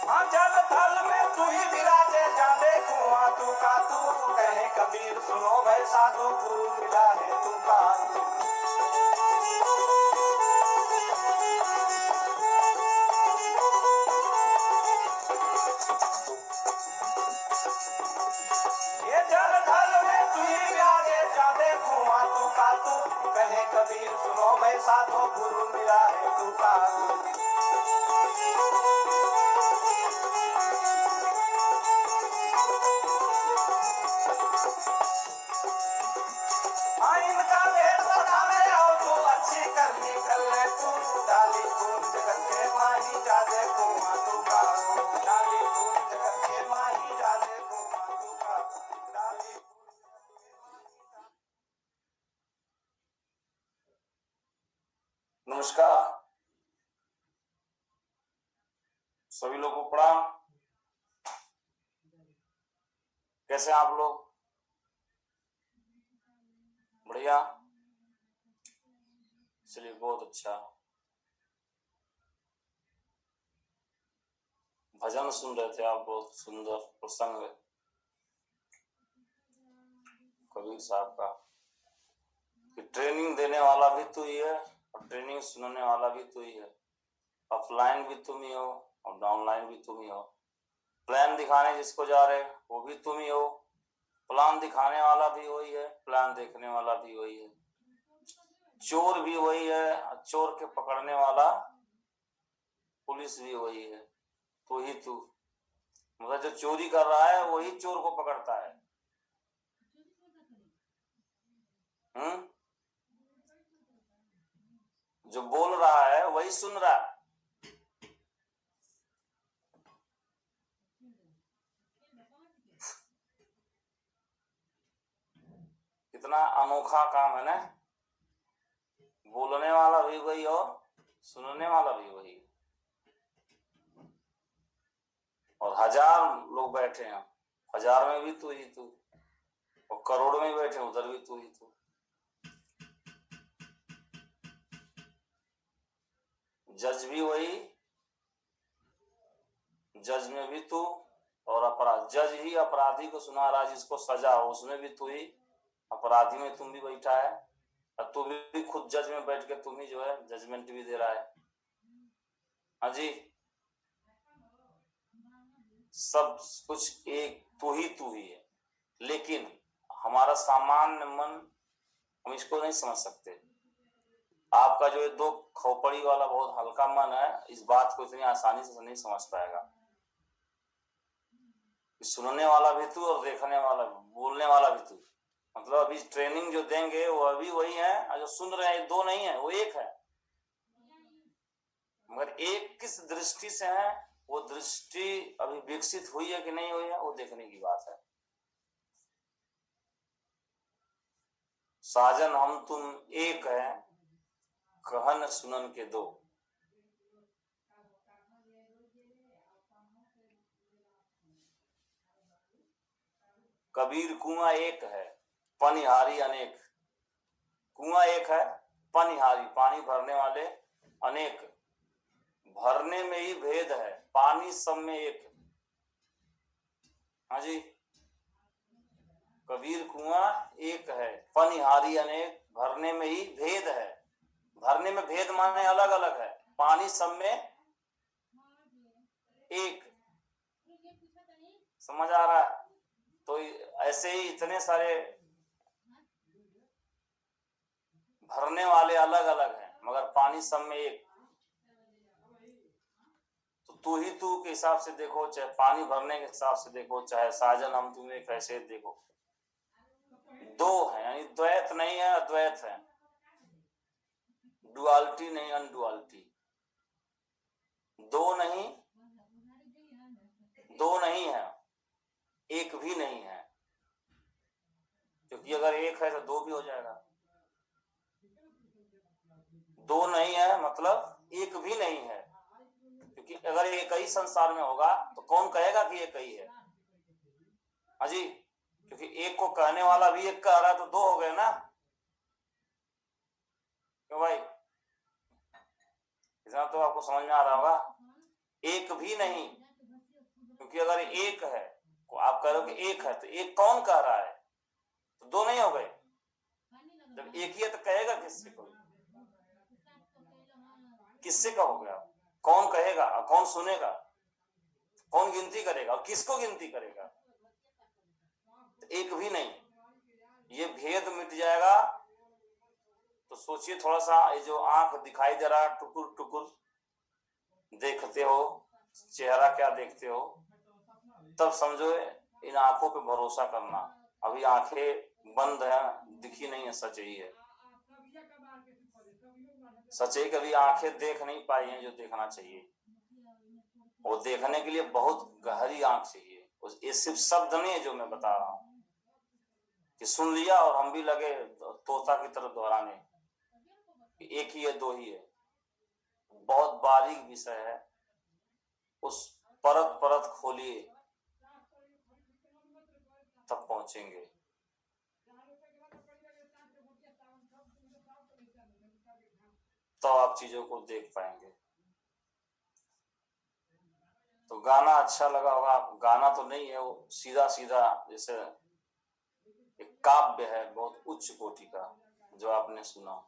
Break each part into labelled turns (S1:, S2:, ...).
S1: हाँ जल थल में तू ही विराजे, जा देखूं तू का तू, कहे कबीर सुनो भाई साधु, गुरु मिला है तू का तू। ये जल थल में तू ही विराजे, जा देखूं तू का तू, कहे कबीर सुनो भाई साधु, गुरु मिला है तू का तू। इनका भेद बताने आओ तू, अच्छी करनी कर ले तू, डाली फूल जगत के माही, जा देखो तू का तू, डाली फूल जगत के माही, जा देखो तू का तू, डाली फूल। नमस्कार सभी लोगों को प्रणाम। कैसे आप लोग? बढ़िया, चलिए बहुत अच्छा। भजन सुन रहे थे आप, बहुत सुंदर प्रसंग कबीर साहब का। कि ट्रेनिंग देने वाला भी तू ही है और ट्रेनिंग सुनाने वाला भी तू ही है। ऑफलाइन भी तुम ही हो और ऑनलाइन भी तुम ही हो। प्लान दिखाने जिसको जा रहे वो भी तुम ही हो, प्लान दिखाने वाला भी वही है, प्लान देखने वाला भी वही है, चोर भी वही है, चोर के पकड़ने वाला पुलिस भी वही है, तू ही तू। मतलब जो चोरी कर रहा है वही चोर को पकड़ता है। जो बोल रहा है वही सुन रहा है। कितना अनोखा काम है ना। बोलने वाला भी वही और सुनने वाला भी वही। और 1000 लोग बैठे हैं, 1000 में भी तू ही तू, और करोड़ में बैठे उधर भी तू ही तू। जज भी वही, जज में भी तू, और अपराध जज ही अपराधी को सुना रहा, जिसको सजा हो उसमें भी तू ही, अपराधी में तुम भी बैठा है, और तू भी खुद जज में बैठ के तुम ही जो है जजमेंट भी दे रहा है। हाँ जी, सब कुछ एक तू ही है। लेकिन हमारा सामान्य मन, हम इसको नहीं समझ सकते। आपका जो 2 खोपड़ी वाला बहुत हल्का मन है, इस बात को इतनी आसानी से नहीं समझ पाएगा। सुनने वाला भी तू और देखने वाला भी, बोलने वाला भी तू। मतलब अभी ट्रेनिंग जो देंगे वो अभी वही है, और जो सुन रहे हैं 2 नहीं है, वो एक है। मगर एक किस दृष्टि से है, वो दृष्टि अभी विकसित हुई है कि नहीं हुई है, वो देखने की बात है। साजन हम तुम एक है, कहन सुनन के 2। कबीर कुआं एक है, पनिहारी अनेक। कुआं एक है, पनिहारी पानी भरने वाले अनेक। भरने में ही भेद है, पानी सब में एक। हाँ जी, कबीर कुआं एक है, पनिहारी अनेक, भरने में ही भेद है। भरने में भेद माने अलग अलग है, पानी सब में एक। समझ आ रहा है? तो ऐसे ही इतने सारे भरने वाले अलग अलग हैं, मगर पानी सब में एक। तो तू ही तू के हिसाब से देखो, चाहे पानी भरने के हिसाब से देखो, चाहे साजन हम तुम्हें कैसे देखो, 2 है। यानी द्वैत नहीं है, अद्वैत है। डुअलिटी नहीं, अनडुअलिटी। 2 नहीं है, एक भी नहीं है। क्योंकि अगर एक है तो 2 भी हो जाएगा। 2 नहीं है मतलब एक भी नहीं है। क्योंकि अगर एक ही संसार में होगा तो कौन कहेगा कि एक ही है? हाँ जी, क्योंकि एक को कहने वाला भी एक कह रहा है तो 2 हो गए ना। क्यों भाई? इतना तो आपको समझ में आ रहा होगा। एक भी नहीं, क्योंकि अगर एक है, आप कह रहे हो कि एक है, तो एक कौन कह रहा है? तो दो नहीं हो गए। जब एक ही है तो कहेगा किससे? कोई किससे कहोगे आप? कौन कहेगा और कौन सुनेगा? कौन गिनती करेगा और किसको गिनती करेगा? तो एक भी नहीं। ये भेद मिट जाएगा तो सोचिए थोड़ा सा, ये जो आंख दिखाई दे रहा है टुकुर टुकुर देखते हो, चेहरा क्या देखते हो, तब समझो इन आंखों पे भरोसा करना। अभी आंखें बंद है, दिखी नहीं है, सच यही है। सच है, कभी आंखें देख नहीं पाई हैं जो देखना चाहिए। वो देखने के लिए बहुत गहरी आंख चाहिए। ये सिर्फ शब्द नहीं है जो मैं बता रहा हूँ कि सुन लिया और हम भी लगे तोता की तरफ दोहराने, एक ही है दो ही है। बहुत बारीक विषय है, उस परत परत खोलिए तब पहुंचेंगे। तो आप चीजों को देख पाएंगे। तो गाना अच्छा लगा होगा। गाना तो नहीं है, वो सीधा सीधा जैसे एक काव्य है बहुत उच्च कोटि का जो आपने सुना,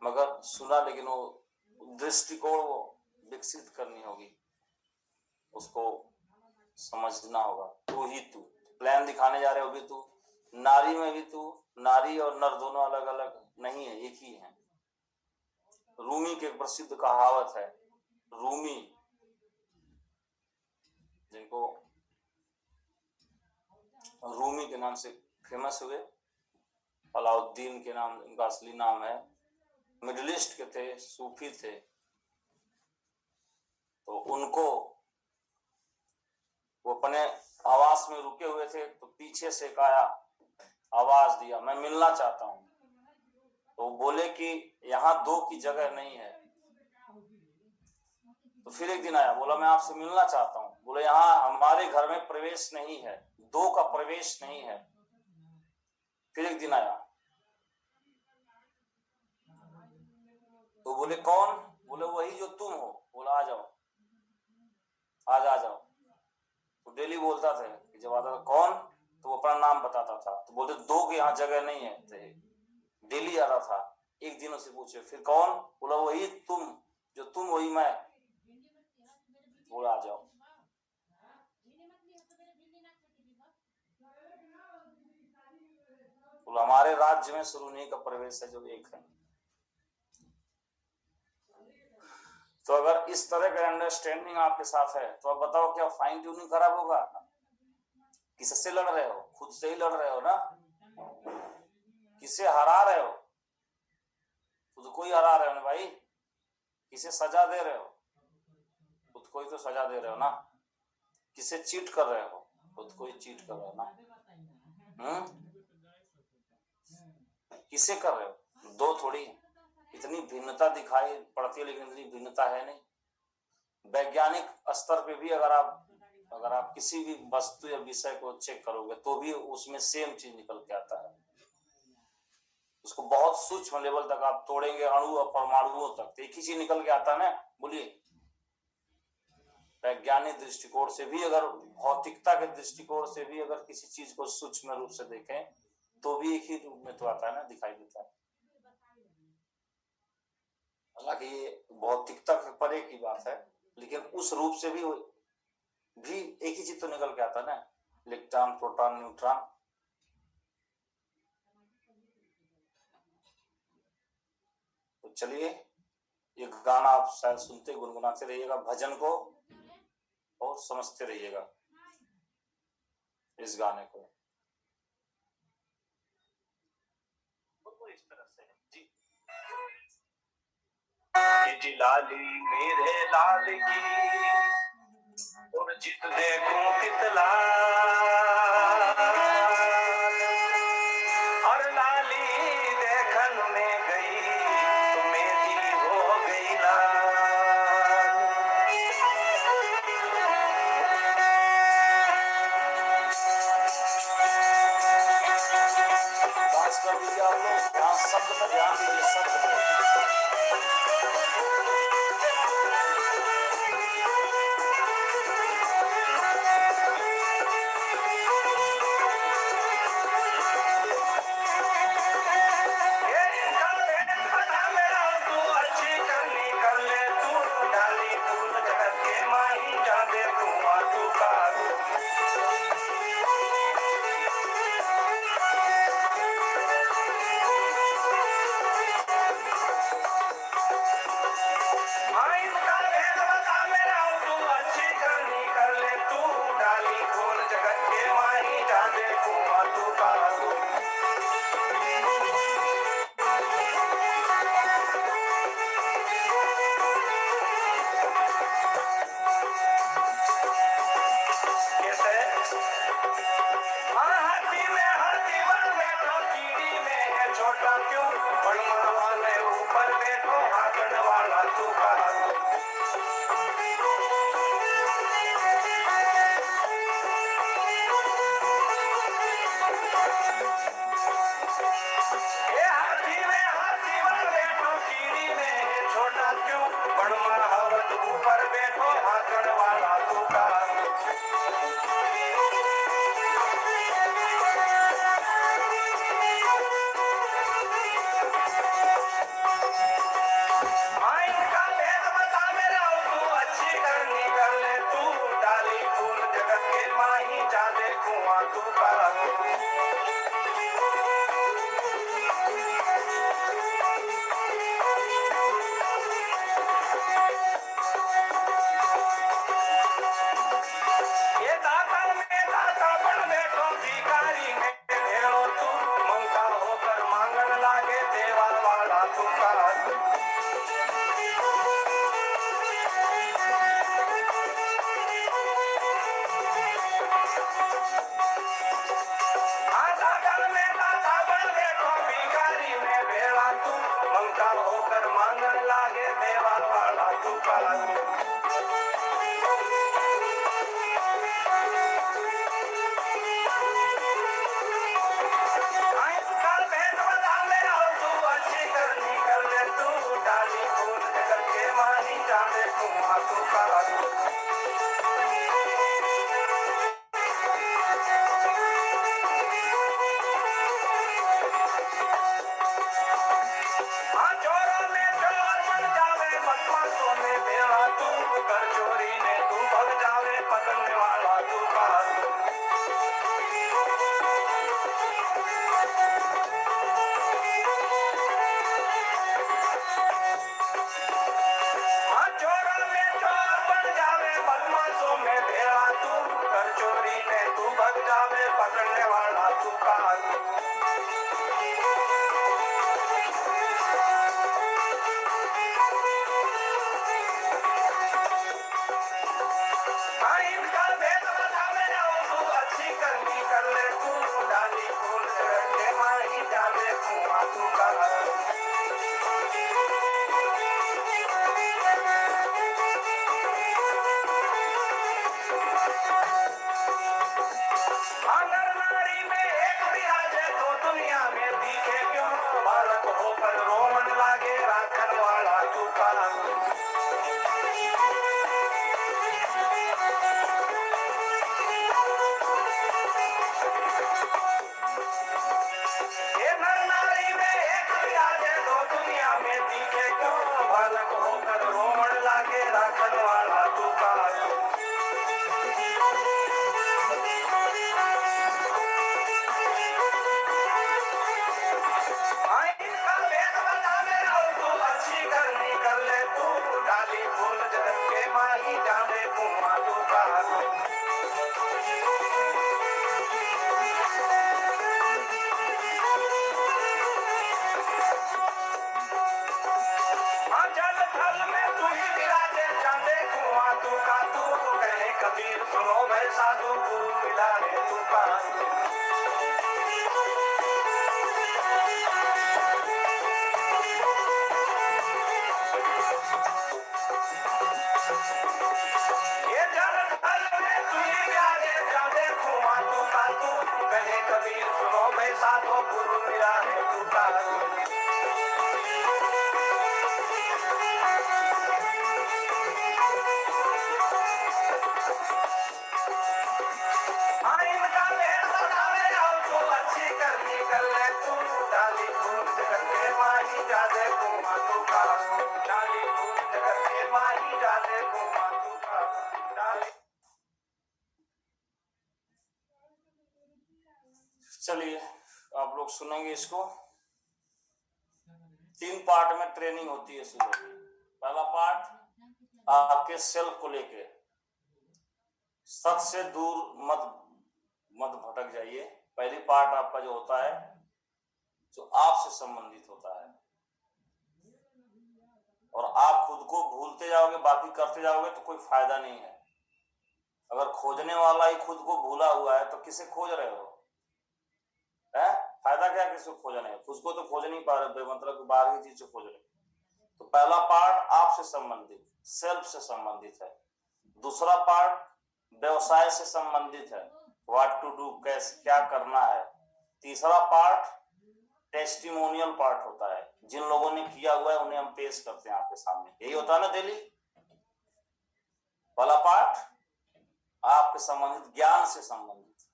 S1: मगर सुना, लेकिन वो दृष्टिकोण वो विकसित करनी होगी, उसको समझना होगा। तू ही तू प्लान दिखाने जा रहे हो भी तू, नारी में भी तू। नारी और नर दोनों अलग अलग नहीं है, एक ही है। रूमी की एक प्रसिद्ध कहावत है, रूमी जिनको रूमी के नाम से फेमस हुए, अलाउद्दीन के नाम उनका असली नाम है, मिडिल ईस्ट के थे, सूफी थे। तो उनको वो अपने आवास में रुके हुए थे, तो पीछे से आया, आवाज दिया, मैं मिलना चाहता हूँ। तो बोले कि यहाँ दो की जगह नहीं है। तो फिर एक दिन आया, बोला मैं आपसे मिलना चाहता हूँ। बोले यहाँ हमारे घर में प्रवेश नहीं है, दो का प्रवेश नहीं है। फिर एक दिन आया, तो बोले कौन? बोले वही जो तुम हो। बोला आ जाओ, आज आ जाओ। तो डेली बोलता था कि जब आता था कौन, तो वो अपना नाम बताता था। तो बोलते दो के यहाँ जगह नहीं है। डेली आ रहा था, एक दिन उसे पूछे फिर कौन? बोला वही तुम, जो तुम वही मैं। बोला आ जाओ। बोला हमारे राज्य में शुरू नहीं का प्रवेश है जो एक है। तो अगर इस तरह का अंडरस्टैंडिंग आपके साथ है तो आप बताओ क्या फाइन ट्यूनिंग खराब होगा? किससे लड़ रहे हो? खुद से ही लड़ रहे हो ना। किसे हरा रहे हो? खुद को ही हरा रहे हो ना भाई। किसे सजा दे रहे हो? खुद को ही तो सजा दे रहे हो ना। किसे चीट कर रहे हो? खुद को ही चीट कर रहे हो ना। किसे कर रहे हो? दो थोड़ी। इतनी भिन्नता दिखाई पड़ती है, लेकिन इतनी भिन्नता है नहीं। वैज्ञानिक स्तर पे भी अगर आप किसी भी वस्तु या विषय को चेक करोगे तो भी उसमें सेम चीज निकल के आता है। उसको बहुत सूक्ष्म लेवल तक आप तोड़ेंगे, अणु और परमाणुओं तक, तो एक ही चीज निकल के आता है ना। बोलिए, वैज्ञानिक दृष्टिकोण से भी, अगर भौतिकता के दृष्टिकोण से भी अगर किसी चीज को सूक्ष्म रूप से देखें तो भी एक ही रूप में तो आता है ना, दिखाई देता है। हालांकि ये भौतिकता के परे की बात है, लेकिन उस रूप से भी एक ही चीज तो निकल के आता है ना, इलेक्ट्रॉन प्रोटॉन न्यूट्रॉन। तो चलिए, ये गाना आप शायद सुनते गुनगुनाते रहिएगा भजन को, और समझते रहिएगा इस गाने को। तो इस तरह से जी लाली मेरे लाल की, और जित देखूं कितला, और लाली देखन में गई तो मेरी हो गई लाल। बात कर दीजिए आप लोग, यहाँ शब्द पर ध्यान दीजिए, शब्द पर।
S2: का इनका भेद बता मेरा तू अच्छी करनी कर ले तू डाली खोल जगत के माही जा देखू तू का हाथी में हाथी बन बैठो कीड़ी में है छोटा क्यों बड़मा वाले ऊपर बैठो हाथन वाला तू का हाथी बन बैठो कीड़ी में है छोटा क्यों बड़मा हवत ऊपर बैठो हाथन वाला तू का इनका भेद बता मेरा तू अच्छी करनी कर ले तू डाली फूल जगत के माही जा देखू तू का ये दाता में दाता बन बैठो भिखारी में भेड़ो तू मंगा होकर मांगन लागे देवा वाला तू का दाता बन बैठो भिखारी में भेड़ा तू मंगा होकर मांगन लागे देवा वाला तू का काल भेद बता मेरा तू अच्छी करनी कर ले तू डाली फूल जगत के माही जा देखू तू का चोरों में चोर बन जावे बदमाशों में भेड़ा तू कर चोरी में तू भग जावे पकड़ने वाला तू का चोरों में चोर बन जावे बदमाशों में भेड़ा तू कर चोरी में तू भग जावे पकड़ने वाला तू का इनका भेद बता मेरा तू अच्छी करनी कर ले तू डाली फूल जगत के माही जा देखू तू का नर नारी में एक रियाज है तो दुनिया में दिखे क्यों बालक होकर रोमन लागे राखन वाला तू का
S1: चलिए आप लोग सुनेंगे इसको। 3 पार्ट में ट्रेनिंग होती है सुबह की। पहला पार्ट आपके सेल्फ को लेके, सच से दूर मत भटक जाइए। पहली पार्ट आपका जो होता है जो आपसे संबंधित होता है, और आप खुद को भूलते जाओगे, बाकी करते जाओगे तो कोई फायदा नहीं है। अगर खोजने वाला ही खुद को भूला हुआ है तो किसे खोज रहे हो? है फायदा क्या किसको खोजना है? खुद को तो खोज नहीं पा रहे, मतलब बाहर की चीज से खोज रहे। तो पहला पार्ट आपसे संबंधित, सेल्फ से संबंधित है। दूसरा पार्ट व्यवसाय से संबंधित है, व्हाट टू डू, कैसे क्या करना है। तीसरा पार्ट टेस्टिमोनियल पार्ट होता है, जिन लोगों ने किया हुआ है उन्हें हम पेश करते हैं आपके सामने। यही होता है ना डेली। पहला पार्ट आपके संबंधित, ज्ञान से संबंधित।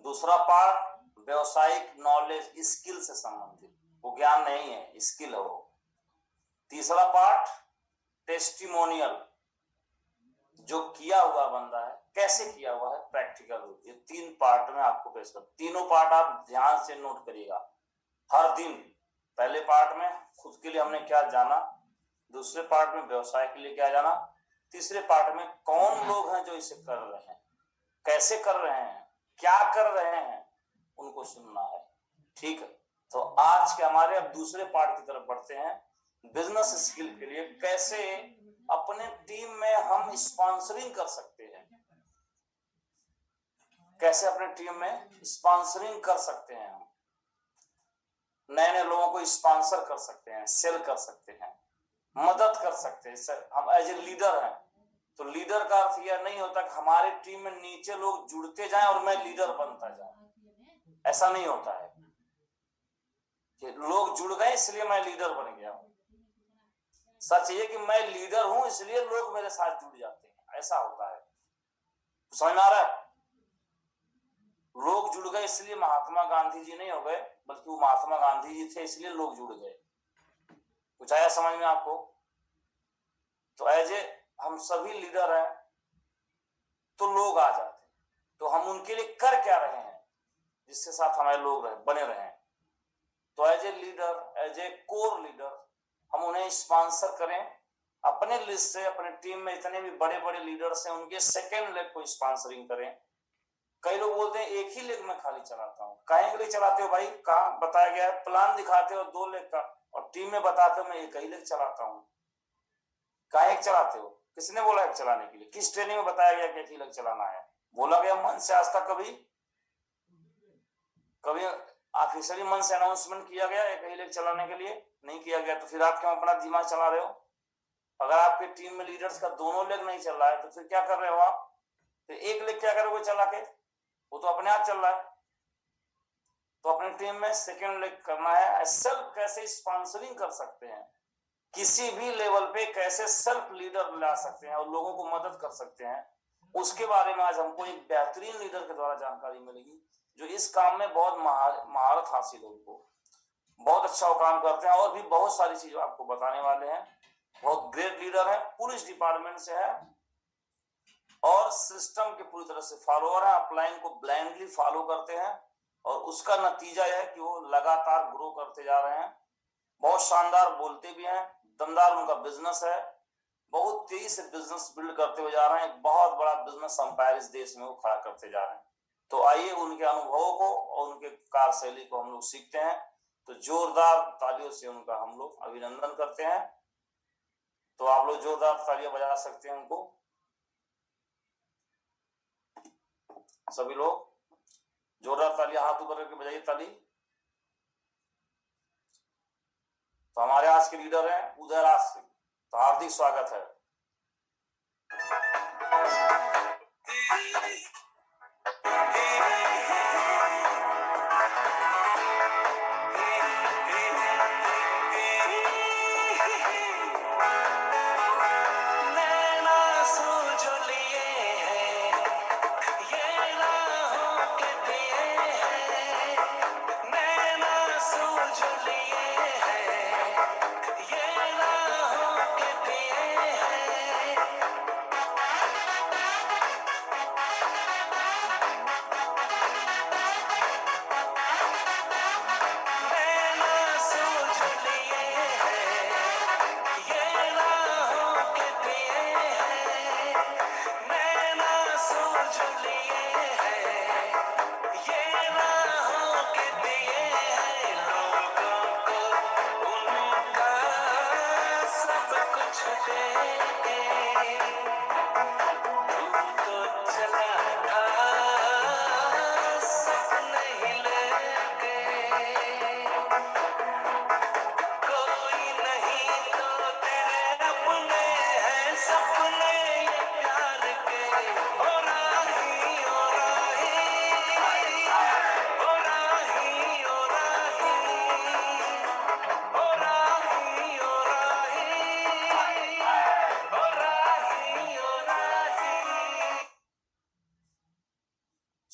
S1: दूसरा पार्ट व्यवसायिक नॉलेज, स्किल से संबंधित, वो ज्ञान नहीं है, स्किल है वो। तीसरा पार्ट टेस्टिमोनियल, जो किया हुआ बंदा है, कैसे किया हुआ है, प्रैक्टिकल। ये 3 पार्ट में आपको पेश कर। तीनों पार्ट आप ध्यान से नोट करिएगा हर दिन। पहले पार्ट में खुद के लिए हमने क्या जाना, दूसरे पार्ट में व्यवसाय के लिए क्या जाना, तीसरे पार्ट में कौन लोग हैं जो इसे कर रहे हैं, कैसे कर रहे हैं, क्या कर रहे हैं, उनको सुनना है। ठीक है, तो आज के हमारे अब दूसरे पार्ट की तरफ बढ़ते हैं। बिजनेस स्किल के लिए कैसे अपने टीम में हम स्पॉन्सरिंग कर सकते हैं, कैसे अपने टीम में स्पॉन्सरिंग कर सकते हैं, हम नए नए लोगों को स्पॉन्सर कर सकते हैं, सेल कर सकते हैं, मदद कर सकते हैं। हम एज ए लीडर हैं, तो लीडर का अर्थ यह नहीं होता कि हमारे टीम में नीचे लोग जुड़ते जाएं और मैं लीडर बनता जाऊं। ऐसा नहीं होता है कि लोग जुड़ गए इसलिए मैं लीडर बन गया हूं। सच ये कि मैं लीडर हूं इसलिए लोग मेरे साथ जुड़ जाते हैं, ऐसा होता है। समझ में आ रहा है? लोग जुड़ गए इसलिए महात्मा गांधी जी नहीं हो गए, बल्कि वो महात्मा गांधी जी थे इसलिए लोग जुड़ गए। कुछ आया समझ में आपको? तो एज ए हम सभी लीडर हैं तो लोग आ जाते हैं, तो हम उनके लिए कर क्या रहे हैं जिसके साथ हमारे लोग बने रहे। तो as a leader, as a core leader, हम उन्हें स्पॉन्सर करें अपने लिस्ट से। अपने टीम में इतने भी बड़े बड़े लीडर्स हैं, उनके सेकेंड लेग को स्पॉन्सरिंग करें। कई लोग बोलते हैं एक ही लेग में खाली चलाता हूँ। काहे के लिए चलाते हो भाई? कहाँ बताया गया है? प्लान दिखाते हो 2 लेग का और टीम में बताते हो मैं एक ही लेग चलाता हूँ। काहे चलाते हो? किसने बोला है चलाने के लिए? किस ट्रेनिंग में बताया गया कि एक ही लेग चलाना है? बोला गया मन से आज तक कभी ऑफिशियली मन से अनाउंसमेंट किया गया एक ही लेग चलाने के लिए? नहीं किया गया। तो फिर आप क्यों अपना दिमाग चला रहे हो? अगर आपके टीम में लीडर्स का दोनों लेग नहीं चल रहा है तो फिर क्या कर रहे हो आप? फिर एक लेग क्या करोगे चला के? वो तो अपने आप चल रहा है। तो अपनी टीम में सेकेंड लेग करना है। सेल्फ कैसे स्पॉन्सरिंग कर सकते हैं, किसी भी लेवल पे कैसे सेल्फ लीडर ला सकते हैं और लोगों को मदद कर सकते हैं, उसके बारे में आज हमको एक बेहतरीन लीडर के द्वारा जानकारी मिलेगी जो इस काम में बहुत महारत हासिल है, उनको बहुत अच्छा वो काम करते हैं और भी बहुत सारी चीजें आपको बताने वाले हैं। बहुत ग्रेट लीडर है, पुलिस डिपार्टमेंट से है और सिस्टम के पूरी तरह से फॉलोअर है। अपलाइन को ब्लाइंडली फॉलो करते हैं और उसका नतीजा यह है कि वो लगातार ग्रो करते जा रहे हैं। बहुत शानदार बोलते भी हैं, दमदार उनका बिजनेस है, बहुत तेजी से बिजनेस बिल्ड करते हुए जा रहे हैं। एक बहुत बड़ा बिजनेस अंपायर इस देश में वो खड़ा करते जा रहे हैं। तो आइए उनके अनुभवों को और उनके कार्यशैली को हम लोग सीखते हैं। तो जोरदार तालियों से उनका हम लोग अभिनंदन करते हैं। तो आप लोग जोरदार तालियां बजा सकते हैं उनको, सभी लोग जोरदार तालियां हाथ ऊपर करके बजाइए ताली। तो हमारे आज के लीडर हैं उदयराज सिंह, तो हार्दिक स्वागत है।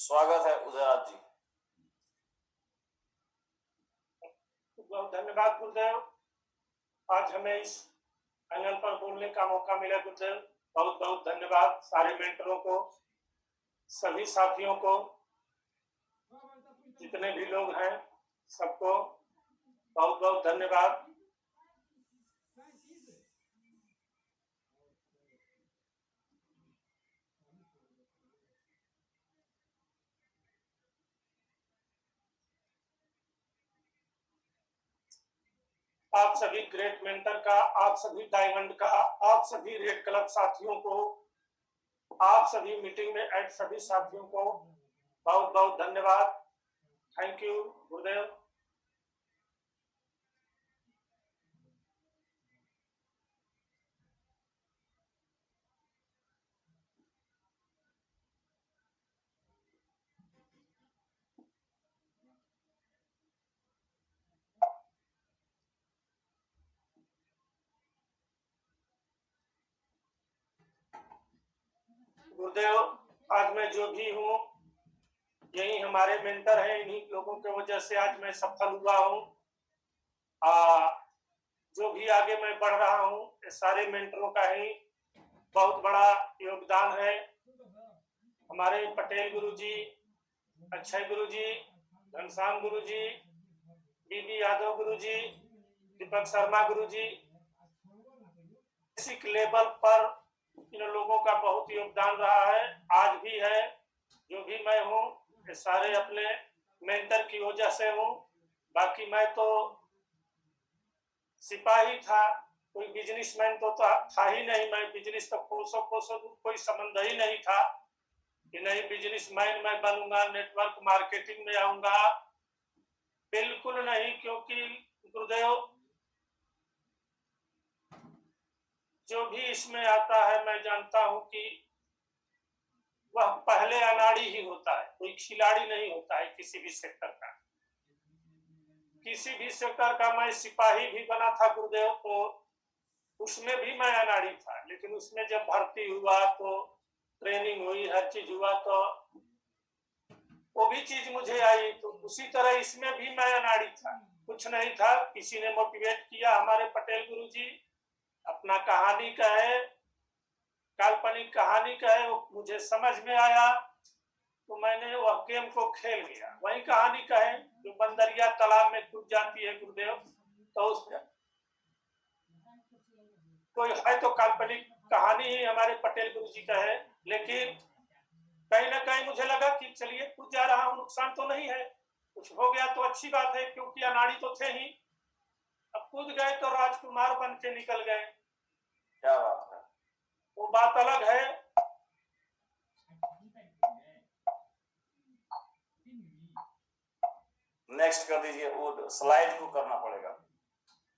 S1: स्वागत है उदयराज जी।
S3: बहुत धन्यवाद गुरुदेव, आज हमें इस पैनल पर बोलने का मौका मिला गुरुदेव। बहुत बहुत धन्यवाद सारे मेंटरों को, सभी साथियों को, जितने भी लोग हैं सबको बहुत बहुत धन्यवाद। आप सभी ग्रेट मेंटर का, आप सभी डायमंड का, आप सभी रेड क्लब साथियों को, आप सभी मीटिंग में ऐड सभी साथियों को बहुत बहुत धन्यवाद। थैंक यू गुरुदेव। गुरुदेव, आज मैं जो भी हूँ यही हमारे मेंटर हैं, इन्हीं लोगों की वजह से आज मैं सफल हुआ हूँ। जो भी आगे मैं बढ़ रहा हूँ ये सारे मेंटरों का ही बहुत बड़ा योगदान है। हमारे पटेल गुरुजी, अक्षय गुरुजी, घनश्याम गुरुजी, बीबी यादव गुरुजी, दीपक शर्मा गुरुजी, बेसिक लेवल पर इन लोगों का बहुत योगदान रहा है, आज भी है। जो भी मैं हूँ ये सारे अपने मेंटर की वजह से हूँ। बाकी मैं तो सिपाही था, कोई बिजनेसमैन तो था ही नहीं। मैं बिजनेस तो कोई संबंध ही नहीं था कि नहीं बिजनेसमैन मैं बनूंगा, नेटवर्क मार्केटिंग में आऊंगा, बिल्कुल नहीं। क्योंकि गुरुदेव जो भी इसमें आता है मैं जानता हूं कि वह पहले अनाड़ी ही होता है, कोई खिलाड़ी नहीं होता है किसी भी सेक्टर का। किसी भी सेक्टर का मैं सिपाही भी बना था गुरुदेव, तो उसमें भी मैं अनाड़ी था, लेकिन उसमें जब भर्ती हुआ तो ट्रेनिंग हुई, हर चीज हुआ तो वो भी चीज मुझे आई। तो उसी तरह इसमें भी मैं अनाड़ी था, कुछ नहीं था। किसी ने मोटिवेट किया, हमारे पटेल गुरुजी अपना कहानी का है, काल्पनिक कहानी का है, वो मुझे समझ में आया तो मैंने वह गेम को खेल लिया। वही कहानी का है जो बंदरिया तालाब में कूद जाती है गुरुदेव, तो उसमें कोई है तो काल्पनिक कहानी ही हमारे पटेल गुरुजी का है। लेकिन कहीं ना कहीं मुझे लगा कि चलिए कूद जा रहा हूँ, नुकसान तो नहीं है, कुछ हो गया तो अच्छी बात है, क्योंकि अनाड़ी तो थे ही। अब कूद गए तो राजकुमार बन के निकल गए,
S1: क्या बात है,
S3: वो बात अलग है।
S1: नेक्स्ट कर दीजिए, वो स्लाइड को करना पड़ेगा,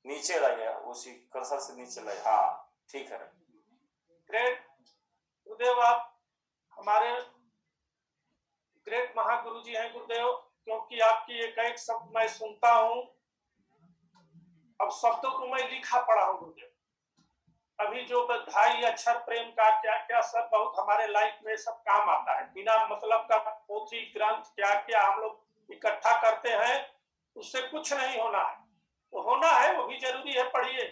S1: नीचे लाइए, उसी कर्सर से नीचे लाइए। हाँ ठीक है।
S3: ग्रेट गुरुदेव, आप हमारे ग्रेट महागुरु जी हैं गुरुदेव, क्योंकि आपकी एक एक शब्द मैं सुनता हूँ, अब शब्दों को मैं लिखा पढ़ा हूँ गुरुदेव। अभी जो बधाई, अक्षर, प्रेम का क्या क्या सब बहुत हमारे लाइफ में सब काम आता है। बिना मतलब का पोथी ग्रंथ क्या क्या हम लोग इकट्ठा करते हैं, उससे कुछ नहीं होना है। तो होना है वो भी जरूरी है, पढ़िए,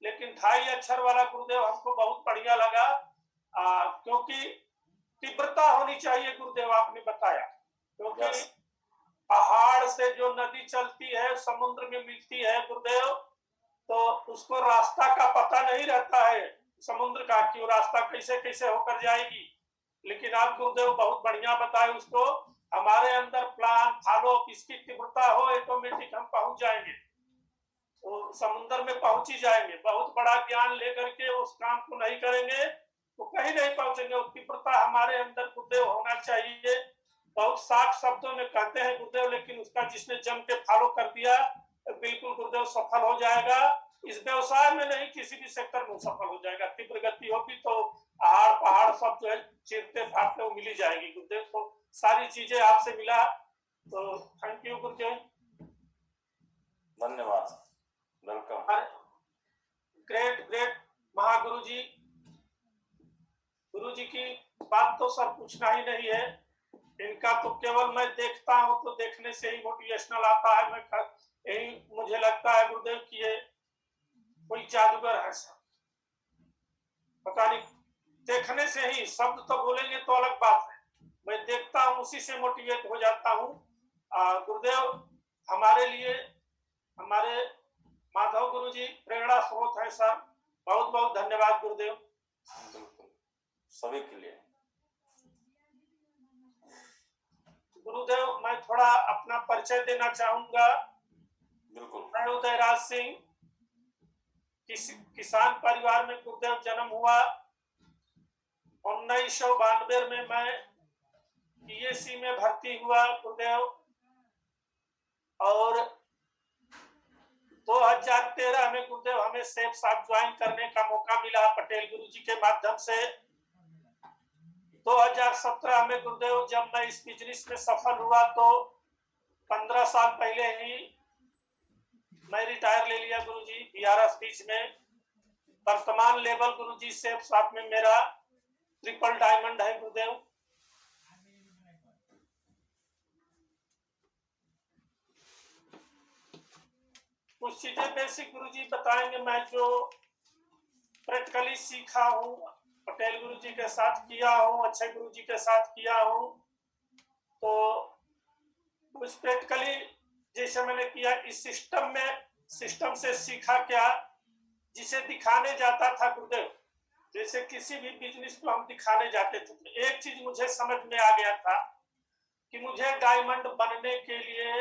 S3: लेकिन ढाई अक्षर वाला गुरुदेव हमको बहुत बढ़िया लगा। क्योंकि तीव्रता होनी चाहिए गुरुदेव, आपने बताया। क्योंकि पहाड़ से जो नदी चलती है समुद्र में मिलती है गुरुदेव, तो उसको रास्ता का पता नहीं रहता है समुद्र का, कि वो रास्ता कैसे कैसे होकर जाएगी। लेकिन आप गुरुदेव बहुत बढ़िया बताए उसको। हमारे अंदर प्लान फॉलो इसकी तीव्रता हो, ऑटोमेटिक हम पहुंच जाएंगे, वो समुद्र में पहुंच ही जाएंगे। बहुत बड़ा ज्ञान लेकर के उस काम को नहीं करेंगे तो कहीं नहीं पहुंचेंगे। वो तीव्रता हमारे अंदर गुरुदेव होना चाहिए। बहुत साफ शब्दों में कहते हैं गुरुदेव, लेकिन उसका जिसने जम के फॉलो कर दिया बिल्कुल गुरुदेव सफल हो जाएगा। इस व्यवसाय में नहीं, किसी भी सेक्टर में सफल हो जाएगा। तीव्र गति होगी तो पहाड़ सब जो है चीरते फाड़ते मिल ही जाएगी गुरुदेव। तो सारी चीजें आपसे मिला, तो थैंक यू गुरुदेव,
S1: धन्यवाद, वेलकम।
S3: ग्रेट ग्रेट महागुरु जी की बात तो सर पूछना ही नहीं है। इनका तो केवल मैं देखता हूँ तो देखने से ही मोटिवेशनल आता है। मैं यही मुझे लगता है गुरुदेव कि ये कोई जादूगर है सर, पता नहीं, देखने से ही, शब्द तो बोलेंगे तो अलग बात है, मैं देखता हूँ उसी से मोटिवेट हो जाता हूँ। गुरुदेव हमारे लिए, हमारे माधव गुरु जी प्रेरणा स्रोत है सर, बहुत बहुत धन्यवाद गुरुदेव।
S1: बिल्कुल, सभी के लिए।
S3: गुरुदेव मैं थोड़ा अपना परिचय देना चाहूंगा।
S1: बिल्कुल।
S3: मैं उदयराज सिंह, किसान परिवार में गुरुदेव जन्म हुआ। 1992 में मैं पीएसी में भर्ती हुआ गुरुदेव, और 2013 में गुरुदेव हमें सेफ साहब ज्वाइन करने का मौका मिला पटेल गुरु जी के माध्यम से। 2017 में गुरुदेव जब मैं इस बिजनेस में सफल हुआ तो 15 साल पहले ही मैं रिटायर ले लिया गुरु जी बीआरएस बीच में। वर्तमान लेवल गुरु जी सेफ साहब में मेरा ट्रिपल डायमंड है गुरुदेव। कुछ चीजें बेसिक गुरु जी बताएंगे, मैं जो प्रैक्टिकली सीखा हूँ, पटेल गुरु जी के साथ किया हूँ, अच्छे गुरु जी के साथ किया हूँ, तो कुछ प्रैक्टिकली जैसे मैंने किया इस सिस्टम से सीखा क्या, जिसे दिखाने जाता था गुरुदेव, जैसे किसी भी बिजनेस को हम दिखाने जाते थे तो एक चीज मुझे समझ में आ गया था कि मुझे डायमंड बनने के लिए,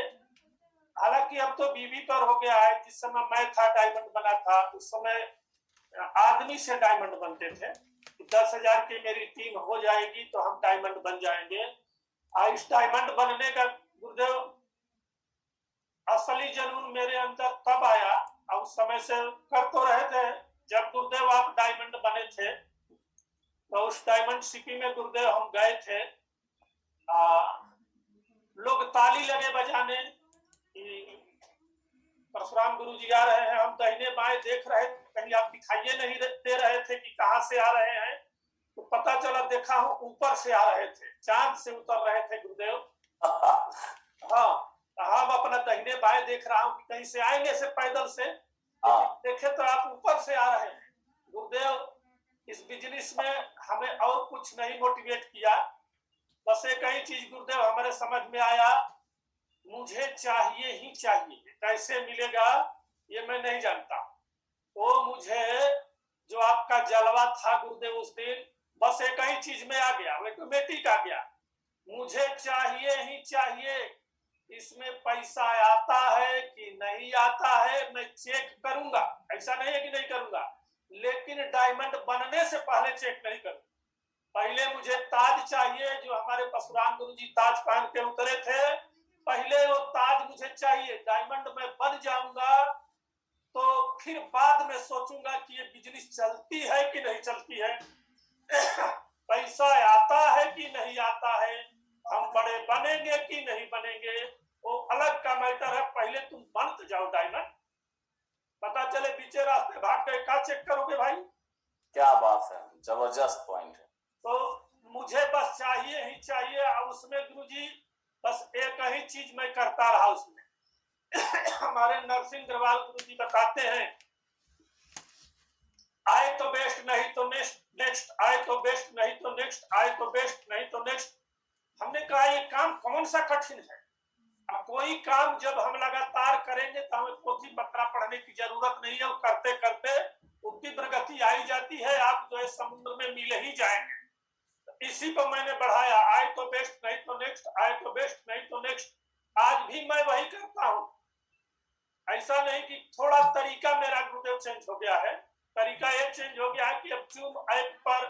S3: हालांकि अब तो बीबी पर हो गया है, जिस समय मैं था डायमंड बना था उस समय आदमी से डायमंड बनते थे। 10,000 की मेरी टीम हो जाएगी तो हम डायमंड बन जाएंगे। इस डायमंड बनने का गुरुदेव असली जुनून मेरे अंदर तब आया, और उस समय से कर तो रहे थे। जब गुरुदेव आप डायमंड बने थे तो उस डायमंड सिटी में गुरुदेव हम गए थे, लोग ताली लगे बजाने, परशुराम गुरु जी आ रहे हैं, हम दाहिने बाएं देख रहे थे, कहीं आप दिखाइए नहीं दे रहे थे कि कहां से आ रहे हैं, तो पता चला देखा हूं ऊपर से आ रहे थे, चांद से उतर रहे थे गुरुदेव। हाँ, हम अपना दाहिने बाएं देख रहा हूँ कि कहीं से आएंगे से पैदल से, देखे तो आप ऊपर से आ रहे हैं गुरुदेव। इस बिजनेस में हमें और कुछ नहीं मोटिवेट किया, बस एक ही चीज गुरुदेव हमारे समझ में आया, मुझे चाहिए ही चाहिए, कैसे मिलेगा ये मैं नहीं जानता। वो मुझे जो आपका जलवा था गुरुदेव उस दिन, बस एक ही चीज में आ गया, ऑटोमेटिक आ गया, मुझे चाहिए ही चाहिए। इसमें पैसा आता है कि नहीं आता है मैं चेक करूंगा, ऐसा नहीं है कि नहीं करूंगा, लेकिन डायमंड बनने से पहले चेक नहीं करूंगा। पहले मुझे ताज चाहिए, जो हमारे परशुराम गुरु जी ताज पहन के उतरे थे, पहले वो ताज मुझे चाहिए। डायमंड में बन जाऊंगा तो फिर बाद में सोचूंगा कि ये बिजनेस चलती है कि नहीं चलती है, पैसा आता है कि नहीं आता है, हम बड़े बनेंगे कि नहीं बनेंगे, वो अलग का मैटर है। पहले तुम बन तो जाओ डायमंड, पता चले बीचे रास्ते भाग गए, क्या चेक करोगे भाई।
S1: क्या बात है, जबरदस्त पॉइंट है।
S3: तो मुझे बस चाहिए ही चाहिए, और उसमें गुरुजी बस एक ही चीज मैं करता रहा उसमें। हमारे नरसिंह अग्रवाल गुरुजी बताते हैं, आए तो बेस्ट नहीं तो नेक्स्ट, आए तो बेस्ट नहीं तो नेक्स्ट, आए तो बेस्ट नहीं तो नेक्स्ट। हमने कहा ये काम कौन सा कठिन है, अब कोई काम जब हम लगातार करेंगे तो हमें पोथी पत्रा पढ़ने की जरूरत नहीं है, वो करते करते उतनी प्रगति आई जाती है, आप जो है समुद्र में मिल ही जाएंगे। इसी पर मैंने बढ़ाया, आए तो बेस्ट नहीं तो नेक्स्ट, आए तो बेस्ट नहीं तो नेक्स्ट। आज भी मैं वही करता हूँ, ऐसा नहीं कि थोड़ा तरीका मेरा गुरुदेव चेंज हो गया है। तरीका एक चेंज हो गया है कि अब जूम ऐप पर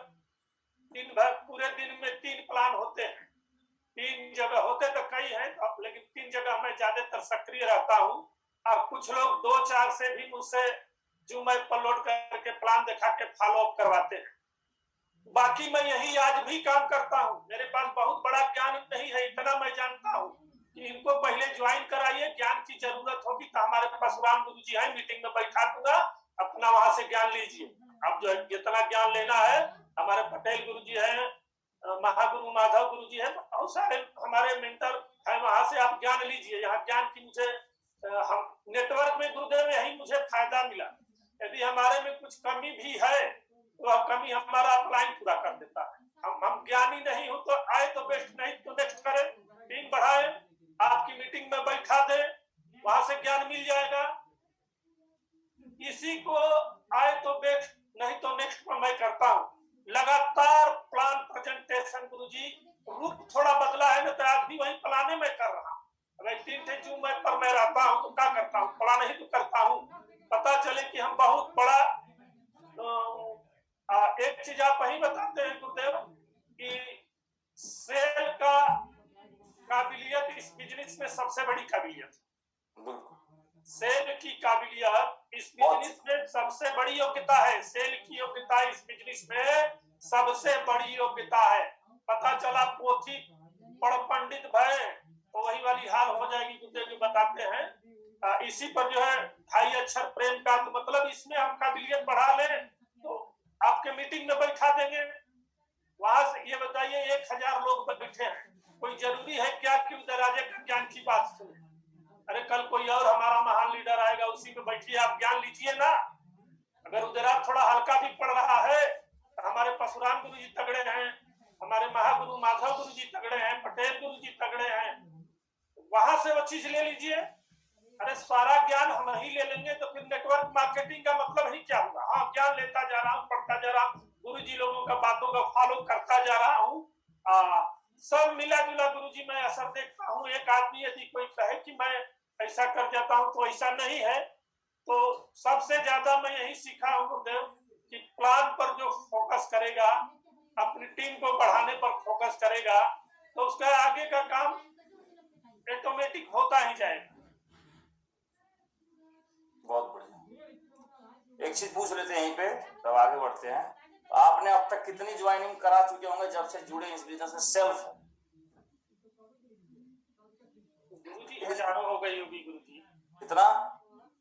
S3: दिन भर पूरे दिन में 3 प्लान होते हैं, 3 जगह होते तो कई हैं, लेकिन 3 जगह मैं ज्यादातर सक्रिय रहता हूँ। और कुछ लोग 2-4 से भी मुझसे जूम ऐप पर लोड करके प्लान दिखा के फॉलो अप करवाते हैं। बाकी मैं यही आज भी काम करता हूँ। मेरे पास बहुत बड़ा ज्ञान नहीं है, इतना मैं जानता हूँ कि इनको पहले ज्वाइन कराइए, ज्ञान की जरूरत होगी तो हमारे परशुराम गुरु जी हैं, मीटिंग में बैठा दूंगा, अपना वहां से ज्ञान लीजिए। अब जो जितना ज्ञान लेना है, हमारे पटेल गुरु जी हैं, महागुरु माधव गुरु जी है, बहुत सारे हमारे मेंटर है, वहां से आप ज्ञान लीजिए। यहाँ ज्ञान की मुझे हम नेटवर्क में गुरुदेव यही मुझे फायदा मिला। यदि हमारे में कुछ कमी भी है तो वह कमी हमारा अपलाइन पूरा कर देता है। हम ज्ञानी नहीं हो तो आए तो बेस्ट, नहीं तो नेक्स्ट करे, टीम बढ़ाए, आपकी मीटिंग में बैठा दे, वहां से ज्ञान मिल जाएगा। इसी को आए तो बेस्ट, नहीं तो नेक्स्ट में मैं करता हूँ। लगातार प्लान प्रेजेंटेशन गुरुजी, रूप थोड़ा बदला है ना, तो आज भी वही प्लाने में कर रहा हूँ। अगर 3 जून में पर मैं रहता हूँ तो क्या करता हूँ, प्लान ही तो करता हूँ। पता चले कि हम बहुत बड़ा एक चीज आप वही बताते हैं गुरुदेव कि सेल का काबिलियत इस बिजनेस में सबसे बड़ी काबिलियत, सेल की काबिलियत इस बिजनेस में सबसे बड़ी योग्यता है। सेल की योग्यता इस बिजनेस में सबसे बड़ी योग्यता है। पता चला पोथी पढ़ पंडित भय तो वही वाली हाल हो जाएगी। गुरुदेव जी बताते हैं इसी पर जो है 2.5 अक्षर प्रेम का, तो मतलब इसमें हम काबिलियत बढ़ा लें तो आपके मीटिंग में बैठा देंगे। वहां से ये बताइए 1000 लोग बैठे हैं, कोई जरूरी है क्या कि दराजे का ज्ञान की बात सुने? अरे कल कोई और हमारा महान लीडर आएगा, उसी में बैठिए, आप ज्ञान लीजिए ना। अगर उधर आप थोड़ा हल्का भी पड़ रहा है तो हमारे परशुराम गुरु जी तगड़े हैं, हमारे महागुरु माधव गुरु जी तगड़े हैं, पटेल गुरु जी तगड़े हैं, वहां से वो चीज ले लीजिए। अरे सारा ज्ञान हम ही ले लेंगे तो फिर नेटवर्क मार्केटिंग का मतलब ही क्या हुआ? हाँ, ज्ञान लेता जा रहा हूँ, पढ़ता जा रहा हूँ, गुरु जी लोगों का बातों का फॉलो करता जा रहा हूँ, सब मिला जुला गुरु जी मैं असर देखता हूँ। एक आदमी यदि कोई कहे कि मैं ऐसा कर जाता हूँ तो ऐसा नहीं है। तो सबसे ज्यादा मैं यही सीखा हूँ गुरुदेव कि प्लान पर जो फोकस करेगा, अपनी टीम को बढ़ाने पर फोकस करेगा, तो उसका आगे का काम ऑटोमेटिक होता ही जाएगा।
S1: बहुत बढ़िया। एक चीज पूछ लेते हैं यहीं पे, तब आगे बढ़ते हैं। आपने अब तक कितनी ज्वाइनिंग करा चुके होंगे जब से जुड़े इस बिजनेस में सेल्फ?
S3: गुरुजी हजारों हो गई होगी गुरुजी।
S1: कितना?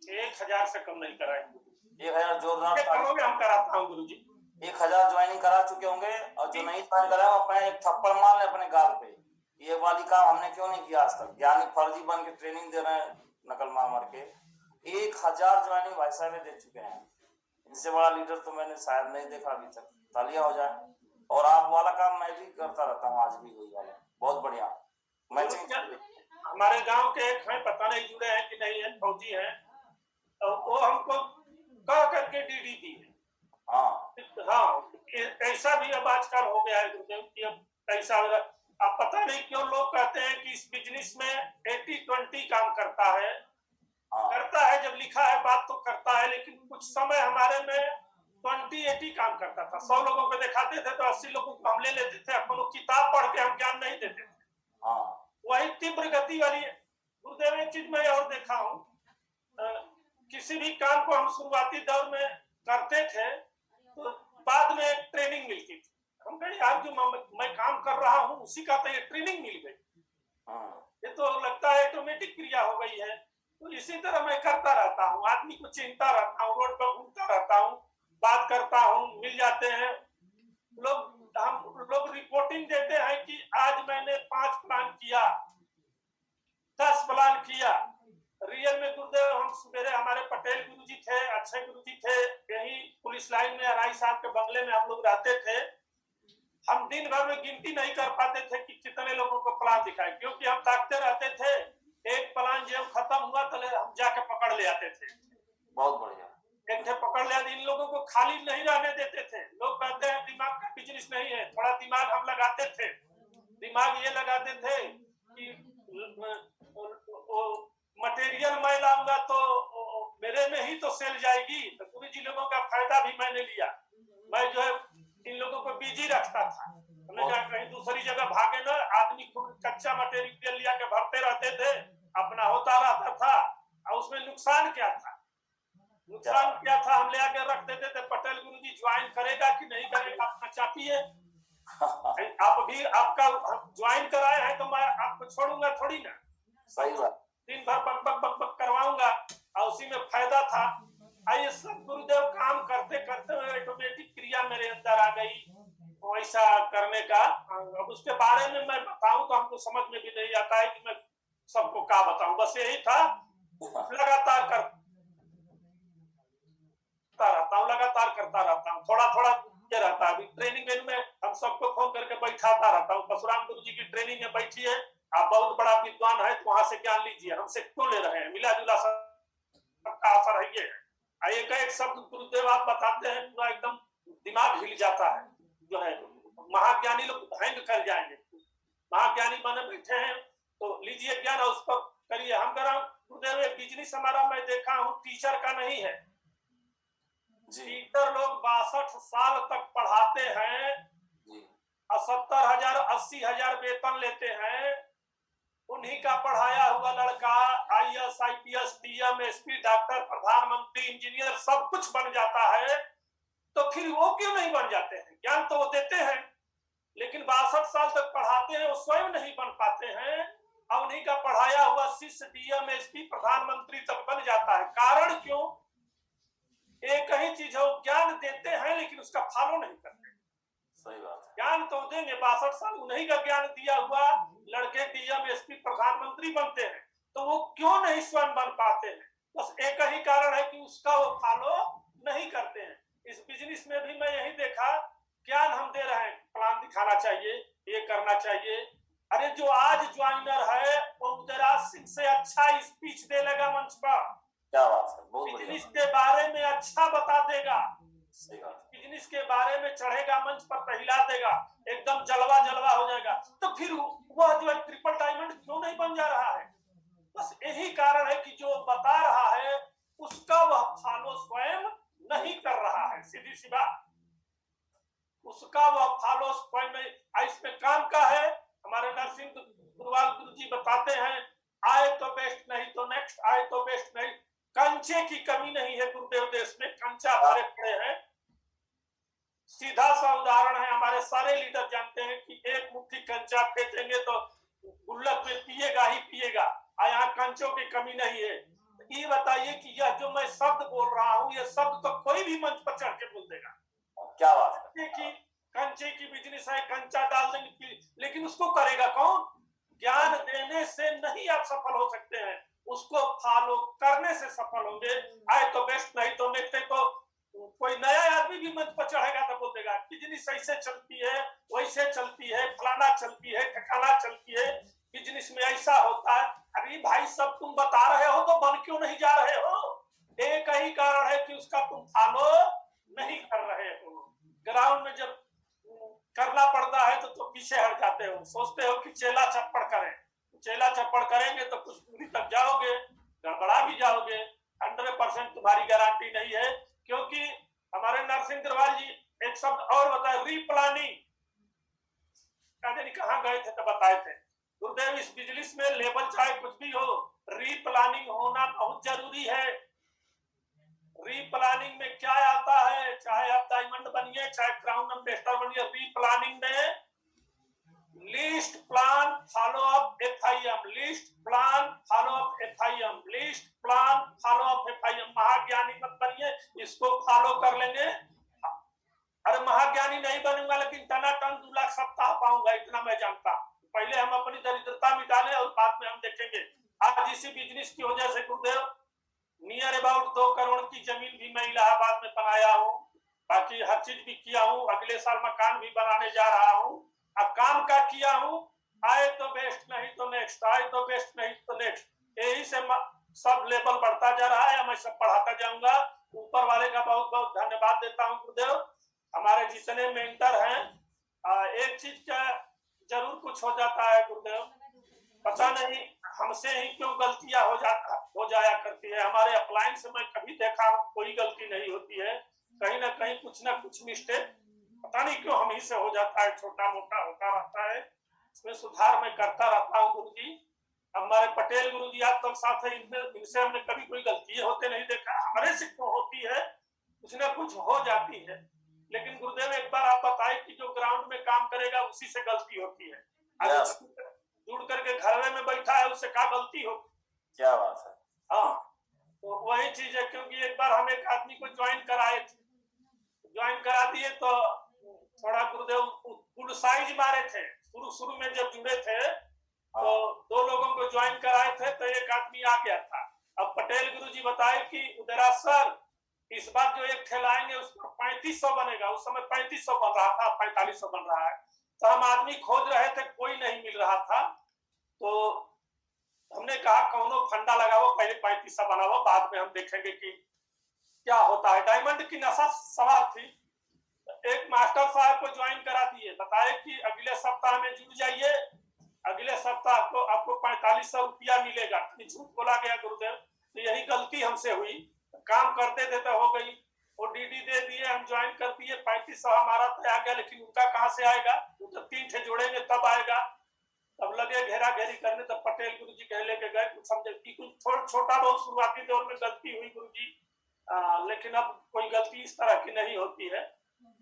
S3: 1000 से कम नहीं कराएंगे।
S1: 1000 जोड़ना
S3: हम कराता हूँ गुरुजी।
S1: 1000 ज्वाइनिंग करा चुके होंगे, और जो नहीं ज्वाइन करा अपने एक थप्पड़ मार ले अपने गाल पे, ये वाली काम हमने क्यों नहीं किया आज तक। ज्ञानी फर्जी बन के ट्रेनिंग दे रहे हैं नकल मार मार के। 1000 ज्वाइनिंग भाई साहब दे चुके हैं। इनसे बड़ा लीडर तो मैंने शायद नहीं देखा अभी तक। तालियां हो जाए। और आप वाला काम मैं भी करता रहता हूँ, आज भी वही वाला। बहुत बढ़िया।
S3: हमारे गांव के एक हैं, पता नहीं जुड़े हैं कि नहीं है, फौजी हैं, तो वो हमको कह करके डीडी दी है। हाँ, ऐसा भी अब आजकल हो गया है गुरुदेव कि अब ऐसा अब पता नहीं क्यों लोग कहते हैं कि इस बिजनेस में 80-20 काम करता है। करता है, जब लिखा है बात तो करता है, लेकिन कुछ समय हमारे में 20-80 काम करता था। 100 लोगों को दिखाते थे तो 80 लोगों को हम ले लेते थे। अपनों किताब पढ़ के हम ज्ञान नहीं देते थे। वही तीव्र गति वाली गुरुदेव। एक चीज मैं और देखा हूँ, किसी भी काम को हम शुरुआती दौर में करते थे तो बाद में एक ट्रेनिंग मिलती थी। हम कहे यार जो मैं काम कर रहा हूँ उसी का तो ये ट्रेनिंग मिल गई, ये तो लगता है ऑटोमेटिक क्रिया हो गई है। तो इसी तरह मैं करता रहता हूँ, आदमी को चिंता रहता हूँ, रोड पर घूमता रहता हूँ, बात करता हूँ, मिल जाते हैं लोग। हम लोग रिपोर्टिंग देते हैं कि आज मैंने 5 प्लान किया, 10 प्लान किया। रियल में गुरुदेव हम सवेरे, हमारे पटेल गुरु जी थे, अक्षय गुरु जी थे, यही पुलिस लाइन में अराई साहब के बंगले में हम लोग रहते थे। हम दिन भर में गिनती नहीं कर पाते थे कि कितने लोगों को प्लान दिखाए, क्योंकि हम ताकते रहते थे। एक प्लान जब खत्म हुआ तो हम जाके पकड़ ले आते थे।
S1: बहुत बढ़िया।
S3: एक थे पकड़ ले आते। इन लोगों को खाली नहीं रहने देते थे। लोग कहते हैं दिमाग का बिजनेस नहीं है, थोड़ा दिमाग हम लगाते थे। दिमाग ये लगाते थे कि मटेरियल मैं लाऊंगा तो मेरे में ही तो सेल जाएगी। तो गुरु जी लोगों का फायदा भी मैंने लिया। मैं जो है इन लोगों को बिजी रखता था। हमने कहा कहीं दूसरी जगह भागे ना। आदमी कच्चा मटेरियल लिया के भरते रहते थे, अपना होता रहता था। और उसमें नुकसान क्या था? नुकसान क्या था? हम ले आके रख देते थे। पटेल गुरु जी ज्वाइन करेगा कि नहीं करेगा अपना चापिए। आप भी आपका ज्वाइन कराए हैं तो मैं आपको छोड़ूंगा थोड़ी ना।
S1: सही बात।
S3: दिन भर बक बक बक बक करवाऊंगा और उसी में फायदा था। ये सब गुरुदेव काम करते करते ऑटोमेटिक क्रिया मेरे अंदर आ गई। वैसा करने का। अब उसके बारे में मैं बताऊं तो हमको समझ में भी नहीं आता है कि मैं सबको क्या बताऊं। बस यही था, लगातार लगातार करता रहता हूँ, थोड़ा थोड़ा ये रहता है। अभी ट्रेनिंग में हम सबको फोन करके बैठाता रहता हूँ, परशुराम गुरु जी की ट्रेनिंग में बैठिए, आप बहुत बड़ा विद्वान है तो वहां से ज्ञान लीजिए, हमसे क्यों ले रहे हैं, मिला जुला सबका असर है ये। एक शब्द गुरुदेव आप बताते हैं, पूरा एकदम दिमाग हिल जाता है, जो है महाज्ञानी लोग हैंग कर जाएंगे। महाज्ञानी बने बैठे हैं तो लीजिए ज्ञान और उस पर करिए। हम कह रहा हूँ गुरुदेव, बिजनेस हमारा मैं देखा हूँ टीचर का नहीं है। टीचर लोग 62 साल तक पढ़ाते हैं और 70,000 80,000 वेतन लेते हैं। उन्हीं का पढ़ाया हुआ लड़का IAS IPS DM SP doctor प्रधानमंत्री इंजीनियर सब कुछ बन जाता है, तो फिर वो क्यों नहीं बन जाते हैं? ज्ञान तो वो देते हैं, लेकिन 62 साल तक पढ़ाते हैं, वो स्वयं नहीं बन पाते हैं। अब उन्हीं का पढ़ाया हुआ शिष्य DM SP प्रधानमंत्री तक बन जाता है। कारण क्यों? एक ही चीज है, वो ज्ञान देते हैं लेकिन उसका फॉलो नहीं करते।
S1: सही बात है।
S3: ज्ञान तो देंगे, 62 साल उन्हीं का ज्ञान दिया हुआ लड़के DM SP प्रधानमंत्री बनते हैं, तो वो क्यों नहीं स्वयं बन पाते हैं? बस एक ही कारण है कि उसका वो फॉलो नहीं करते हैं। इस बिजनेस में भी मैं यही देखा, ज्ञान हम दे रहे हैं, प्लान दिखाना चाहिए, ये करना चाहिए। अरे जो आज ज्वाइनर है वो उदयराज सिंह से अच्छा स्पीच दे लेगा मंच पर,
S1: क्या बात है, बहुत
S3: बिजनेस
S1: बढ़िया।
S3: के बारे में अच्छा बता देगा,
S1: सही बात है।
S3: बिजनेस के बारे में चढ़ेगा मंच पर, टहिला देगा, एकदम जलवा जलवा हो जाएगा। तो फिर वह जो है ट्रिपल डायमंड क्यों नहीं बन जा रहा है? बस यही कारण है कि जो बता रहा है उसका वह फॉलो स्वयं नहीं कर रहा है। सीधी सी बात, उसका वह फॉलो स्वयं नहीं। इसमें काम का है। हमारे नरसिंह गुरुवाल गुरु जी बताते हैं, आए तो बेस्ट, नहीं तो नेक्स्ट, आए तो बेस्ट नहीं। कंचे की कमी नहीं है गुरुदेव देश में, कंचा भरे पड़े हैं। सीधा सा उदाहरण है, हमारे सारे लीडर जानते हैं कि एक मुट्ठी कंचा फेंकेंगे तो गुल्लक में पिएगा ही पिएगा, और यहाँ कंचों की कमी नहीं है। ये बताइए कि यह जो मैं शब्द बोल रहा हूँ, ये शब्द तो कोई भी मंच पर चढ़ के बोल देगा।
S1: क्या बात है।
S3: कि कंचे की बिजनेस है, कंचा डाल देंगे, लेकिन उसको करेगा कौन? ज्ञान देने से नहीं आप सफल हो सकते हैं, उसको फॉलो करने से सफल होंगे। आए तो बेस्ट, नहीं तो नेक्स्ट। तो कोई नया आदमी भी मंच पर चढ़ेगा तो बोल देगा बिजनेस ऐसे चलती है, वैसे चलती है, फलाना चलती है, ठिकाना चलती है, बिजनेस में ऐसा होता है। अरे भाई सब तुम बता रहे हो तो बन क्यों नहीं जा रहे हो? एक ही कारण है कि उसका तुम फॉलो नहीं कर रहे हो। ग्राउंड में जब करना पड़ता है तो पीछे हट जाते हो, सोचते हो कि चेला चप्पड़ करें। चेला चप्पड़ करेंगे तो कुछ दूरी तक जाओगे, गड़बड़ा भी जाओगे। 100% तुम्हारी गारंटी नहीं है, क्योंकि हमारे नरसिंह अग्रवाल जी एक शब्द और बताए, रीप्लानिंग। कहाँ गए थे तो बताए थे गुरुदेव, इस बिजनेस में लेवल चाहे कुछ भी हो, रीप्लानिंग होना बहुत जरूरी है। रीप्लानिंग में क्या आता है, चाहे आप डायमंड बनिए, चाहे क्राउन एम्बेसडर बनिए, रीप्लानिंग में list plan follow up FIM, list plan follow up FIM, list plan follow up FIM। महाज्ञानी मत बनिए, इसको फॉलो कर लेंगे। अरे महाज्ञानी नहीं बनूंगा लेकिन टनाटन 2 लाख सप्ताह पाऊंगा, इतना मैं जानता। पहले हम अपनी दरिद्रता मिटा लें और बाद में हम देखेंगे। आज इसी बिजनेस की वजह से गुरुदेव नियर अबाउट 2 करोड़ की जमीन भी मैं इलाहाबाद में बनाया हूँ, बाकी हर चीज भी किया हूँ। अगले साल मकान भी बनाने जा रहा हूँ। अब काम का किया हूँ, आए तो बेस्ट, नहीं तो नेक्स्ट, आए तो बेस्ट, नहीं तो नेक्स्ट। यही से सब लेवल बढ़ता जा रहा है, मैं सब पढ़ाता जाऊंगा। ऊपर वाले का बहुत बहुत धन्यवाद देता हूँ गुरुदेव। हमारे जितने मेंटर हैं, एक चीज का जरूर कुछ हो जाता है गुरुदेव, पता नहीं हमसे ही क्यों गलतियां हो जाया करती है। हमारे अपलाइन से मैं कभी देखा कोई गलती नहीं होती है, कहीं ना कहीं कुछ ना कुछ मिस्टेक पता नहीं क्यों हम ही से हो जाता है, छोटा मोटा होता रहता है। इसमें सुधार मैं करता रहता हूँ गुरु जी। हमारे पटेल गुरु जी आप तक साथ है, इनसे हमने कभी कोई गलती होते नहीं देखा। हमारे से क्यों होती है, कुछ ना कुछ हो जाती है। लेकिन गुरुदेव एक बार आप बताए कि जो ग्राउंड में काम करेगा उसी से गलती होती है, जुड़ करके घरवे में बैठा है उससे क्या गलती हो?
S1: क्या बात है।
S3: हाँ, तो वही चीज है। क्योंकि एक बार हम एक आदमी को ज्वाइन करा दिए तो थोड़ा गुरुदेव फुल साइज मारे थे, शुरू में जब जुड़े थे तो 2 लोगों को ज्वाइन कराए थे तो एक आदमी आ गया था। अब पटेल गुरुजी बताए कि उदयराज सर इस बार जो एक ठेलाएंगे उस पर 3500 बनेगा। उस समय 3500 बन रहा था, 4500 बन रहा है। तो हम आदमी खोज रहे थे, कोई नहीं मिल रहा था। तो हमने कहा कौनो फंडा लगाओ, पहले 3500 बनाओ, बाद में हम देखेंगे कि क्या होता है। डायमंड की नशा सवार थी। एक मास्टर साहब को ज्वाइन करा दिए, बताए कि अगले सप्ताह में जुड़ जाइए, अगले सप्ताह को आपको 4500 रुपया मिलेगा। झूठ बोला गया गुरुदेव। तो यही गलती हमसे हुई, काम करते थे तो हो गई। वो डीडी दे दिए, हम ज्वाइन कर दिए, 3500 हमारा तो आ गया, लेकिन उनका कहाँ से आएगा? वो तो 3 ठे जोड़ेंगे तब आएगा। तब लगे घेरा घेरी करने, तब पटेल गुरुजी कह लेके गए, कुछ समझे कि कुछ छोटा बहुत शुरुआती दौर में गलती हुई गुरुजी, लेकिन अब कोई गलती इस तरह की नहीं होती है।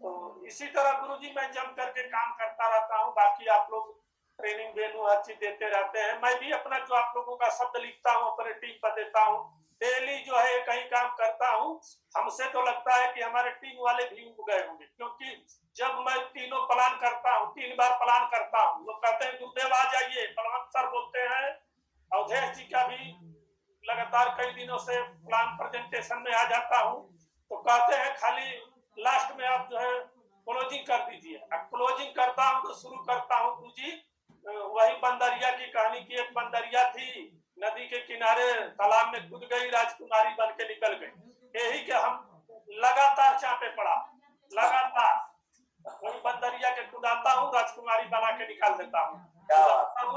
S3: तो इसी तरह गुरुजी मैं जम करके काम करता रहता हूँ। बाकी आप लोग ट्रेनिंग वेन्यू हर चीज देते रहते हैं। मैं भी अपना जो आप लोगों का शब्द लिखता हूँ अपने टीम पर देता हूँ। डेली जो है कहीं काम करता हूँ। हमसे तो लगता है कि हमारे टीम वाले भी उब गए होंगे, क्योंकि जब मैं तीनों प्लान करता हूँ, 3 बार प्लान करता हूँ, लोग कहते हैं गुरुदेव आ जाइए, बलवंत सर बोलते हैं, अवधेश जी का भी लगातार कई दिनों से प्लान प्रेजेंटेशन में आ जाता हूँ, तो कहते हैं खाली लास्ट में आप जो है क्लोजिंग कर दीजिए। क्लोजिंग करता हूँ तो शुरू करता हूँ गुरुजी वही बंदरिया की कहानी की। एक बंदरिया थी, नदी के किनारे तालाब में कूद गई, राजकुमारी बन के निकल गई। यही के हम लगातार चापे पड़ा, लगातार वही बंदरिया के कुदाता हूँ, राजकुमारी बना के निकाल देता हूँ,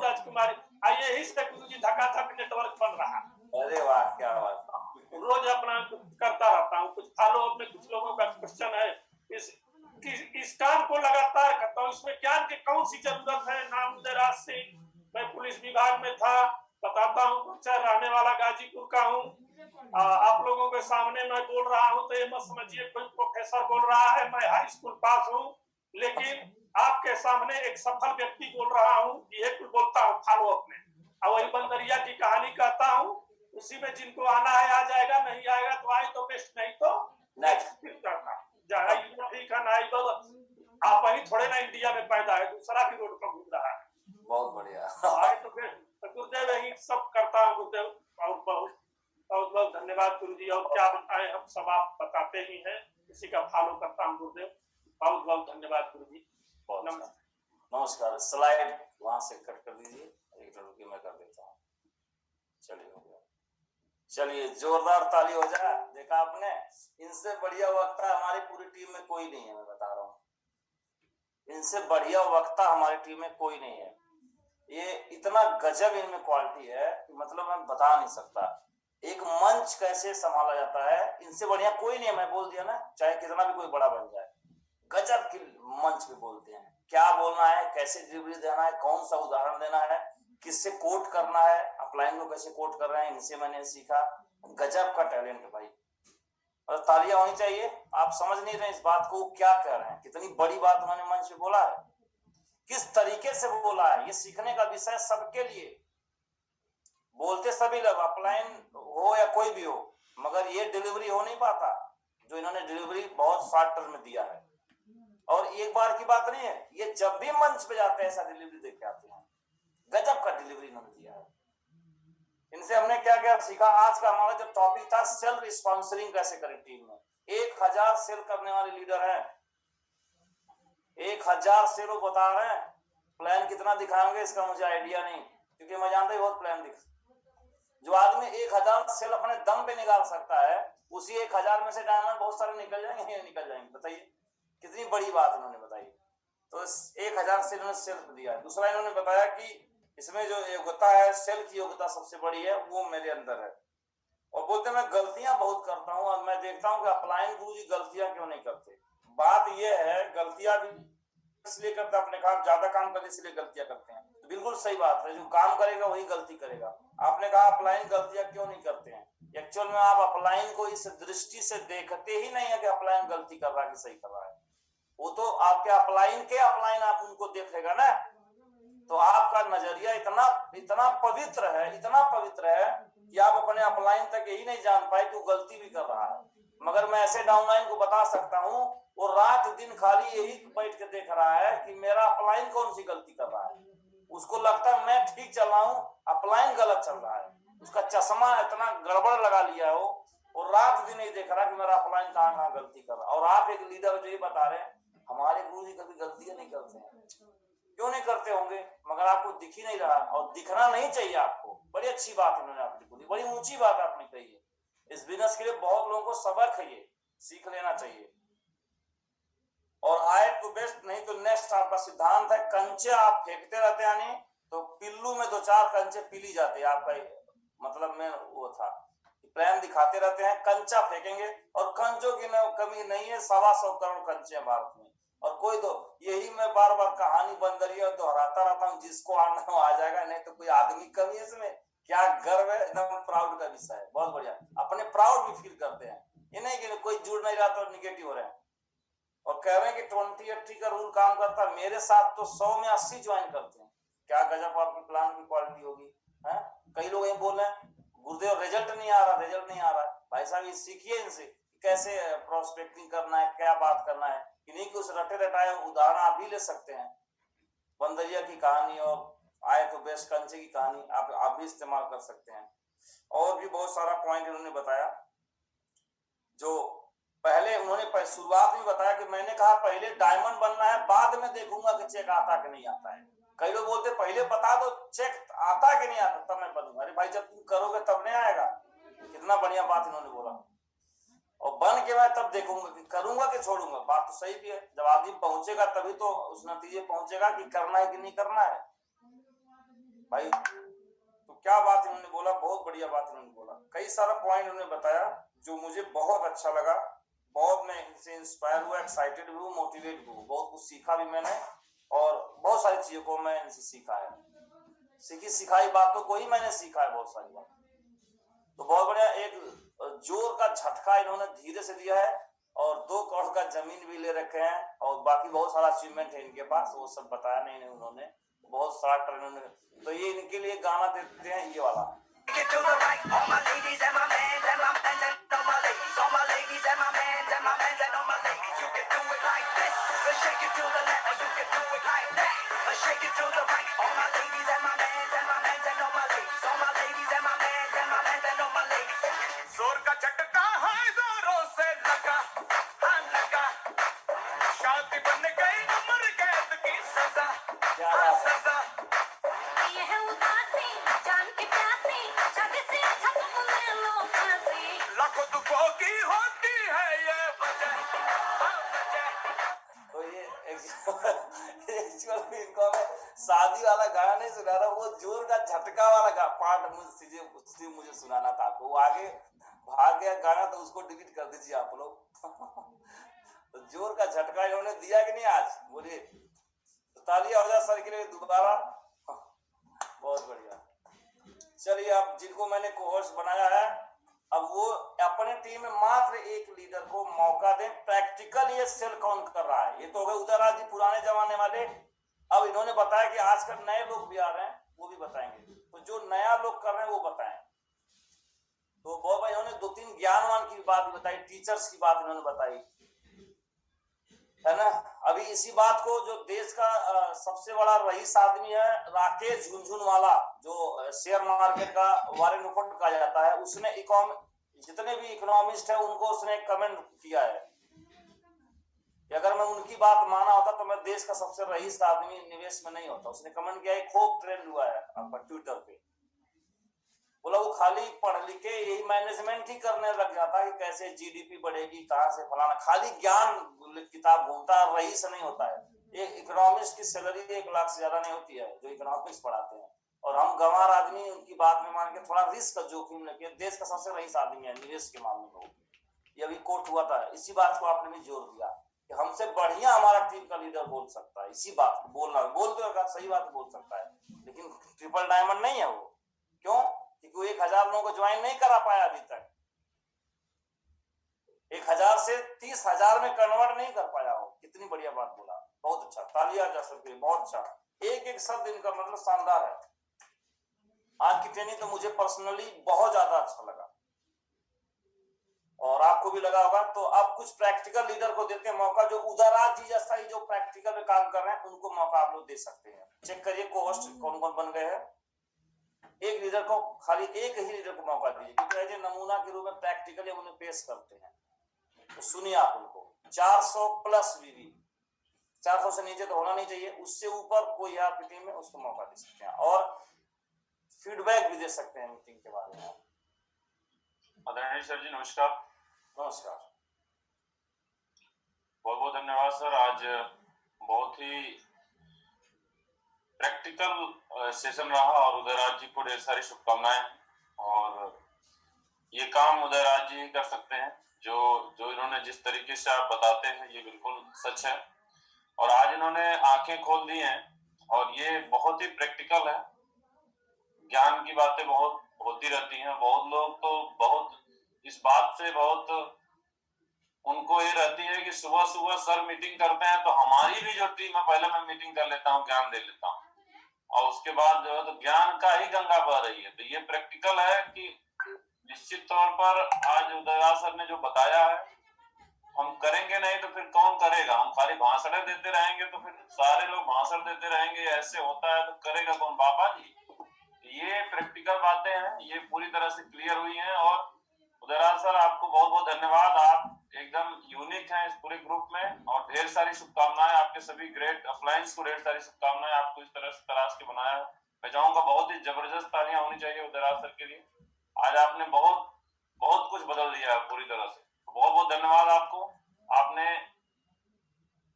S3: राजकुमारी। यही से गुरुजी धकाधक नेटवर्क बन रहा।
S1: अरे वाह, क्या बात।
S3: रोज अपना करता रहता हूँ। कुछ फॉलो अप में कुछ लोगों का क्वेश्चन है, इस काम को लगातार करता हूँ। इसमें ज्ञान की कौन सी जरूरत है? नाम उदयराज सिंह, मैं पुलिस विभाग में था, बताता हूँ, रहने वाला गाजीपुर का हूँ। आप लोगों के सामने मैं बोल रहा हूँ तो ये मत समझिए कोई प्रोफेसर बोल रहा है। मैं हाई स्कूल पास हूँ, लेकिन आपके सामने एक सफल व्यक्ति बोल रहा हूँ। ये कुछ बोलता हूँ फॉलो अप में, और वही बंदरिया की कहानी कहता हूँ। उसी में जिनको आना है आ जाएगा, नहीं आएगा तो आए तो बेस्ट, नहीं तो नेक्स्ट करना। ठीक है ना, आप वही थोड़े ना इंडिया में पैदा है, दूसरा भी रोड पर घूम रहा है।
S1: बहुत बढ़िया।
S3: आए तो बेस्ट। गुरुदेव यही सब करता हूँ गुरुदेव। बहुत बहुत बहुत बहुत धन्यवाद गुरुजी। और क्या बताएं, हम सब आप बताते ही हैं, इसी का फॉलो करता हूँ गुरुदेव। बहुत बहुत धन्यवाद गुरुजी।
S1: नमस्कार। स्लाइड वहां से कट कर दीजिए, एक रुपये मैं कर देता हूँ। चलिए हो गया। चलिए जोरदार ताली हो जाए। देखा आपने, इनसे बढ़िया वक्ता हमारी पूरी टीम में कोई नहीं है, मैं बता रहा हूँ। इनसे बढ़िया वक्ता हमारी टीम में कोई नहीं है। ये इतना गजब इनमें क्वालिटी है कि मतलब मैं बता नहीं सकता। एक मंच कैसे संभाला जाता है, इनसे बढ़िया कोई नहीं है। मैं बोल दिया ना, चाहे कितना भी कोई बड़ा बन जाए, गजब की मंच पे बोलते हैं। क्या बोलना है, कैसे डिलीवरी देना है, कौन सा उदाहरण देना है, किससे कोट करना है, अपलाइन को कैसे कोट कर रहे हैं, इनसे मैंने सीखा। गजब का टैलेंट है भाई, और तालियां होनी चाहिए। आप समझ नहीं रहे इस बात को, क्या कह रहे हैं, कितनी बड़ी बात उन्होंने मंच पे बोला है, किस तरीके से बोला है। ये सीखने का विषय सबके लिए। बोलते सभी लोग, अपलाइन हो या कोई भी हो, मगर ये डिलीवरी हो नहीं पाता जो इन्होंने डिलीवरी बहुत शॉर्ट टर्म में दिया है। और एक बार की बात नहीं है, ये जब भी मंच पे जाते हैं ऐसा डिलीवरी देके आते हैं। गजब का डिलीवरी इन्होंने दिया है। इनसे हमने क्या क्या सीखा। आज का हमारा जो टॉपिक था, सेल्फ स्पॉन्सरिंग कैसे करें टीम में। 1000 सेल करने वाले लीडर हैं, 1000 सेल वो बता रहे हैं। प्लान कितना दिखाएंगे इसका मुझे आइडिया नहीं, क्योंकि मैं जानता हूँ बहुत प्लान दिखा। जो आदमी 1000 सेल अपने दम पे निकाल सकता है, उसी 1000 में से डायमंड बहुत सारे निकल जाएंगे, ये निकल जाएंगे। बताइए कितनी बड़ी बात इन्होंने बताई। तो 1000 सेल में सेल्फ दिया। दूसरा इन्होंने बताया कि इसमें जो योग्यता है, सेल की योग्यता सबसे बड़ी है, वो मेरे अंदर है। और बोलते मैं गलतियां बहुत करता हूँ, और मैं देखता हूँ कि अपलाइन गुरुजी गलतियां क्यों नहीं करते। बात यह है, गलतियां भी इसलिए करते, अपने काम ज्यादा काम करने इसलिए गलतियां करते हैं। तो बिल्कुल सही बात है, जो काम करेगा वही गलती करेगा। आपने कहा अपलाइन गलतियां क्यों नहीं करते हैं। एक्चुअल में आप अपलाइन को इस दृष्टि से देखते ही नहीं है कि अपलाइन गलती कर रहा है कि सही कर रहा है। वो तो आपके अपलाइन आप उनको देखेगा ना, तो आपका नजरिया इतना पवित्र है, इतना पवित्र है कि आप अपने अपलाइन तक यही नहीं जान पाए कि वो गलती भी कर रहा है। मगर मैं ऐसे डाउनलाइन को बता सकता हूँ वो रात दिन खाली यही बैठ के देख रहा है कि मेरा अपलाइन कौन सी गलती कर रहा है। उसको लगता है मैं ठीक चल रहा हूँ, अपलाइन गलत चल रहा है। उसका चश्मा इतना गड़बड़ लगा लिया है वो, और रात दिन नहीं देख रहा कि मेरा अपलाइन कहाँ कहाँ गलती कर रहा है। और आप एक लीडर जो ये बता रहे हैं हमारे गुरु जी कभी गलतियां नहीं करते हैं, क्यों नहीं करते होंगे, मगर आपको दिख ही नहीं रहा और दिखना नहीं चाहिए आपको। बड़ी अच्छी बात इन्होंने आपकी बोली, बड़ी ऊंची बात आपने कही है। इस बिजनेस के लिए बहुत लोगों को सबक है, ये सीख लेना चाहिए। और आए तो बेस्ट, नहीं तो नेक्स्ट आपका सिद्धांत है कंचे आप फेंकते रहते हैं, यानी तो पिल्लू में 2-4 कंचे पीली जाते हैं। आपका मतलब में वो था प्लान दिखाते रहते हैं, कंचा फेंकेंगे और कंचों की कमी नहीं है। 125 करोड़ कंचे हैं भारत में, और कोई तो यही मैं बार बार कहानी बंदरिया दोहराता रहता हूँ, जिसको आना हो आ जाएगा, नहीं तो कोई आदमी कमी है इसमें। क्या गर्व है, एकदम प्राउड का विषय है, बहुत बढ़िया। अपने प्राउड भी फील करते हैं, ये नहीं कि कोई जुड़ नहीं रहा तो निगेटिव हो रहे हैं और कह रहे हैं कि 20-80 का रूल काम करता है। मेरे साथ तो 100 में 80 ज्वाइन करते हैं। क्या गजब आपकी प्लान की क्वालिटी होगी है। कई लोग ये बोल रहे हैं गुरुदेव रिजल्ट नहीं आ रहा, रिजल्ट नहीं आ रहा। भाई साहब ये सीखिए इनसे कैसे प्रोस्पेक्टिंग करना है, क्या बात करना है। इन्हीं के उस रटे रटाए उदाहरण आप भी ले सकते हैं। बंदरिया की कहानी और आए तो बेस्ट कंचे की कहानी आप भी इस्तेमाल कर सकते हैं। और भी बहुत सारा पॉइंट उन्होंने बताया। जो पहले उन्होंने शुरुआत में बताया कि मैंने कहा पहले डायमंड बनना है, बाद में देखूंगा कि चेक आता कि नहीं आता है। कई लोग बोलते पहले बता दो चेक आता कि नहीं आता तब मैं बनूंगा। अरे भाई जब तुम करोगे तब नहीं आएगा। कितना बढ़िया बात इन्होंने बोला। और बन के मैं तब देखूंगा कि करूंगा कि छोड़ूंगा। बात तो सही भी है, जब आदमी पहुंचेगा तभी तो उस नतीजे पहुंचेगा कि करना है कि नहीं करना है भाई। तो क्या बात इन्होंने बोला, बहुत बढ़िया बात इन्होंने बोला। कई सारा पॉइंट उन्होंने बताया जो मुझे बहुत अच्छा लगा, बहुत मैं इनसे इंस्पायर हुआ, एक्साइटेड भी हूँ, मोटिवेट भी हूँ। बहुत कुछ सीखा भी मैंने और बहुत सारी चीजों को मैं इनसे सीखा है। सीखी सिखाई बातों को ही मैंने सीखा है, बहुत सारी बात। तो बहुत बढ़िया। एक जोर का झटका इन्होंने धीरे से दिया है और 2 करोड़ का जमीन भी ले रखे हैं और बाकी बहुत सारा अचीवमेंट है इनके पास, वो सब बताया नहीं उन्होंने। बहुत सारा ट्रेन। तो ये इनके लिए गाना देते हैं ये वाला।
S2: जोर का झटका है जोरों से लगा, हाँ लगा। शादी बन गई उम्र कैद की सजा, हाँ सजा।
S4: ये है उदासी जान की प्यासी, शादी से अच्छा तुम ले लो फांसी।
S2: लाखों दुखों की होती है ये वजह, हाँ वजह।
S1: तो ये एक्चुअली इनको मैं शादी वाला गाना नहीं सुना रहा, वो जोर का झटका वाला पार्ट मुझे सुनाना था। तो वो आगे भाग गया गाना, तो उसको डिलीट कर दीजिए आप लोग। तो जोर का झटका इन्होंने दिया कि नहीं आज, बोलिए। तो तालियां हो जाए सर के लिए दोबारा। बहुत बढ़िया। चलिए अब जिनको मैंने कोर्स बनाया है, अब वो अपने टीम में मात्र एक लीडर को मौका दें। प्रैक्टिकल ये सेल काउंट कर रहा है। ये तो हो गए उदयराज जी पुराने जमाने वाले। अब इन्होंने बताया कि आजकल नए लोग भी आ रहे हैं, वो भी बताएंगे। तो जो नया लोग कर रहे हैं वो बताएं। तो बहुत भाई इन्होंने 2-3 ज्ञानवान की बात भी बताई, टीचर्स की बात इन्होंने बताई, है ना। अभी इसी बात को जो देश का सबसे बड़ा रईस आदमी है राकेश झुनझुनवाला, जो शेयर मार्केट का वॉरेन बफेट कहा जाता है, उसने जितने भी इकोनॉमिस्ट है उनको उसने कमेंट किया है कि अगर मैं उनकी बात माना होता तो मैं देश का सबसे रईस आदमी निवेश में नहीं होता। उसने कमेंट किया है, खूब ट्रेंड हुआ है आपका ट्विटर पे। बोला वो खाली पढ़ लिख के यही मैनेजमेंट ही करने लग जाता है कि कैसे जीडीपी बढ़ेगी, कहां से फलाना, खाली ज्ञान किताब घूमता है, रईस नहीं होता है। एक इकोनॉमिस्ट की सैलरी 1 लाख से ज्यादा नहीं होती है जो इकोनॉमिक्स पढ़ाते हैं। और हम गंवार आदमी उनकी बात में मान के थोड़ा रिस्क का जोखिम लेके देश का सबसे रईस आदमी है निवेश के मामले में। ये अभी कोर्ट हुआ था, इसी बात को आपने भी जोर दिया कि हमसे बढ़िया हमारा टीम का लीडर बोल सकता है। इसी बात बोलना बोल दो, सही बात बोल सकता है, लेकिन ट्रिपल डायमंड नहीं है वो। क्यों? क्योंकि वो 1000 लोगों को ज्वाइन नहीं करा पाया अभी तक। 1000 से 30,000 में कन्वर्ट नहीं कर पाया हो। कितनी बढ़िया बात बोला, बहुत अच्छा, तालियां जा सकती है, बहुत अच्छा। एक एक शब्द इनका मतलब शानदार है। आज की ट्रेनिंग तो मुझे पर्सनली बहुत ज्यादा अच्छा लगा। और आपको भी लगा होगा। तो अब कुछ प्रैक्टिकल लीडर को देते हैं मौका, जो उदयराज जी जैसा ही जो प्रैक्टिकल में काम कर रहे हैं उनको मौका आप लोग दे सकते हैं। चेक करिए को होस्ट कौन कौन बन गए हैं। एक लीडर को, खाली एक ही लीडर को मौका दीजिए, क्योंकि एज ए नमूना के रूप में प्रैक्टिकली उन्हें पेश करते हैं। तो सुनिए आप उनको। 400 प्लस वीवी, 400 से नीचे तो होना नहीं चाहिए, उससे ऊपर कोई है आपकी टीम में उसको मौका दे सकते हैं और फीडबैक भी दे सकते हैं मीटिंग के बारे में।
S5: आदरणीय सर जी नमस्कार।
S1: नमस्कार।
S5: बहुत बहुत धन्यवाद सर। आज बहुत ही प्रैक्टिकल सेशन रहा और उदयराज जी को ढेर सारी शुभकामनाएं। और ये काम उदयराज जी ही कर सकते हैं, जो इन्होंने जिस तरीके से आप बताते हैं ये बिल्कुल सच है। और आज इन्होंने आंखें खोल दी हैं और ये बहुत ही प्रैक्टिकल है। ज्ञान की बातें बहुत होती रहती हैं। बहुत लोग तो बहुत इस बात से बहुत उनको ये रहती है कि सुबह सुबह सर मीटिंग करते हैं तो हमारी भी जो टीम है पहले मैं मीटिंग कर लेता हूँ, ज्ञान दे लेता हूँ और उसके बाद जो है तो ज्ञान का ही गंगा बह रही है। तो ये प्रैक्टिकल है कि निश्चित तौर पर आज उदयराज सर ने जो बताया है हम करेंगे नहीं तो फिर कौन करेगा। हम खाली भाषण देते रहेंगे तो फिर सारे लोग भाषण देते रहेंगे, ऐसे होता है तो करेगा कौन बाबा जी। ये प्रैक्टिकल बातें हैं, ये पूरी तरह से क्लियर हुई हैं। और उदयराज सर आपको बहुत बहुत धन्यवाद। आप एकदम यूनिक हैं इस पूरे ग्रुप में और ढेर सारी शुभकामनाएं आपके सभी ग्रेट अपलायंस को, ढेर सारी शुभकामनाएं। आपको इस तरह से तराश के बनाया है। मैं चाहूंगा बहुत ही जबरदस्त तालियां होनी चाहिए उदयराज सर के लिए। आज आपने बहुत बहुत कुछ बदल दिया है पूरी तरह से। बहुत बहुत धन्यवाद आपको। आपने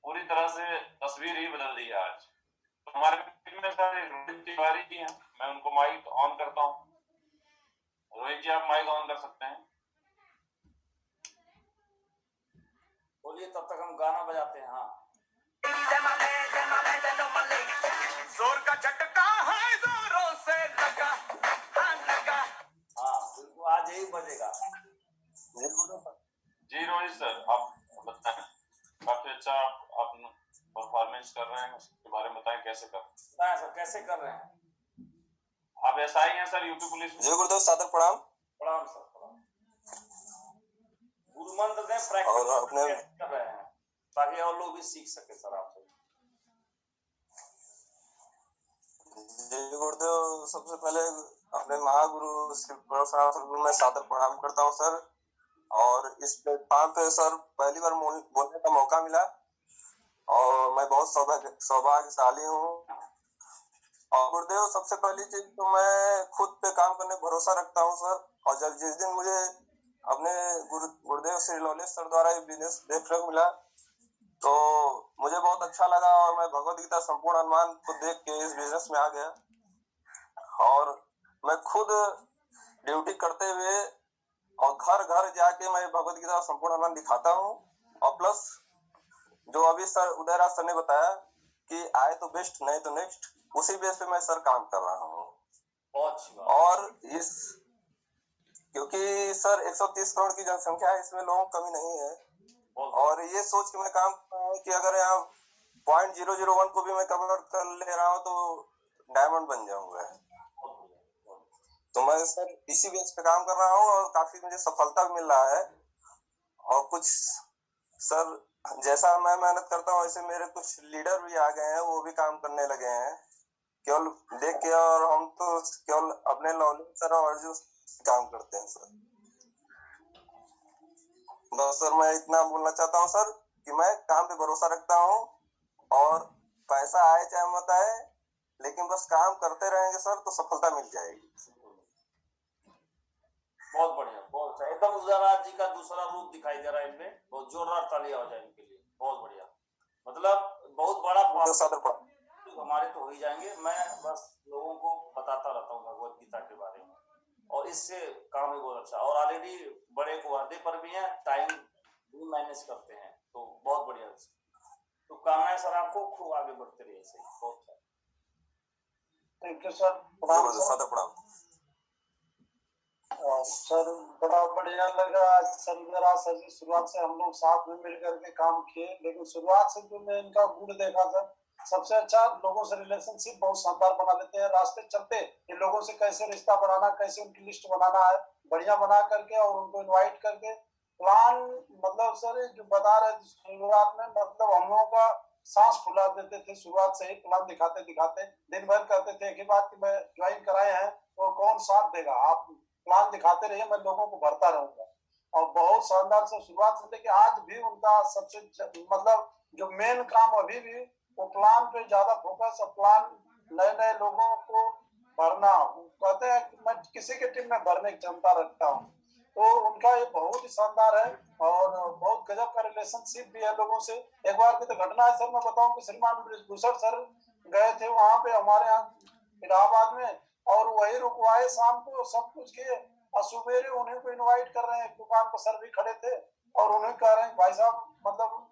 S5: पूरी तरह से तस्वीर ही बदल दी है आज। तो हमारे टीम में सर रोहित तिवारी जी हैं, मैं उनको माइक ऑन करता हूँ। रोहित जी आप माइक ऑन कर सकते हैं।
S1: बोलिए, तब तक हम गाना बजाते हैं। हाँ,
S2: जोर का झटका है जोरों से लगा, हाँ लगा।
S1: हाँ बिल्कुल, आज यही बजेगा।
S5: जी रोहित सर आप बताएं, काफी अच्छा आप परफॉर्मेंस कर रहे हैं, उसके बारे में बताएं कैसे कर रहे हैं।
S1: सर कैसे कर रहे हैं
S5: आप ऐसा ही हैं सर यूपी पुलिस में।
S6: जय गुरुदेव, सादर प्रणाम।
S1: प्रणाम सर, प्रणाम। गुरु मंत्र दें, प्रैक्टिस
S6: और अपने
S1: कर रहे हैं ताकि और लोग भी सीख सके सर आपसे।
S6: जय गुरुदेव, सबसे पहले अपने महागुरु श्री गुरु में सादर प्रणाम करता हूँ सर। और इस प्लेटफॉर्म पे सर पहली बार बोलने का मौका मिला और मैं बहुत सौभाग्यशाली हूँ। और गुरुदेव, सबसे पहली चीज तो मैं खुद पे काम करने भरोसा रखता हूँ सर। और जब जिस दिन मुझे अपने गुरुदेव श्री लौलेश सर द्वारा ये बिजनेस देखने को मिला तो मुझे बहुत अच्छा लगा और मैं भगवत गीता संपूर्ण अनुमान को देख के इस बिजनेस में आ गया। और मैं खुद ड्यूटी करते हुए और घर घर जाके मैं भगवत गीता संपूर्ण अनुमान दिखाता हूँ। और प्लस जो अभी सर उदयराज सर ने बताया कि आए तो बेस्ट नहीं तो नेक्स्ट, उसी बेस पे मैं सर काम कर रहा हूँ।
S1: बहुत अच्छी बात।
S6: और इस क्योंकि सर 130 करोड़ की जनसंख्या है, इसमें लोगों की कमी नहीं है। और ये सोच के मैं काम कर रहा हूँ कि अगर यहाँ 0.001 को भी मैं कवर कर ले रहा हूँ तो डायमंड बन जाऊंगा। तो मैं सर इसी बेस पे काम कर रहा हूँ और काफी मुझे सफलता भी मिल रहा है। और कुछ सर जैसा मैं मेहनत करता हूँ वैसे मेरे कुछ लीडर भी आ गए हैं, वो भी काम करने लगे हैं केवल देख के। और हम तो केवल अपने लॉलिंग सर और जो काम करते हैं सर। बस सर मैं इतना बोलना चाहता हूँ सर कि मैं काम पे भरोसा रखता हूँ और पैसा आए चाहे मत आए, लेकिन बस काम करते रहेंगे सर तो सफलता मिल जाएगी।
S1: बहुत बढ़िया, बहुत अच्छा। एकदम उदयराज जी का दूसरा रूप दिखाई दे रहा है इनमें। बहुत जोरदार तालियां हो जाए इनके लिए। बहुत बढ़िया, मतलब बहुत बड़ा हमारे तो हो ही जाएंगे। मैं बस लोगों को बताता रहता हूँ भगवत गीता के बारे में और इससे काम भी बहुत अच्छा। और ऑलरेडी बड़े को वादे पर भी हैं, टाइम भी मैनेज करते हैं, तो बहुत बढ़िया। तो कामनाएं सर आपको, खूब आगे बढ़ते रहिए। सही, बहुत अच्छा।
S3: Thank you sir.
S6: प्रणाम
S3: सर बड़ा बढ़िया लगा आज सर जी शुरुआत से हम लोग साथ में मिल करके काम किए, लेकिन शुरुआत से जो मैं इनका गुण देखा सर, सबसे अच्छा लोगों से रिलेशनशिप बहुत शानदार बना लेते हैं। रास्ते चलते इन लोगों से कैसे रिश्ता बनाना, कैसे उनकी लिस्ट बनाना है बढ़िया बना करके और उनको इनवाइट करके
S7: प्लान मतलब सर जो बता रहे थे शुरुआत में, मतलब हम लोगों का सांस फुला देते थे शुरुआत से ही। प्लान दिखाते दिखाते दिन भर कहते थे कि बात कि मैं ज्वाइन कराए हैं तो कौन साथ देगा, आप प्लान दिखाते रहिए, मैं लोगों को भरता रहूंगा। और बहुत शानदार से शुरुआत से लेके आज भी उनका सबसे मतलब जो मेन काम अभी भी वो प्लान पे ज्यादा फोकस, और प्लान नए नए लोगों को भरना। कहते हैं कि मैं किसी की टीम में भरने की क्षमता रखता हूँ, तो उनका ये बहुत ही शानदार है। और बहुत गजब का रिलेशनशिप भी है लोगों से। एक बार की तो घटना है सर, मैं बताऊं कि श्रीमान ब्रिजभूषण सर गए थे वहां पे हमारे यहाँ इलाहाबाद में, और वही रुकवाए शाम को सब कुछ किए, और सवेरे उन्हीं को इनवाइट कर रहे हैं, दुकान पर सर भी खड़े थे और उन्हें कह रहे हैं भाई साहब, मतलब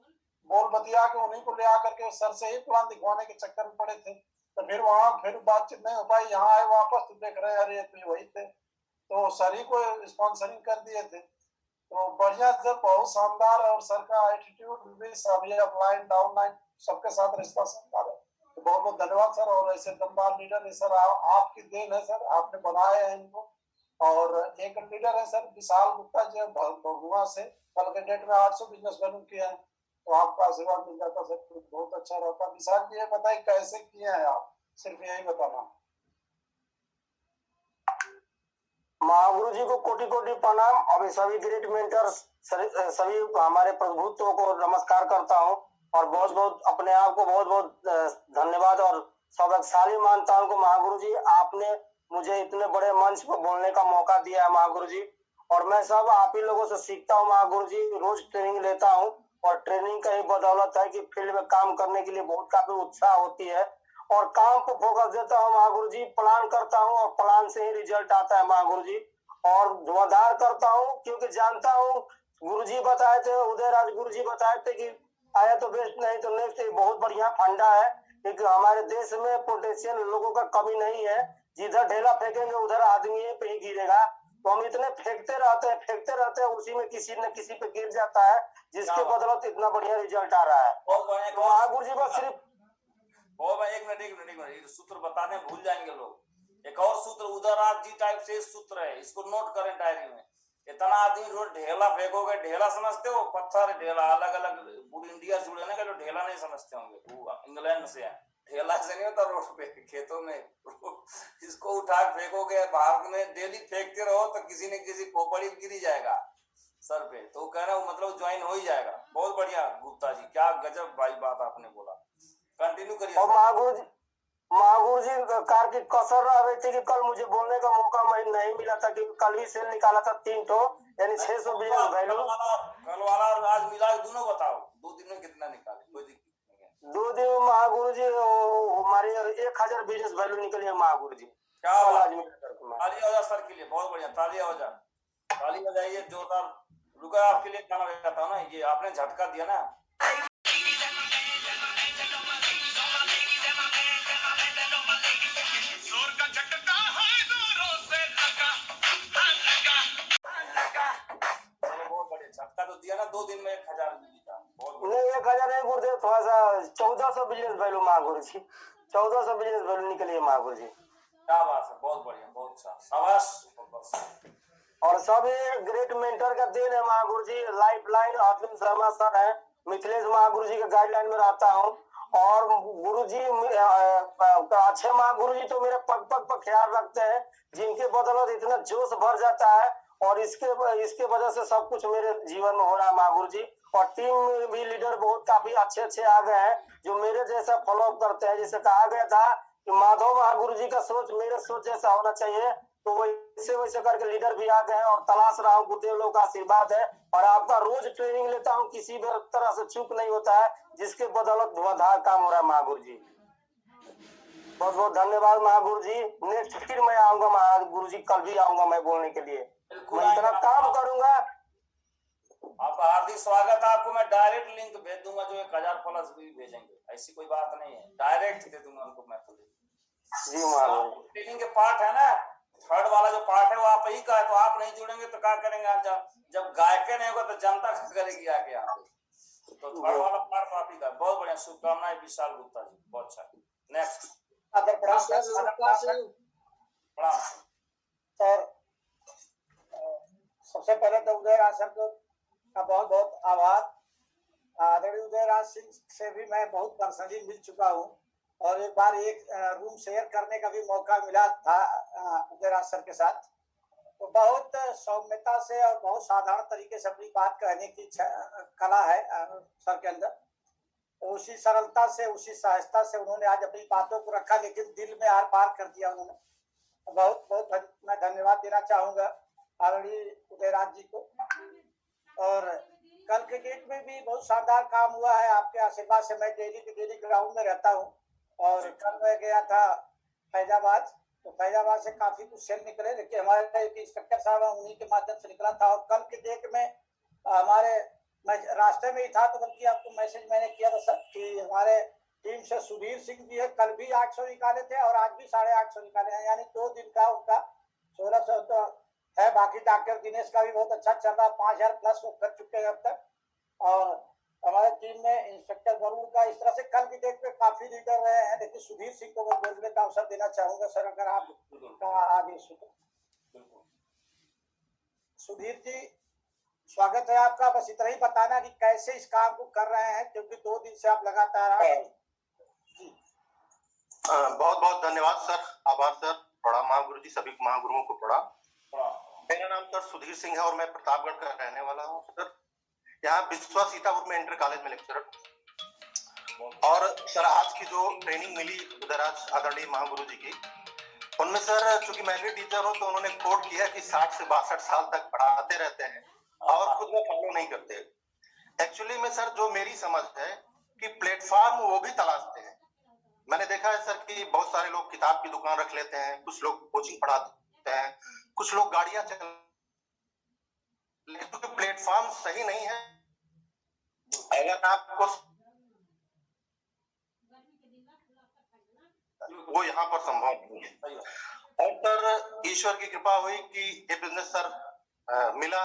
S7: बोल बतिया के उन्हीं को ले आकर के सर से ही प्लान दिखवाने के चक्कर में पड़े थे। तो फिर वहां फिर बातचीत नहीं हो पाई, यहाँ आए वापस तो देख रहे हैं अरे तो वही थे, तो सर ही को स्पॉन्सरिंग कर दिए थे। तो बढ़िया सर, बहुत शानदार। और सर का एटीट्यूड भी सभी अपलाइन डाउनलाइन सबके साथ रिश्ता शानदार है। तो बहुत बहुत धन्यवाद सर। और ऐसे दमदार लीडर है सर, आपकी देन है सर, आपने बनाए हैं इनको। और एक लीडर है सर विशाल गुप्ता जी भगुआ से, कल के डेट में 800 बिजनेस वैल्यू किया है, तो आपका आशीर्वाद मिल जाता सर तो बहुत अच्छा रहता। विशाल जी ये बताइए कैसे किए हैं आप, सिर्फ यही बताना।
S8: महागुरु जी को कोटि कोटि प्रणाम। और सभी ग्रेट मेंटर्स, सभी हमारे प्रभुत्वों को नमस्कार करता हूँ, और बहुत बहुत अपने आप को बहुत बहुत धन्यवाद और सौभाग्यशाली मानता हूँ। महागुरु जी आपने मुझे इतने बड़े मंच पर बोलने का मौका दिया है महागुरु जी, और मैं सब आप ही लोगों से सीखता हूँ महागुरु जी। रोज ट्रेनिंग लेता हूँ, और ट्रेनिंग का ही बदौलत है कि फील्ड में काम करने के लिए बहुत काफी उत्साह होती है, और काम पर फोकस देता हूँ महागुरु जी। प्लान करता हूँ और प्लान से ही रिजल्ट आता है महागुरु जी। और धुआंधार करता हूँ क्योंकि जानता हूँ गुरु जी बताए थे, उदयराज गुरु जी बताए थे कि आया तो बेस्ट नहीं तो नेक्स्ट। बहुत बढ़िया फंडा है, क्योंकि हमारे देश में पोटेंशियल लोगों का कमी नहीं है। जिधर ढेला फेंकेंगे उधर आदमी पे ही गिरेगा, तो हम इतने फेंकते रहते हैं, उसी में किसी न किसी पे गिर जाता है, जिसके बदौलत इतना बढ़िया रिजल्ट आ रहा है। तो महागुरु जी बस सिर्फ
S1: एक मिनट सूत्र बताने भूल जाएंगे लोग। एक और सूत्र उदयराज जी टाइप से सूत्र है, इसको नोट करें डायरी में। इतना आदमी रोज ढेला फेंकोगे, ढेला समझते हो, पत्थर ढेला अलग अलग पूरी इंडिया जुड़े ना, कि ढेला नहीं समझते होंगे, वो इंग्लैंड से है। ढेला से नहीं होता रोड पे, खेतों में इसको उठा फेंकोगे, भारत में डेली फेंकते रहो तो किसी न किसी खोपड़ी गिरी जाएगा सर पे। तो कह रहा हूँ मतलब ज्वाइन हो ही जाएगा। बहुत बढ़िया गुप्ता जी, क्या गजब भाई बात आपने बोला, कंटिन्यू करिए।
S8: और महागुरु जी कार्तिक कसर रह रही थी कि कल मुझे बोलने का मौका नहीं मिला था, कि कल भी सेल निकाला था 3 ठो, यानी 600 बिजनेस वैल्यू।
S1: कल वाला और आज मिला दोनों बताओ, 2 दिन में कितना निकाले, कोई दिक्कत नहीं है।
S8: 2 दिन में महागुरु जी हमारे 1000 बिजनेस वैल्यू निकली है महागुरु जी।
S1: क्या ताली हो जाए सर के लिए, बहुत बढ़िया, ताली हो जाए, ताली बजाइए जोरदार। रुका आपके लिए गाना बजाता हूँ ना, ये आपने झटका दिया ना। झटका तो दिया ना, 2 दिन में 1000 जीता।
S8: नहीं 1000 नहीं गुरुदेव, थोड़ा सा 1400 बिजनेस वैल्यू महागुरु जी, 1400 बिजनेस वैल्यू निकली है महागुरु जी।
S1: क्या बात है, बहुत बढ़िया, बहुत अच्छा, शाबाश।
S8: और सब ये ग्रेट मेंटर का देन है Mahaguru ji. Life line Arjun Sharma sir है, मिथिलेश महागुरु जी के गाइडलाइन में रहता हूँ। और गुरु जी अच्छे महागुरु जी तो मेरे पग पग पर ख्याल रखते हैं, जिनके बदौलत इतना जोश भर जाता है, और इसके वजह से सब कुछ मेरे जीवन में हो रहा है महागुरु जी। और टीम में भी लीडर बहुत काफी अच्छे आ गए हैं, जो मेरे जैसा फॉलो अप करते हैं। जैसे कहा गया था कि माधव महागुरु जी का सोच मेरे सोच जैसा होना चाहिए, तो वैसे करके लीडर भी आ गए, और तलाश रहा हूँ, गुरुदेव लोगों का आशीर्वाद है। और आपका रोज ट्रेनिंग लेता हूँ, किसी भी तरह से चूक नहीं होता है, जिसके बदौलत धुआंधार काम हो रहा है महागुरु जी। बहुत बहुत धन्यवाद महागुरु जी। नेक्स्ट फिर मैं आऊंगा महागुरु जी, कल भी आऊंगा मैं बोलने के लिए। मैं इतना काम करूंगा।
S1: आपका हार्दिक स्वागत है। आपको मैं डायरेक्ट लिंक भेज दूंगा, जो 1000 प्लस भी भेजेंगे, ऐसी कोई बात नहीं है, डायरेक्ट दे दूंगा उनको मैं तो
S8: जी महागुरु।
S1: ट्रेनिंग के पार्ट है ना, थर्ड वाला जो पार्ट है वो आप ही का है, तो आप नहीं जुड़ेंगे तो क्या करेंगे आप? जब गायक नहीं होगा तो जनता करेगी आके यहाँ पे। तो थर्ड वाला पार्ट तो आप ही का। बहुत बढ़िया, शुभकामनाएं विशाल गुप्ता जी, बहुत अच्छा। नेक्स्ट प्रणाम
S9: सर। सबसे पहले तो उदयराज सर को का बहुत बहुत आभार। आदरणीय उदयराज सिंह से भी मैं बहुत पर्सनली मिल चुका हूँ और एक बार एक रूम शेयर करने का भी मौका मिला था उदयराज सर के साथ। तो बहुत सौम्यता से और बहुत साधारण तरीके से अपनी बात कहने की कला है सर के अंदर। उसी सरलता से, उसी सहजता से उन्होंने आज अपनी बातों को रखा, लेकिन दिल में आर पार कर दिया उन्होंने। बहुत बहुत मैं धन्यवाद देना चाहूंगा आदरणीय उदयराज जी को। और कल के डेट में भी बहुत शानदार काम हुआ है आपके आशीर्वाद से। मैं डेली ग्राउंड में रहता हूँ और कल मैं गया था फैजाबाद, तो फैजाबाद से काफी कुछ सेल निकले, लेकिन हमारे इंस्पेक्टर साहब उन्हीं के माध्यम से निकला था। और कल के डेट में हमारे, मैं रास्ते में ही था तो बल्कि आपको मैसेज मैंने किया था सर कि हमारे टीम से सुधीर सिंह जी है, कल भी 800 निकाले थे और आज भी 850 निकाले हैं, यानी 2 दिन का उनका 1600 तो है। बाकी डॉक्टर दिनेश का भी बहुत अच्छा चल रहा, 5000 प्लस वो कर चुके हैं अब तक। और हमारे टीम में इंस्पेक्टर वरुण का इस तरह से कल की डेट में काफी लीडर रहे हैं। लेकिन सुधीर सिंह को मैं बोलने का अवसर देना चाहूंगा सर, अगर आप आगे सुधीर जी स्वागत है आपका। बस इतना ही बताना कि कैसे इस काम को कर रहे हैं, क्योंकि 2 दिन से आप लगातार
S10: बहुत बहुत धन्यवाद सर, आभार सर, प्रणाम महागुरु जी, सभी महागुरुओं को प्रणाम। मेरा नाम सर सुधीर सिंह है और मैं प्रतापगढ़ का रहने वाला हूँ सर। यहाँ विश्वा सीतापुर में इंटर कॉलेज में लेक्चरर। और सर आज की जो ट्रेनिंग मिली उदयराज आदरणीय महागुरु जी की, उनमें सर चूंकि मैं भी टीचर हूँ तो उन्होंने कोट किया कि 60 से 62 साल तक पढ़ाते रहते हैं और खुद में फॉलो नहीं करते। एक्चुअली में सर जो मेरी समझ है कि प्लेटफॉर्म वो भी तलाशते हैं। मैंने देखा है सर कि बहुत सारे लोग किताब की दुकान रख लेते हैं, कुछ लोग कोचिंग पढ़ाते हैं, कुछ लोग गाड़ियां चल, लेकिन तो प्लेटफॉर्म सही नहीं है। अगर आपको वो यहाँ पर संभव नहीं है। और सर ईश्वर की कृपा हुई कि ये बिजनेस सर मिला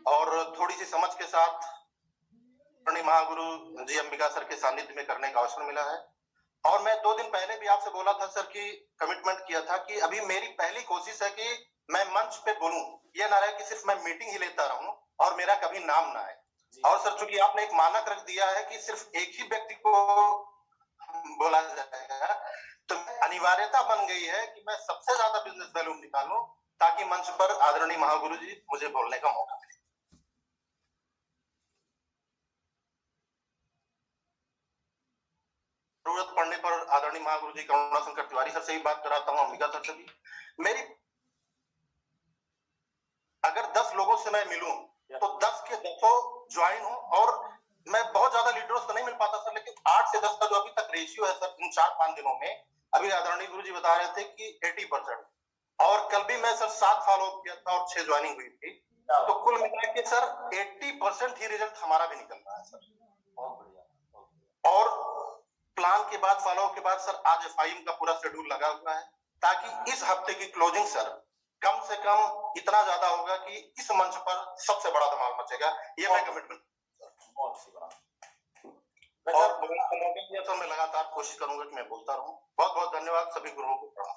S10: और थोड़ी सी समझ के साथ महागुरु जी अंबिका सर के सानिध्य में करने का अवसर मिला है। और मैं 2 दिन पहले भी आपसे बोला था सर कि कमिटमेंट किया था कि अभी मेरी पहली कोशिश है कि मैं मंच पे बोलूं, ये ना रहे कि सिर्फ मैं मीटिंग ही लेता रहूं और मेरा कभी नाम ना आए। और सर चूंकि आपने एक मानक रख दिया है कि सिर्फ एक ही व्यक्ति को बोला जाएगा, तो अनिवार्यता बन गई है कि मैं सबसे ज्यादा बिजनेस वैल्यू निकालूं ताकि मंच पर आदरणीय महागुरु जी मुझे बोलने का मौका मिले। जरूरत पड़ने पर आदरणीय महागुरु जी करुणा शंकर तिवारी सर से भी बात कराता हूँ, अंबिका सर से भी। मेरी अगर 10 लोगों से मैं मिलूं तो 10 के 10 ज्वाइन हो। और मैं बहुत ज्यादा लीडरों से नहीं मिल पाता सर, लेकिन 8 से 10 का जो अभी तक रेशियो है सर इन 4-5 दिनों में, अभी आदरणीय गुरु जी बता रहे थे कि 80%। और कल भी मैं सर 7 फॉलो किया था और 6 ज्वाइनिंग हुई थी, तो कुल मिला के सर 80% ही रिजल्ट हमारा भी निकल रहा है सर। बहुत बढ़िया। और प्लान के बाद, फॉलो के बाद सर आज FIM का पूरा शेड्यूल लगा हुआ है ताकि इस हफ्ते की क्लोजिंग सर कम से कम इतना ज्यादा होगा कि इस मंच पर सबसे बड़ा धमाल मचेगा। ये मैं कमिटमेंट और बोलने का मौका दिया सर, मैं लगातार कोशिश करूंगा कि मैं बोलता रहूं। बहुत बहुत धन्यवाद, सभी गुरुओं को प्रणाम।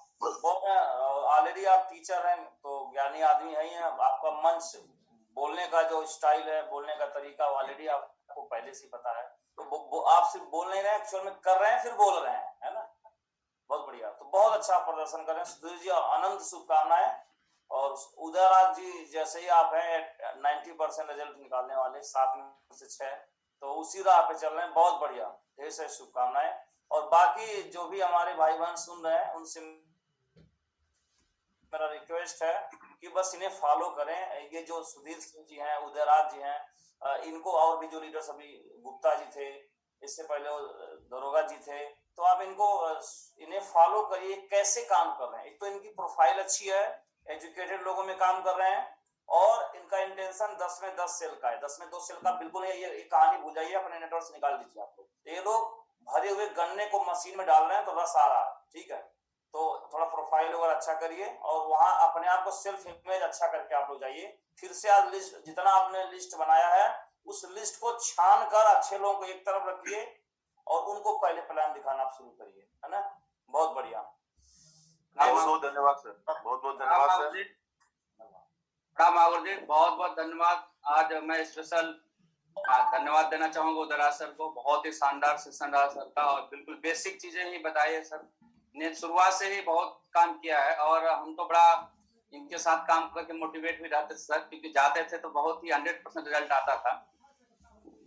S1: ऑलरेडी आप टीचर हैं तो ज्ञानी आदमी है, आपका मंच बोलने का जो स्टाइल है, बोलने का तरीका ऑलरेडी आपको पहले से पता है। तो आप सिर्फ बोल नहीं रहे हैं, एक्चुअल में कर रहे हैं, फिर बोल रहे हैं, है ना। बहुत बढ़िया, तो बहुत अच्छा प्रदर्शन कर रहे हैं सुधीर जी, अनंत शुभकामनाएं। और उदयराज जी जैसे ही आप हैं 90% रिजल्ट निकालने वाले, 7 में से 6, तो उसी राह पे चल रहे हैं। बहुत बढ़िया, ढेर सारी शुभकामनाएं। और बाकी जो भी हमारे भाई बहन सुन रहे हैं उनसे मेरा रिक्वेस्ट है कि बस इन्हें फॉलो करें। ये जो सुधीर सिंह जी हैं, उदयराज जी हैं, इनको, और भी जो लीडर्स अभी गुप्ता जी थे, इससे पहले दरोगा जी थे, तो आप इन्हें फॉलो करिए कैसे काम कर रहे हैं। एक तो इनकी प्रोफाइल अच्छी है, एजुकेटेड लोगों में काम कर रहे हैं, और इनका इंटेंशन 10 में 10 सेल का है, 10 में 2 सेल का बिल्कुल है। ये कहानी भूल जाइए, अपने नेटवर्क से निकाल दीजिए आप लोग। ये लोग भरे हुए गन्ने को मशीन में डाल रहे हैं तो रस आ रहा है, ठीक है। तो थोड़ा प्रोफाइल वगैरह अच्छा करिए और वहां अपने आप को सेल्फ इमेज अच्छा करके आप लोग जाइए। फिर से आज लिस्ट, जितना आपने लिस्ट बनाया है उस लिस्ट को छान कर अच्छे लोगों को एक तरफ रखिए और उनको पहले प्लान दिखाना आप शुरू करिए, है ना। बहुत बढ़िया,
S10: बहुत बहुत धन्यवाद सर, बहुत बहुत धन्यवाद सर।
S11: राम महागुरु जी, बहुत बहुत धन्यवाद आज मैं स्पेशल धन्यवाद देना चाहूंगा उदयराज सर को। बहुत ही शानदार सेशन रहा सर का और बिल्कुल बेसिक चीजें ही बताई है सर ने, शुरुआत से ही बहुत काम किया है और हम तो बड़ा इनके साथ काम करके मोटिवेट भी रहते सर, क्योंकि जाते थे तो बहुत ही 100% रिजल्ट आता था।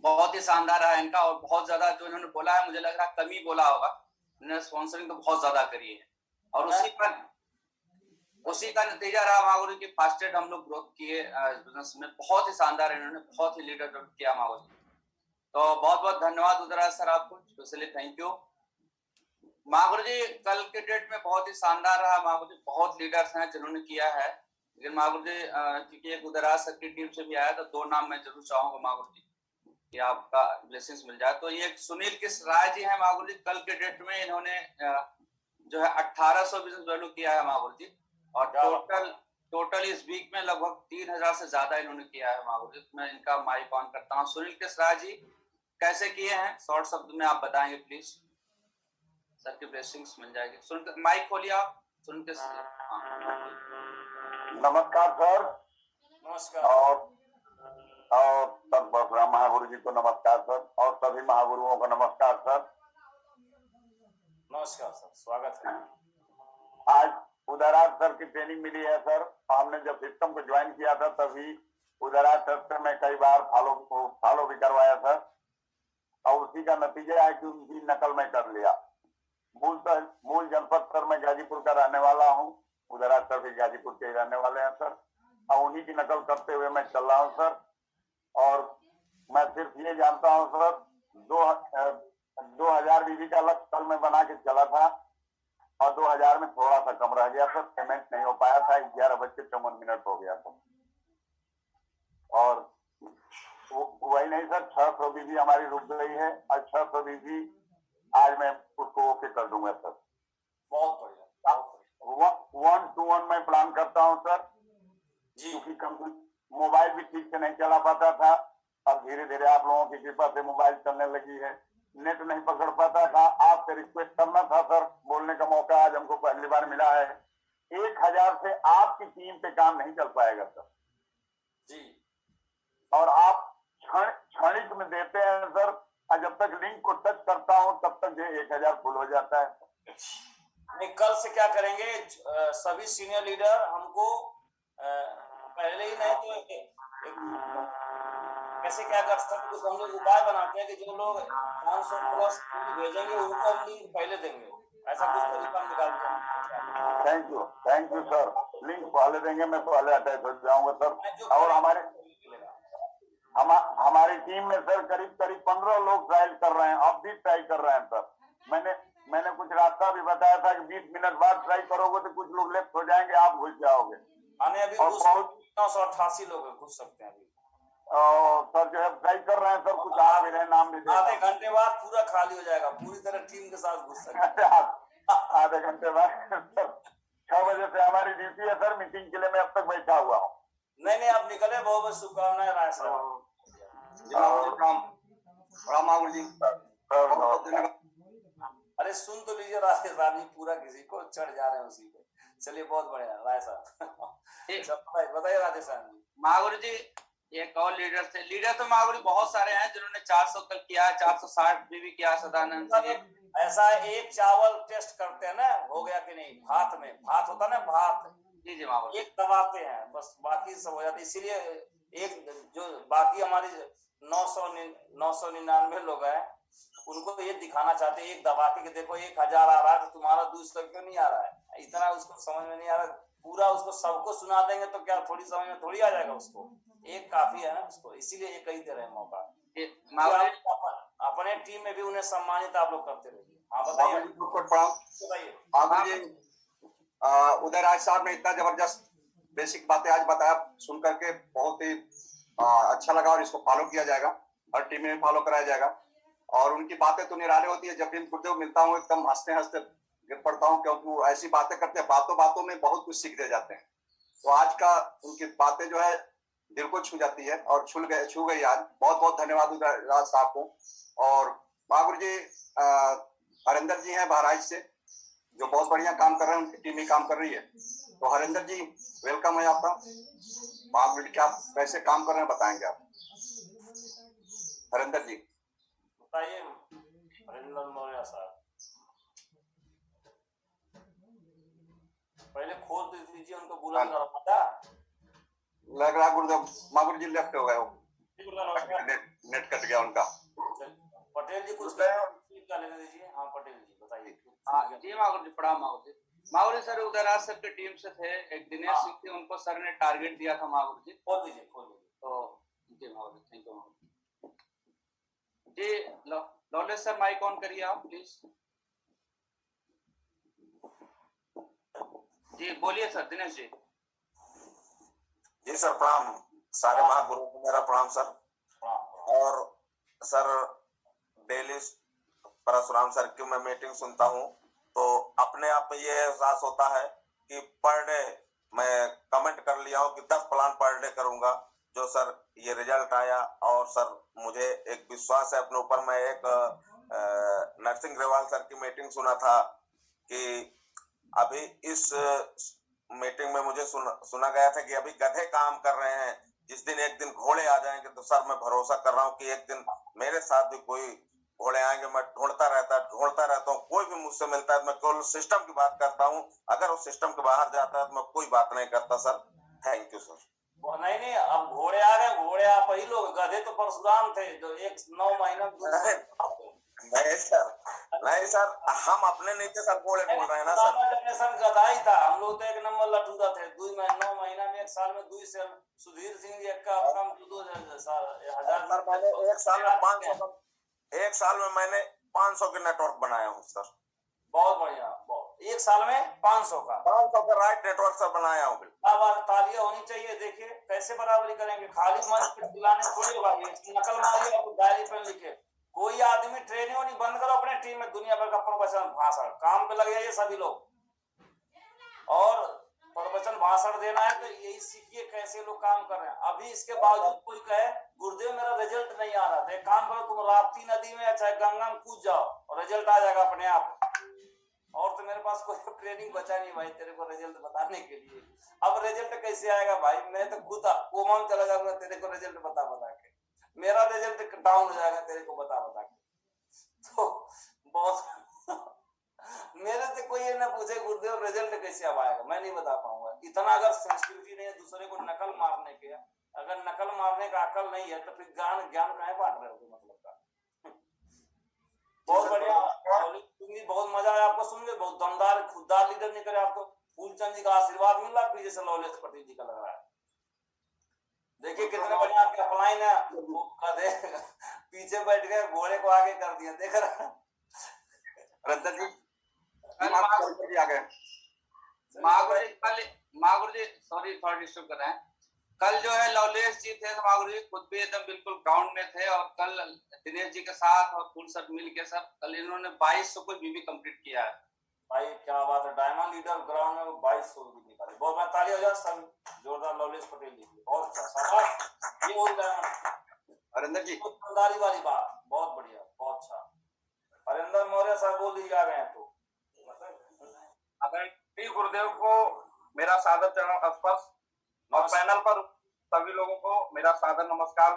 S11: बहुत ही शानदार रहा इनका और बहुत ज्यादा जो इन्होंने बोला है मुझे लग रहा है कम ही बोला होगा, इन्होंने स्पॉन्सरिंग तो बहुत ज्यादा करी है और उसी का नतीजा रहा महागुरु की फास्टेड हम लोग ग्रोथ किए बिजनेस में। बहुत ही शानदार इन्होंने बहुत ही लीडर किया महागुरु। तो बहुत बहुत धन्यवाद उदयराज सर आपको, स्पेशली थैंक यू महागुरु जी। कल के डेट में बहुत ही शानदार रहा महागुरु जी, बहुत लीडर्स हैं जिन्होंने किया है, लेकिन महागुरु जी क्योंकि एक उदयराज सर की टीम से भी आया तो 2 नाम मैं जरूर चाहूंगा महागुरु जी कि आपका ब्लेसिंग्स मिल जाए। तो ये सुनील किस राय जी है महागुरु जी, कल के डेट में इन्होंने जो है 1800 बिजनेस वैल्यू किया है महागुरु जी और टोटल इस वीक में लगभग 3000 से ज्यादा इन्होंने किया है महागुरु जी। मैं इनका माइक ऑन करता हूँ। सुनील किस राय जी कैसे किए हैं, शॉर्ट शब्द में आप बताएंगे प्लीज, सर की ब्लेसिंग्स मिल जाएगी। सुन माइक खोलिए आप, सुन के
S12: नमस्कार सर।
S1: नमस्कार।
S12: और सब महागुरु जी को नमस्कार सर और सभी महागुरुओं को नमस्कार सर।
S1: नमस्कार सर, स्वागत है।
S12: आज उदयराज सर की ट्रेनिंग मिली है सर। हमने जब सिस्टम को ज्वाइन किया था तभी उदयराज सर से मैं कई बार फॉलो भी करवाया सर और उसी का नतीजा है कि उनकी नकल मैं कर लिया। मूल जनपद सर मैं गाजीपुर का रहने वाला हूँ, उदयराज सर भी गाजीपुर के रहने वाले हैं सर और उन्हीं की नकल करते हुए मैं चल रहा हूँ सर। और मैं सिर्फ ये जानता हूँ सर 2000 बीबी का लक्ष्य कल मैं बना के चला था और 2000 में थोड़ा सा कम रह गया सर, पेमेंट नहीं हो पाया था, 11:54 हो गया था। और वही नहीं सर 600 बीबी हमारी रुक गई है और 600 बीबी आज मैं उसको ओके कर दूंगा सर।
S1: बहुत बढ़िया।
S12: 1 to 1 मैं प्लान करता हूँ सर क्योंकि मोबाइल भी ठीक से नहीं चला पाता था और धीरे धीरे आप लोगों की कृपा से मोबाइल चलने लगी है, नेट नहीं पकड़ पाता था। आपसे रिक्वेस्ट करना था सर, बोलने का मौका आज हमको पहली बार मिला है। 1000 से आपकी टीम पे काम नहीं चल पाएगा सर
S1: जी,
S12: और आप क्षणिक में देते हैं सर और जब तक लिंक को टच करता हूं तब तक ये 1000 फुल हो जाता है।
S1: नहीं, कल से क्या करेंगे, सभी सीनियर लीडर हमको पहले ही नहीं तो कैसे क्या कर सकते कुछ हम लोग उपाय बनाते हैं कि जो लोग 500 प्लस भेजेंगे उनको हम लिंक पहले देंगे, ऐसा कुछ तरीका निकालते हैं।
S12: थैंक यू सर, लिंक पहले देंगे, मैं पहले अटैच हो जाऊंगा सर। और हमारी टीम में सर करीब 15 लोग ट्रायल कर रहे हैं, अब भी ट्राई कर रहे हैं सर। मैंने कुछ रास्ता भी बताया था कि 20 मिनट बाद ट्राई करोगे तो कुछ लोग लेफ्ट हो जाएंगे, आप घुस जाओगे।
S1: अभी 988 लोग घुस सकते हैं अभी।
S12: सर जो है ट्राई कर रहे हैं सर, कुछ आ भी रहे, नाम भी
S1: आधे घंटे बाद पूरा खाली हो जाएगा, पूरी तरह टीम के साथ घुस सकते हैं।
S12: आधे घंटे बाद सर 6 बजे से हमारी ड्यूटी है सर, मीटिंग के लिए मैं अब तक बैठा हुआ हूँ।
S1: नहीं आप निकले, बहुत बहुत शुभकामनाएं राय साहब।
S12: महागुरु जी
S1: अरे सुन तो लीजिए राधे रानी, पूरा किसी को चढ़ जा रहे हैं उसी पे। चलिए बहुत बढ़िया राय साहब, बताइए राधे साहब।
S11: महागुरु जी एक और लीडर थे, लीडर तो महागुरु बहुत सारे हैं जिन्होंने 400 तक किया है, 460 भी किया सदानंद जी।
S1: ऐसा एक चावल टेस्ट करते हैं ना, हो गया कि नहीं, भात में भात होता ना, भात
S11: जी महागुरु
S1: एक दबाते हैं बस, बाकी सब हो जाता है। इसीलिए एक जो बाकी हमारी 999 लोग हैं उनको ये दिखाना चाहते हैं एक दबाते कि देखो 1000 आ रहा है तो तुम्हारा 200 क्यों नहीं आ रहा है। इतना उसको समझ में नहीं आ रहा, पूरा उसको सबको सुना देंगे तो क्या थोड़ी समझ में थोड़ी आ जाएगा, उसको एक काफी है ना उसको, इसीलिए ये कही दे रहे मौका। अपने टीम में भी उन्हें सम्मानित आप लोग करते रहिए। हाँ बताइए।
S13: उदयराज साहब ने इतना जबरदस्त बेसिक बातें आज बताया, सुन करके बहुत ही अच्छा लगा और इसको फॉलो किया जाएगा, हर टीम में फॉलो कराया जाएगा। और उनकी बातें तो निराली होती है, जब भी गुरुदेव मिलता हूँ एकदम हंसते हंसते गिर पड़ता हूँ, क्योंकि वो ऐसी बातें करते हैं, बातों बातों में बहुत कुछ सीख दे जाते हैं। तो आज का उनकी बातें जो है दिल को छू जाती है और छू गई आज। बहुत बहुत धन्यवाद उदयराज साहब को। और महागुरु जी हरिंदर जी हैं बहराइच से, जो बहुत बढ़िया काम कर रहे हैं, उनकी टीम ही काम कर रही है। तो हरिंदर जी वेलकम है आपका। महागुरु क्या कैसे काम कर रहे हैं बताएंगे आप? हरिंदर जी
S1: बताइए। हरिंदर मौर्य साहब पहले खोल दीजिए उनको, बुलंद करो।
S13: लग रहा गुरुदेव महागुरु जी लेफ्ट हो गए हो, नेट कट गया उनका।
S1: पटेल जी कुछ लेने दीजिए। हाँ पटेल जी बताइए।
S11: हाँ जी महागुरु जी, प्रणाम महागुरु जी। महागुरु सर उदयराज सर की टीम से थे, एक दिनेश सिंह थे, उनको सर ने टारगेट दिया था महागुरु जी।
S1: खोल दीजिए
S11: तो जी Mahaguru thank you ji. Lolesh sir mike on करिए आप प्लीज। जी बोलिए सर। दिनेश जी
S14: जी सर प्रणाम, सारे महागुरु को मेरा प्रणाम सर। और सर डेली परशुराम सर की मैं मीटिंग सुनता हूँ तो अपने आप में ये एहसास होता है कि पर डे मैं कमेंट कर लिया हूँ कि 10 प्लान पर डे करूंगा। जो सर ये रिजल्ट आया और सर मुझे एक विश्वास है अपने ऊपर। मैं एक नरसिंह ग्रेवाल सर की मीटिंग सुना था कि अभी इस मीटिंग में मुझे सुना गया था कि अभी गधे काम कर रहे हैं, जिस दिन एक दिन घोड़े आ जाएंगे तो सर मैं भरोसा कर रहा हूँ कि एक दिन मेरे साथ भी कोई घोड़े आएंगे। मैं ढूंढता रहता हूँ, कोई भी मुझसे मिलता है मैं केवल सिस्टम की बात करता हूँ, अगर वो सिस्टम के बाहर जाता है तो मैं कोई बात नहीं करता सर। Thank you sir.
S1: नहीं अब घोड़े आ गए, घोड़े आप ही लोग, गधे तो परशुराम थे जो 9 महीना।
S14: नहीं सर हम अपने नहीं थे सर, घोड़े बोल रहे हैं ना सर।
S1: जनरेशन गधा ही था, हम लोग तो 1 नंबर लटूदा थे। 9 महीना में 1 साल में 2 से सुधीर सिंह जी का काम 2,000
S14: मैंने 1 साल में 500 1 साल में मैंने 500 के नेटवर्क बनाया हूँ सर।
S1: बहुत बढ़िया। 1 साल में 500 का
S14: राइट नेटवर्क सर बनाया हूँ।
S1: अब तालियां होनी चाहिए। देखिए कैसे बराबरी करेंगे, खाली मंच पे बुलाने थोड़ी भाई, नकल मारिए और डायरी पे लिखे। कोई आदमी ट्रेनिंग नहीं बंद करो अपने टीम में, दुनिया भर का प्रवचन भाषण काम पे लग जाइए सभी लोग। और प्रवचन भाषण देना है तो यही सीखिए कैसे लोग काम कर रहे हैं। अभी इसके बावजूद कोई कहे गुरुदेव मेरा रिजल्ट नहीं आ रहा, तो एक काम करो तुम राप्ती नदी में चाहे गंगा में कूद जाओ और रिजल्ट आ जाएगा अपने आप। और तो मेरे पास कोई ट्रेनिंग बचा नहीं भाई तेरे को रिजल्ट बताने के लिए। अब रिजल्ट कैसे आएगा भाई, मैं तो खुद कोमा में चला जाऊंगा तेरे को रिजल्ट बता के। मेरा रिजल्ट डाउन हो जाएगा तेरे को बता के। तो बहुत मेरे से कोई ये ना पूछे गुरुदेव रिजल्ट कैसे अब आएगा, मैं नहीं बता पाऊंगा। इतना अगर सेंसिटिविटी नहीं है दूसरे को नकल मारने के, अगर नकल मारने का अकल नहीं है तो फिर ज्ञान काहे बांट रहे हो मतलब का। बहुत बढ़िया, बहुत मजा आया आपको सुन के। बहुत दमदार खुददार लीडर निकले आपको। फूलचंद जी का आशीर्वाद मिल रहा है पीछे से, लॉलेश पटेल जी का लग रहा है। देखिए कितने बढ़िया आपके अपलाइन है, पीछे बैठ गए घोड़े को आगे कर दिया, देख रहे हैं।
S13: रंजन जी आ गए।
S11: महागुरु जी सॉरी थोड़ा डिस्टर्ब कर रहे हैं। कल जो है लवलेश जी थे महागुरु जी, खुद भी एकदम बिल्कुल ग्राउंड में थे, और कल दिनेश जी के साथ और फुल सब मिल के सब कल इन्होंने 2200 कुछ बीबी कंप्लीट किया है
S1: भाई। क्या बात है, डायमंड लीडर ग्राउंड में 2200 भी निकाले। बहुत बहुत ताली हो जाए सब, जोरदार लवलेश पटेल जी, बहुत अच्छा शाबाश। ये हो डायमंड
S13: हरिंदर जी
S1: ईमानदारी वाली बात, बहुत बढ़िया, बहुत अच्छा। हरिंदर मौर्य साहब बोल दीजिए आ गए हैं तो।
S15: अगर गुरुदेव को मेरा सादर चरण स्पर्श और पैनल पर सभी लोगों को मेरा सादर नमस्कार।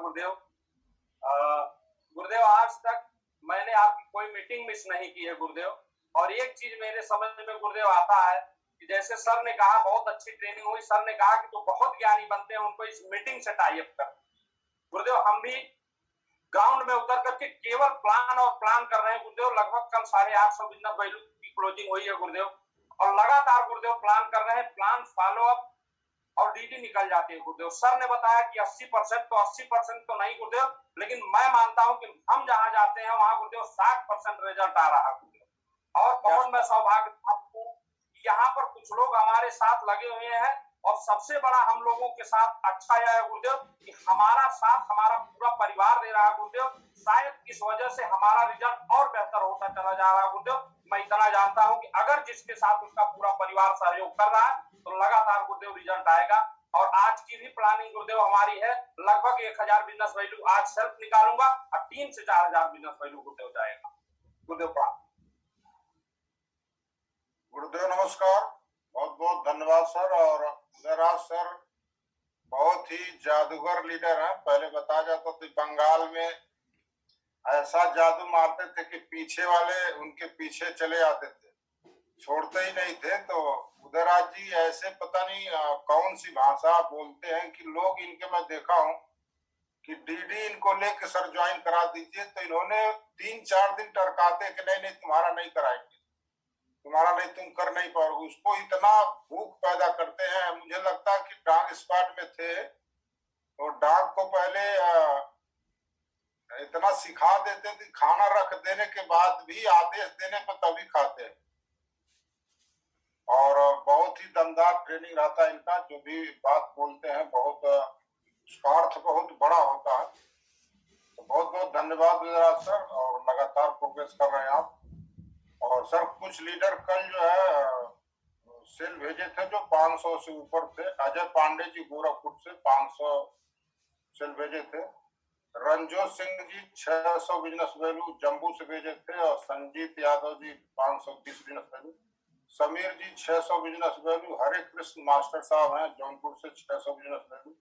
S15: गुरुदेव आज तक मैंने आपकी कोई मीटिंग मिस नहीं की है गुरुदेव। और एक चीज मेरे समझ में गुरुदेव आता है कि जैसे सर ने कहा बहुत अच्छी ट्रेनिंग हुई, सर ने कहा कि तो बहुत ज्ञानी बनते हैं उनको इस मीटिंग से टाई अप कर। गुरुदेव हम भी ग्राउंड में उतर करके केवल प्लान और प्लान कर रहे हैं गुरुदेव। लगभग कल 850 बिजनेस वैल्यू की क्लोजिंग हुई है गुरुदेव, और लगातार गुरुदेव प्लान कर रहे हैं, प्लान फॉलो अप और डीडी निकल जाती है गुरुदेव। सर ने बताया कि 80% तो 80% तो नहीं गुरुदेव, लेकिन मैं मानता हूं कि हम जहां जाते हैं वहां गुरुदेव 60% रिजल्ट आ रहा है गुरुदेव। और बहुत मैं सौभाग्यशाली हूं कि यहाँ पर कुछ लोग हमारे साथ लगे हुए हैं, और सबसे बड़ा हम लोगों के साथ अच्छा यह है गुरुदेव कि हमारा साथ हमारा पूरा परिवार दे रहा है गुरुदेव। शायद इस वजह से हमारा रिजल्ट और बेहतर होता चला जा रहा है गुरुदेव। मैं इतना जानता हूं कि अगर जिसके साथ उसका पूरा परिवार सहयोग कर रहा है तो लगातार गुरुदेव रिजल्ट आएगा। और आज की भी प्लानिंग गुरुदेव हमारी है, लगभग 1000 बिजनेस वैल्यू आज सेल्फ निकालूंगा और 3 से 4000 बिजनेस वैल्यू गुरुदेव जाएगा। गुरुदेव
S7: गुरुदेव नमस्कार, बहुत बहुत धन्यवाद सर। और उदयराज सर
S16: बहुत ही जादूगर लीडर हैं। पहले बताया जाता तो बंगाल में ऐसा जादू मारते थे कि पीछे वाले उनके पीछे चले आते थे, छोड़ते ही नहीं थे। तो उदयराज जी ऐसे पता नहीं कौन सी भाषा बोलते हैं कि लोग इनके, मैं देखा हूँ कि डीडी इनको लेके सर ज्वाइन करा दीजिए, तो इन्होंने 3-4 दिन टरकाते कि नहीं नहीं तुम्हारा नहीं कराएंगे, तुम्हारा नहीं, तुम कर नहीं पाओगे। उसको इतना भूख पैदा करते हैं, मुझे लगता है कि डांग स्क्वाड में थे तो डांग को पहले इतना सिखा देते थे, खाना रख देने के बाद भी आदेश देने पर तभी खाते हैं। और बहुत ही दमदार ट्रेनिंग रहता है इनका, जो भी बात बोलते हैं बहुत उसका अर्थ बहुत बड़ा होता है। तो बहुत बहुत धन्यवाद गुजरात सर, और लगातार प्रोग्रेस कर रहे हैं आप। और सर कुछ लीडर कल जो है सेल भेजे थे जो 500 से ऊपर थे। अजय पांडे जी गोरखपुर से 500 सेल भेजे थे। रंजोत सिंह जी 600 बिजनेस वैल्यू जम्मू से भेजे थे, और संजीत यादव जी 520 बिजनेस वैल्यू। समीर जी 600 बिजनेस वैल्यू। हरे कृष्ण मास्टर साहब हैं जौनपुर से 600 बिजनेस वैल्यू।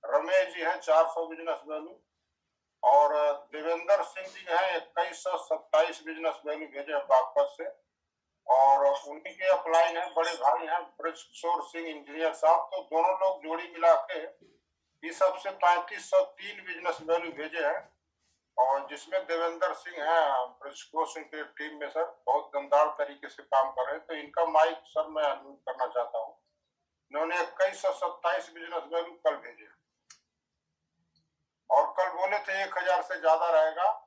S16: रमेश जी हैं 400 बिजनेस वैल्यू। और देवेंद्र सिंह जी हैं 2127 बिजनेस वैल्यू भेजे हैं बागपत से। और उन्हीं के अपलाइन है बड़े भाई हैं ब्रजकिशोर सिंह इंजीनियर साहब। तो दोनों लोग जोड़ी मिला के इस सबसे 3503 बिजनेस वैल्यू भेजे हैं, और जिसमें देवेंद्र सिंह हैं ब्रजकिशोर सिंह के टीम में सर बहुत दमदार तरीके से काम कर रहे हैं। तो इनका माइक सर मैं अनुरोध करना चाहता हूँ। इन्होंने 2127 बिजनेस वैल्यू कल भेजे, और कल बोले थे 1000 से ज्यादा रहेगा,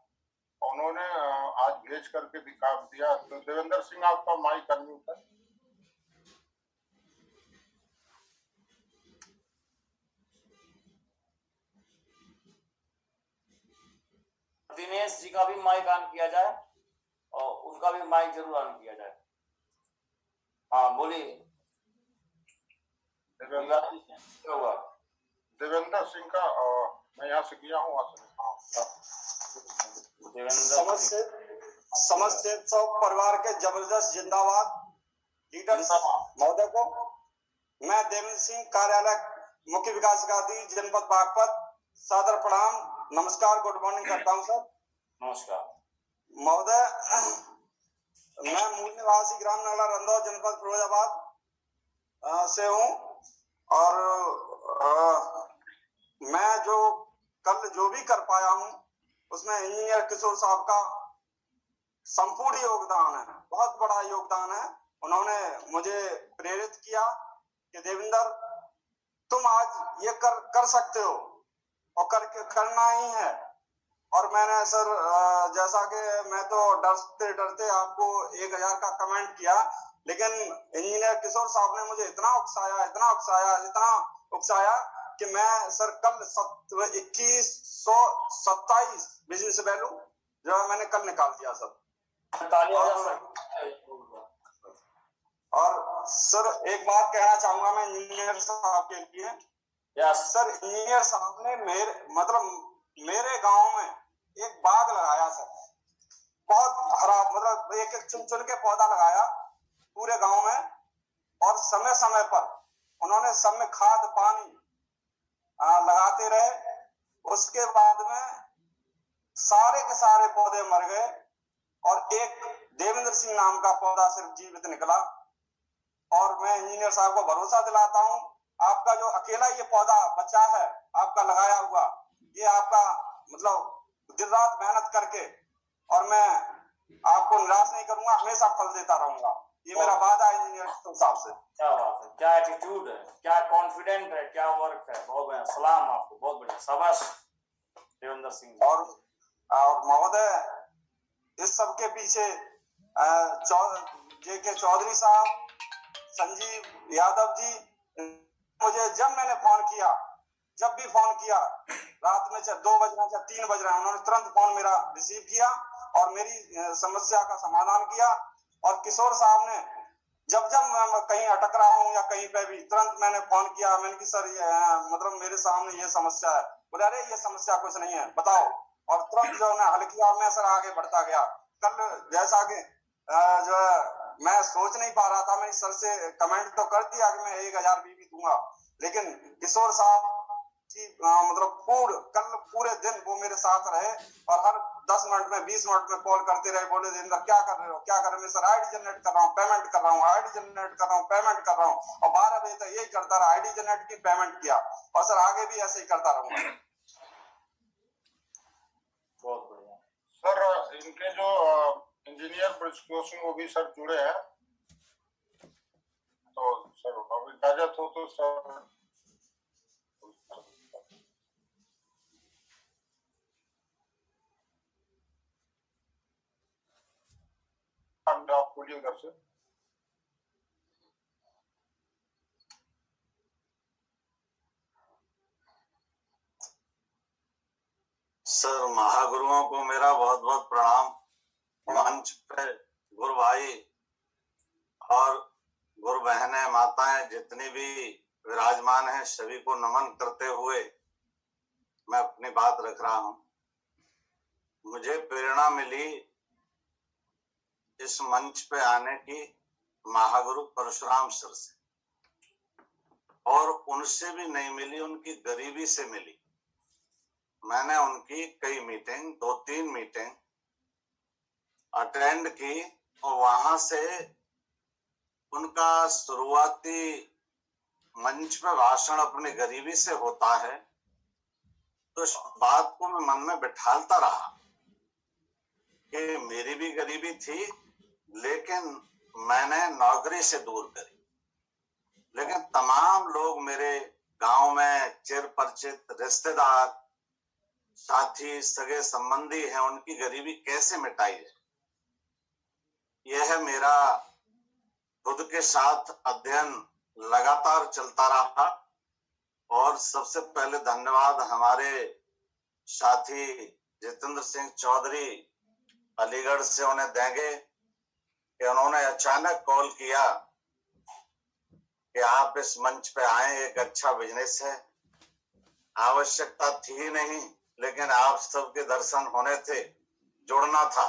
S16: उन्होंने आज भेज करके दिखा दिया। तो देवेंद्र सिंह आपका माइक अनम्यूट है।
S1: दिनेश जी का भी माइक ऑन किया जाए, और उनका भी माइक जरूर ऑन किया जाए। हाँ बोलिए।
S16: देवेंद्र सिंह का मैं यहाँ से किया हूँ,
S17: समस्त परिवार के जबरदस्त जिंदाबाद। लीडर महोदय को मैं देवेंद्र सिंह कार्यालय मुख्य विकास अधिकारी जनपद बागपत सादर प्रणाम नमस्कार गुड मॉर्निंग करता हूँ सर।
S1: नमस्कार
S17: महोदय। मैं मूल निवासी ग्राम नगला रंधौर जनपद फिरोजाबाद से हूँ, और मैं जो कल जो भी कर पाया हूँ उसमें इंजीनियर किशोर साहब का संपूर्ण योगदान है, बहुत बड़ा योगदान है। उन्होंने मुझे प्रेरित किया कि देवेंद्र तुम आज ये कर सकते हो, और करना ही है। और मैंने सर जैसा कि मैं तो डरते डरते आपको 1000 का कमेंट किया, लेकिन इंजीनियर किशोर साहब ने मुझे इतना उकसाया कि मैं सर कल 2127 बिजनेस वैल्यू जो है मैंने कल निकाल दिया सर। और सर एक बात कहना चाहूंगा मैं इंजीनियर साहब के लिए। सर इंजीनियर साहब ने मेरे गांव में एक बाग लगाया सर, बहुत हरा, मतलब एक चुन के पौधा लगाया पूरे गांव में, और समय समय पर उन्होंने सब में खाद पानी लगाते रहे। उसके बाद में सारे के सारे पौधे मर गए, और एक देवेंद्र सिंह नाम का पौधा सिर्फ जीवित निकला। और मैं इंजीनियर साहब को भरोसा दिलाता हूं, आपका जो अकेला ये पौधा बचा है आपका लगाया हुआ, ये आपका मतलब दिन रात मेहनत करके, और मैं आपको निराश नहीं करूंगा, हमेशा फल देता रहूंगा। ये मेरा वादा है इंजीनियर साहब से।
S1: क्या बात है, क्या एटीट्यूड है, क्या कॉन्फिडेंट है, क्या वर्क है। बहुत बढ़िया, सलाम आपको, बहुत बढ़िया, शाबाश देवेंद्र सिंह।
S17: और महोदय इस सब के पीछे JK चौधरी साहब, संजीव यादव जी, मुझे जब मैंने जब भी फोन किया रात में चाहे 2 बज रहे चाहे 3 बज रहे, उन्होंने तुरंत फोन मेरा रिसीव किया और मेरी समस्या का समाधान किया। और किशोर साहब ने जब मैं कहीं अटक रहा हूँ या कहीं पे भी, तुरंत मैंने फोन किया, मैंने कि सर ये मतलब मेरे सामने ये समस्या है। बोले अरे ये समस्या कुछ नहीं है, बताओ। और तुरंत जो है हल किया, मैं सर आगे बढ़ता गया। कल जैसा कि जो है मैं सोच नहीं पा रहा था, मैंने सर से कमेंट तो कर दिया कि मैं 1000 भी दूंगा, लेकिन किशोर साहब की मतलब कल पूरे दिन वो मेरे साथ रहे और हर 10 मिनट में 20 मिनट में कॉल करते रहे, बोले जिंदर क्या कर रहे हो, क्या कर रहे हो? सर आईडी जनरेट कर रहा हूँ, पेमेंट कर रहा हूँ, आईडी जनरेट कर रहा हूँ, पेमेंट कर रहा हूँ। और 12 बजे तक यही करता रहा, आईडी जनरेट की, पेमेंट किया, और सर आगे भी ऐसे ही करता रहूंगा।
S16: बहुत बढ़िया सर। इनके जो इंजीनियर ब्रिजक्लोस वो भी सर जुड़े हैं, तो सर अब इजाजत हो तो सर आप बोलिए उधर से।
S1: सर महागुरुओं को मेरा बहुत बहुत प्रणाम। मंच पे गुरु भाई और गुरु बहनें माताएं जितनी भी विराजमान हैं सभी को नमन करते हुए मैं अपनी बात रख रहा हूं। मुझे प्रेरणा मिली इस मंच पे आने की महागुरु परशुराम सर से, और उनसे भी नहीं मिली, उनकी गरीबी से मिली। मैंने उनकी कई मीटिंग 2-3 मीटिंग अटेंड की और वहां से उनका शुरुआती मंच पे भाषण अपनी गरीबी से होता है, तो इस बात को मैं मन में बिठालता रहा कि मेरी भी गरीबी थी, लेकिन मैंने नौकरी से दूर करी। लेकिन तमाम लोग मेरे गांव में चिर परिचित रिश्तेदार साथी सगे संबंधी हैं, उनकी गरीबी कैसे मिटाई जाए, यह मेरा खुद के साथ अध्ययन लगातार चलता रहा। और सबसे पहले धन्यवाद हमारे साथी जितेंद्र सिंह चौधरी अलीगढ़ से उन्हें देंगे कि उन्होंने अचानक कॉल किया कि आप इस मंच पे आए, एक अच्छा बिजनेस है। आवश्यकता थी नहीं, लेकिन आप सबके दर्शन होने थे, जुड़ना था।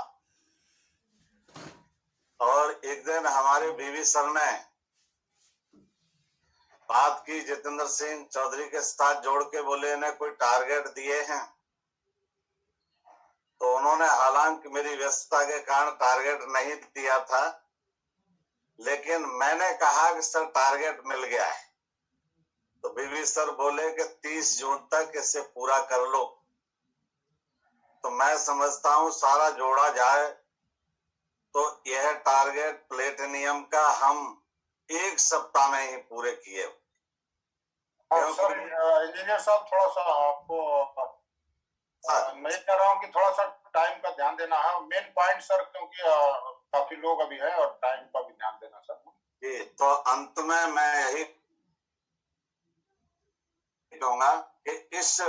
S1: और एक दिन हमारे बीवी सर ने बात की जितेंद्र सिंह चौधरी के साथ, जोड़ के बोले इन्हें कोई टारगेट दिए हैं, तो उन्होंने हालांकि मेरी व्यस्तता के कारण टारगेट नहीं दिया था, लेकिन मैंने कहा कि सर टारगेट मिल गया है। तो बीवी सर बोले कि 30 जून तक इसे पूरा कर लो। तो मैं समझता हूं सारा जोड़ा जाए तो यह टारगेट प्लेटिनियम का हम 1 सप्ताह में ही पूरे किए।
S16: सर इंजीनियर साहब थोड़ा सा आपको मैं कह रहा हूँ कि थोड़ा सा टाइम का ध्यान देना है, मेन पॉइंट सर, क्योंकि काफी लोग अभी है और टाइम का भी ध्यान देना सर जी।
S1: तो अंत में मैं यही कहूंगा कि इस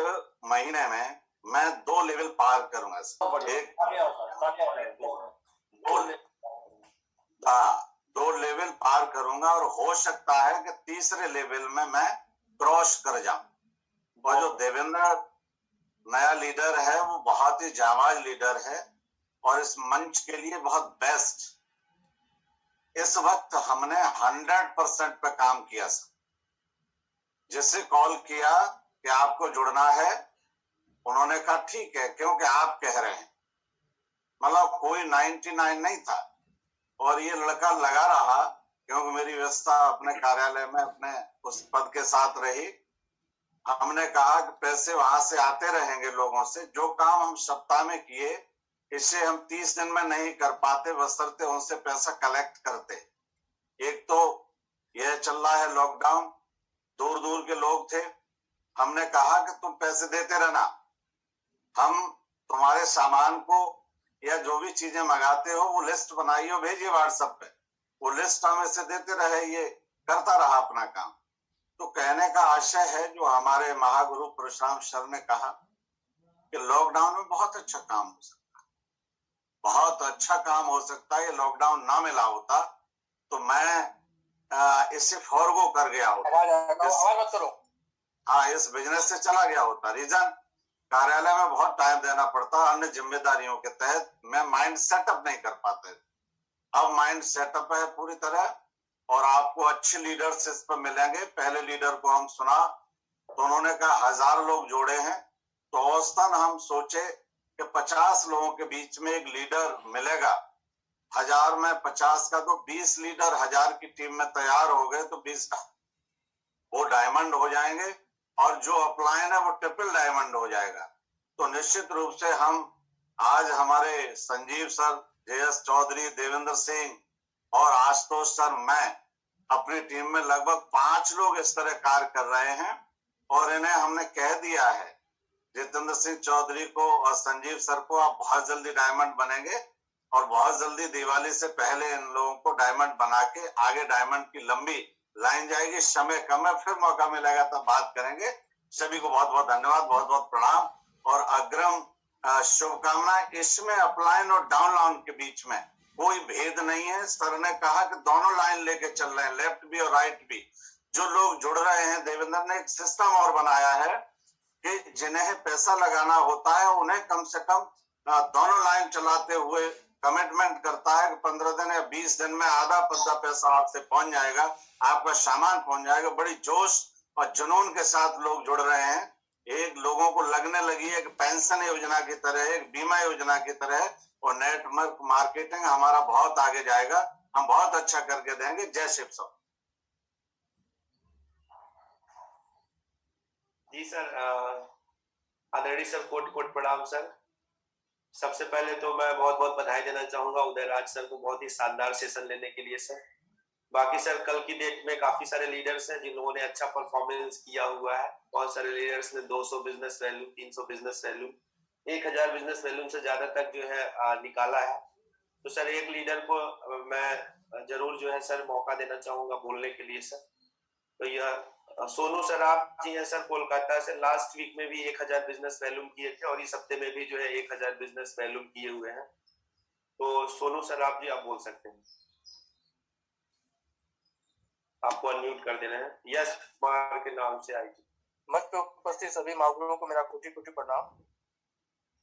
S1: महीने में मैं 2 लेवल पार करूंगा। एक 2 लेवल पार करूंगा और हो सकता है कि तीसरे लेवल में मैं क्रॉस कर जाऊं। और जो देवेंद्र नया लीडर है वो बहुत ही जाबाज लीडर है और इस मंच के लिए बहुत बेस्ट। इस वक्त हमने 100% पे काम किया सर। जिसे कॉल किया कि आपको जुड़ना है, उन्होंने कहा ठीक है, क्योंकि आप कह रहे हैं। मतलब कोई 99 नहीं था। और ये लड़का लगा रहा, क्योंकि मेरी व्यवस्था अपने कार्यालय में अपने उस पद के साथ रही। हमने कहा कि पैसे वहां से आते रहेंगे लोगों से, जो काम हम सप्ताह में किए इसे हम 30 दिन में नहीं कर पाते, बशर्ते उनसे पैसा कलेक्ट करते। एक तो यह चल रहा है लॉकडाउन, दूर दूर के लोग थे। हमने कहा कि तुम पैसे देते रहना, हम तुम्हारे सामान को या जो भी चीजें मंगाते हो वो लिस्ट बनाइए, भेजिए व्हाट्सएप पे, वो लिस्ट हमें से देते रहे। ये करता रहा अपना काम। तो कहने का आशय है जो हमारे महागुरु परशुराम सर ने कहा कि लॉकडाउन में बहुत अच्छा काम हो सकता है, बहुत अच्छा काम हो सकता है। ये लॉकडाउन ना मिला होता तो मैं इससे फॉरगो कर गया होता, हाँ इस बिजनेस से चला गया होता। रीजन, कार्यालय में बहुत टाइम देना पड़ता, अन्य जिम्मेदारियों के तहत मैं माइंड सेटअप नहीं कर पाते। अब माइंड सेटअप है पूरी तरह
S18: और आपको अच्छे लीडर्स इस पर मिलेंगे। पहले लीडर को हम सुना तो उन्होंने कहा 1000 लोग जोड़े हैं, तो औसतन हम सोचे कि 50 लोगों के बीच में एक लीडर मिलेगा। 1000 में 50 का तो 20 लीडर 1000 की टीम में तैयार हो गए, तो 20 वो डायमंड हो जाएंगे और जो अपलाइन है वो ट्रिपल डायमंड हो जाएगा। तो निश्चित रूप से हम आज हमारे संजीव सर, JS चौधरी, देवेंद्र सिंह और आशुतोष सर, मैं अपनी टीम में लगभग 5 लोग इस तरह कार्य कर रहे हैं और इन्हें हमने कह दिया है, जितेंद्र सिंह चौधरी को और संजीव सर को, आप बहुत जल्दी डायमंड बनेंगे और बहुत जल्दी दिवाली से पहले इन लोगों को डायमंड बना के आगे डायमंड की लंबी लाइन जाएगी। समय कम है, फिर मौका मिलेगा तब बात करेंगे। सभी को बहुत बहुत धन्यवाद, बहुत बहुत प्रणाम और अग्रिम शुभकामनाएं। इसमें अपलाइन और डाउन लाइन के बीच में कोई भेद नहीं है। सर ने कहा कि दोनों लाइन लेके चल रहे हैं, लेफ्ट भी और राइट भी। जो लोग जुड़ रहे हैं, देवेंद्र ने एक सिस्टम और बनाया है कि जिन्हें पैसा लगाना होता है उन्हें कम से कम दोनों लाइन चलाते हुए कमिटमेंट करता है कि 15 दिन या 20 दिन में आधा पैसा आपसे पहुंच जाएगा, आपका सामान पहुंच जाएगा। बड़ी जोश और जुनून के साथ लोग जुड़ रहे हैं। एक लोगों को लगने लगी है कि पेंशन योजना की तरह, एक बीमा योजना की तरह, और नेटवर्क मार्केटिंग हमारा बहुत आगे जाएगा। हम बहुत अच्छा करके देंगे। जय शिव सर।
S19: जी सर, आदरणीय सर, कोट कोट प्रणाम सर। सबसे पहले तो मैं बहुत बहुत बधाई देना चाहूंगा उदयराज सर को बहुत ही शानदार सेशन लेने के लिए सर। बाकी सर, कल की डेट में काफी सारे लीडर्स हैं जिन लोगों ने अच्छा परफॉर्मेंस किया हुआ है। बहुत सारे लीडर्स ने 200 business value, 300 business value, 1000 business value से ज्यादा तक जो है निकाला है। तो सर, एक लीडर को मैं जरूर जो है सर मौका देना चाहूंगा बोलने के लिए सर। तो यह सोनू सर आप जी हैं सर, कोलकाता से। लास्ट वीक में भी 1000 बिजनेस वैल्यूम किए थे और इस हफ्ते में भी जो है 1000 बिजनेस वैल्यूम किए हुए हैं। तो सोनू सर आप जी, आप बोल सकते हैं। आपको अनम्यूट कर देना है। यस कुमार के नाम से आई थी।
S20: मंच पे उपस्थित सभी महागुरुओं को मेरा कोटि कोटि प्रणाम।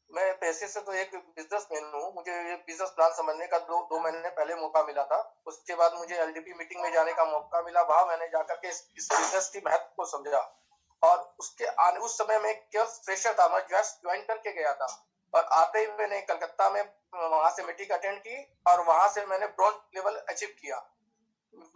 S20: मैं पैसे से तो एक बिजनेसमैन हूँ। मुझे ये बिजनेस प्लान समझने का दो महीने पहले मौका मिला था। उसके बाद मुझे LDP मीटिंग में जाने का मौका मिला। वहां मैंने जाकर के इस बिजनेस की महत्व को समझा और उस समय में केवल फ्रेशर था, मैं जस्ट ज्वाइन करके गया था और आते ही मैंने कलकत्ता में वहां से मीटिंग अटेंड की और वहां से मैंने ब्रॉन्ज लेवल अचीव किया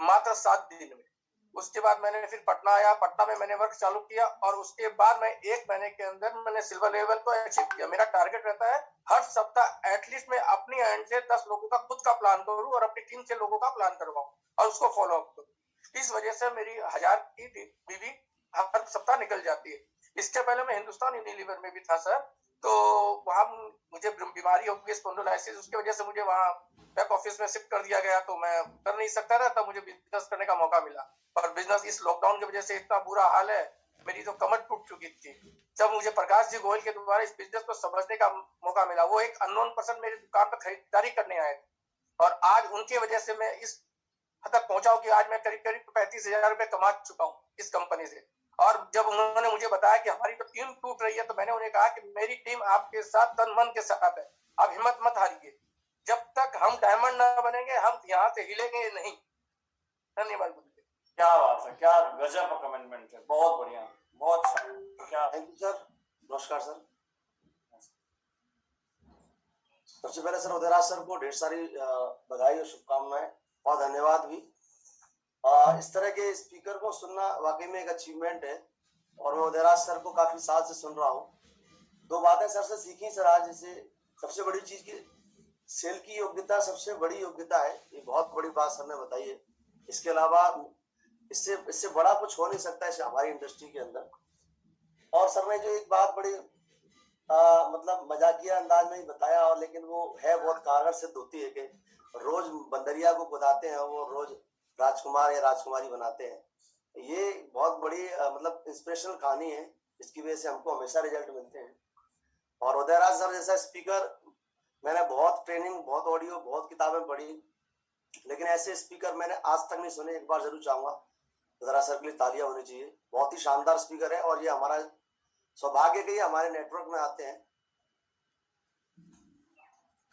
S20: मात्र 7 दिन में। उसके बाद मैंने फिर पटना आया, पटना में मैंने वर्क चालू किया और उसके बाद मैं 1 महीने के अंदर मैंने सिल्वर लेवल को अचीव किया। मेरा टारगेट रहता है हर सप्ताह एटलीस्ट मैं अपनी एंड से 10 लोगों का खुद का प्लान करूं और अपनी टीम से लोगों का प्लान करवाऊं और उसको फॉलो अप करूं। इस वजह से मेरी 1000 की बीवी हर सप्ताह निकल जाती है। इसके पहले मैं हिंदुस्तान यूनिलीवर में भी था सर, तो वहां मुझे बीमारी हो गई स्पॉन्डिलाइटिस, उसकी वजह से मुझे वहां बैक ऑफिस में शिफ्ट कर दिया गया, तो मैं कर नहीं सकता था। तब मुझे बिजनेस करने का मौका मिला और बिजनेस इस लॉकडाउन की वजह से इतना बुरा हाल है, मेरी तो कमर टूट चुकी थी। जब मुझे प्रकाश जी गोयल के द्वारा इस बिजनेस को समझने का मौका मिला, वो एक अननोन पर्सन मेरी दुकान पर खरीदारी करने आए और आज उनकी वजह से मैं इस हद तक पहुंचा हूं कि आज मैं करीब 35,000 रुपए कमा चुका हूं इस कंपनी से। और जब उन्होंने मुझे बताया कि हमारी तो टीम टूट रही है, तो मैंने उन्हें कहा कि मेरी टीम आपके साथ तन मन के साथ है, आप हिम्मत मत हारिए। जब तक हम डायमंड ना बनेंगे हम यहाँ से हिलेंगे नहीं। धन्यवाद।
S1: क्या बात है, क्या गजब का कमिटमेंट है, बहुत बढ़िया, बहुत अच्छा। क्या
S21: थैंक यू सर। नमस्कार सर। सबसे पहले सर उदयराज सर को ढेर सारी बधाई और शुभकामनाएं और धन्यवाद भी। इस तरह के स्पीकर को सुनना वाकई में एक अचीवमेंट है और मैं उदयराज सर को काफी साल से सुन रहा हूँ। 2 बातें सर से सीखी सर आज। जैसे सबसे बड़ी चीज की सेल की योग्यता सबसे बड़ी योग्यता है, ये बहुत बड़ी बात सर ने बताई है। इसके अलावा इससे बड़ा कुछ हो नहीं सकता है हमारी इंडस्ट्री के अंदर। और सर ने जो एक बात बड़ी मतलब मजाकिया अंदाज में ही बताया, और लेकिन वो है बहुत कारगर सिद्ध होती है कि रोज बंदरिया को खुदाते हैं वो रोज राजकुमार या राजकुमारी बनाते हैं। ये बहुत बड़ी मतलब इंस्पिरेशनल कहानी है, इसकी वजह से हमको हमेशा रिजल्ट मिलते हैं। और उदयराज सर जैसा स्पीकर मैंने बहुत ट्रेनिंग, बहुत ऑडियो, बहुत किताबें पढ़ी, लेकिन ऐसे स्पीकर मैंने आज तक नहीं सुने। एक बार जरूर चाहूंगा उदयराज सर के लिए तालियां होनी चाहिए। बहुत ही शानदार स्पीकर है और ये हमारा सौभाग्य के हमारे नेटवर्क में आते हैं।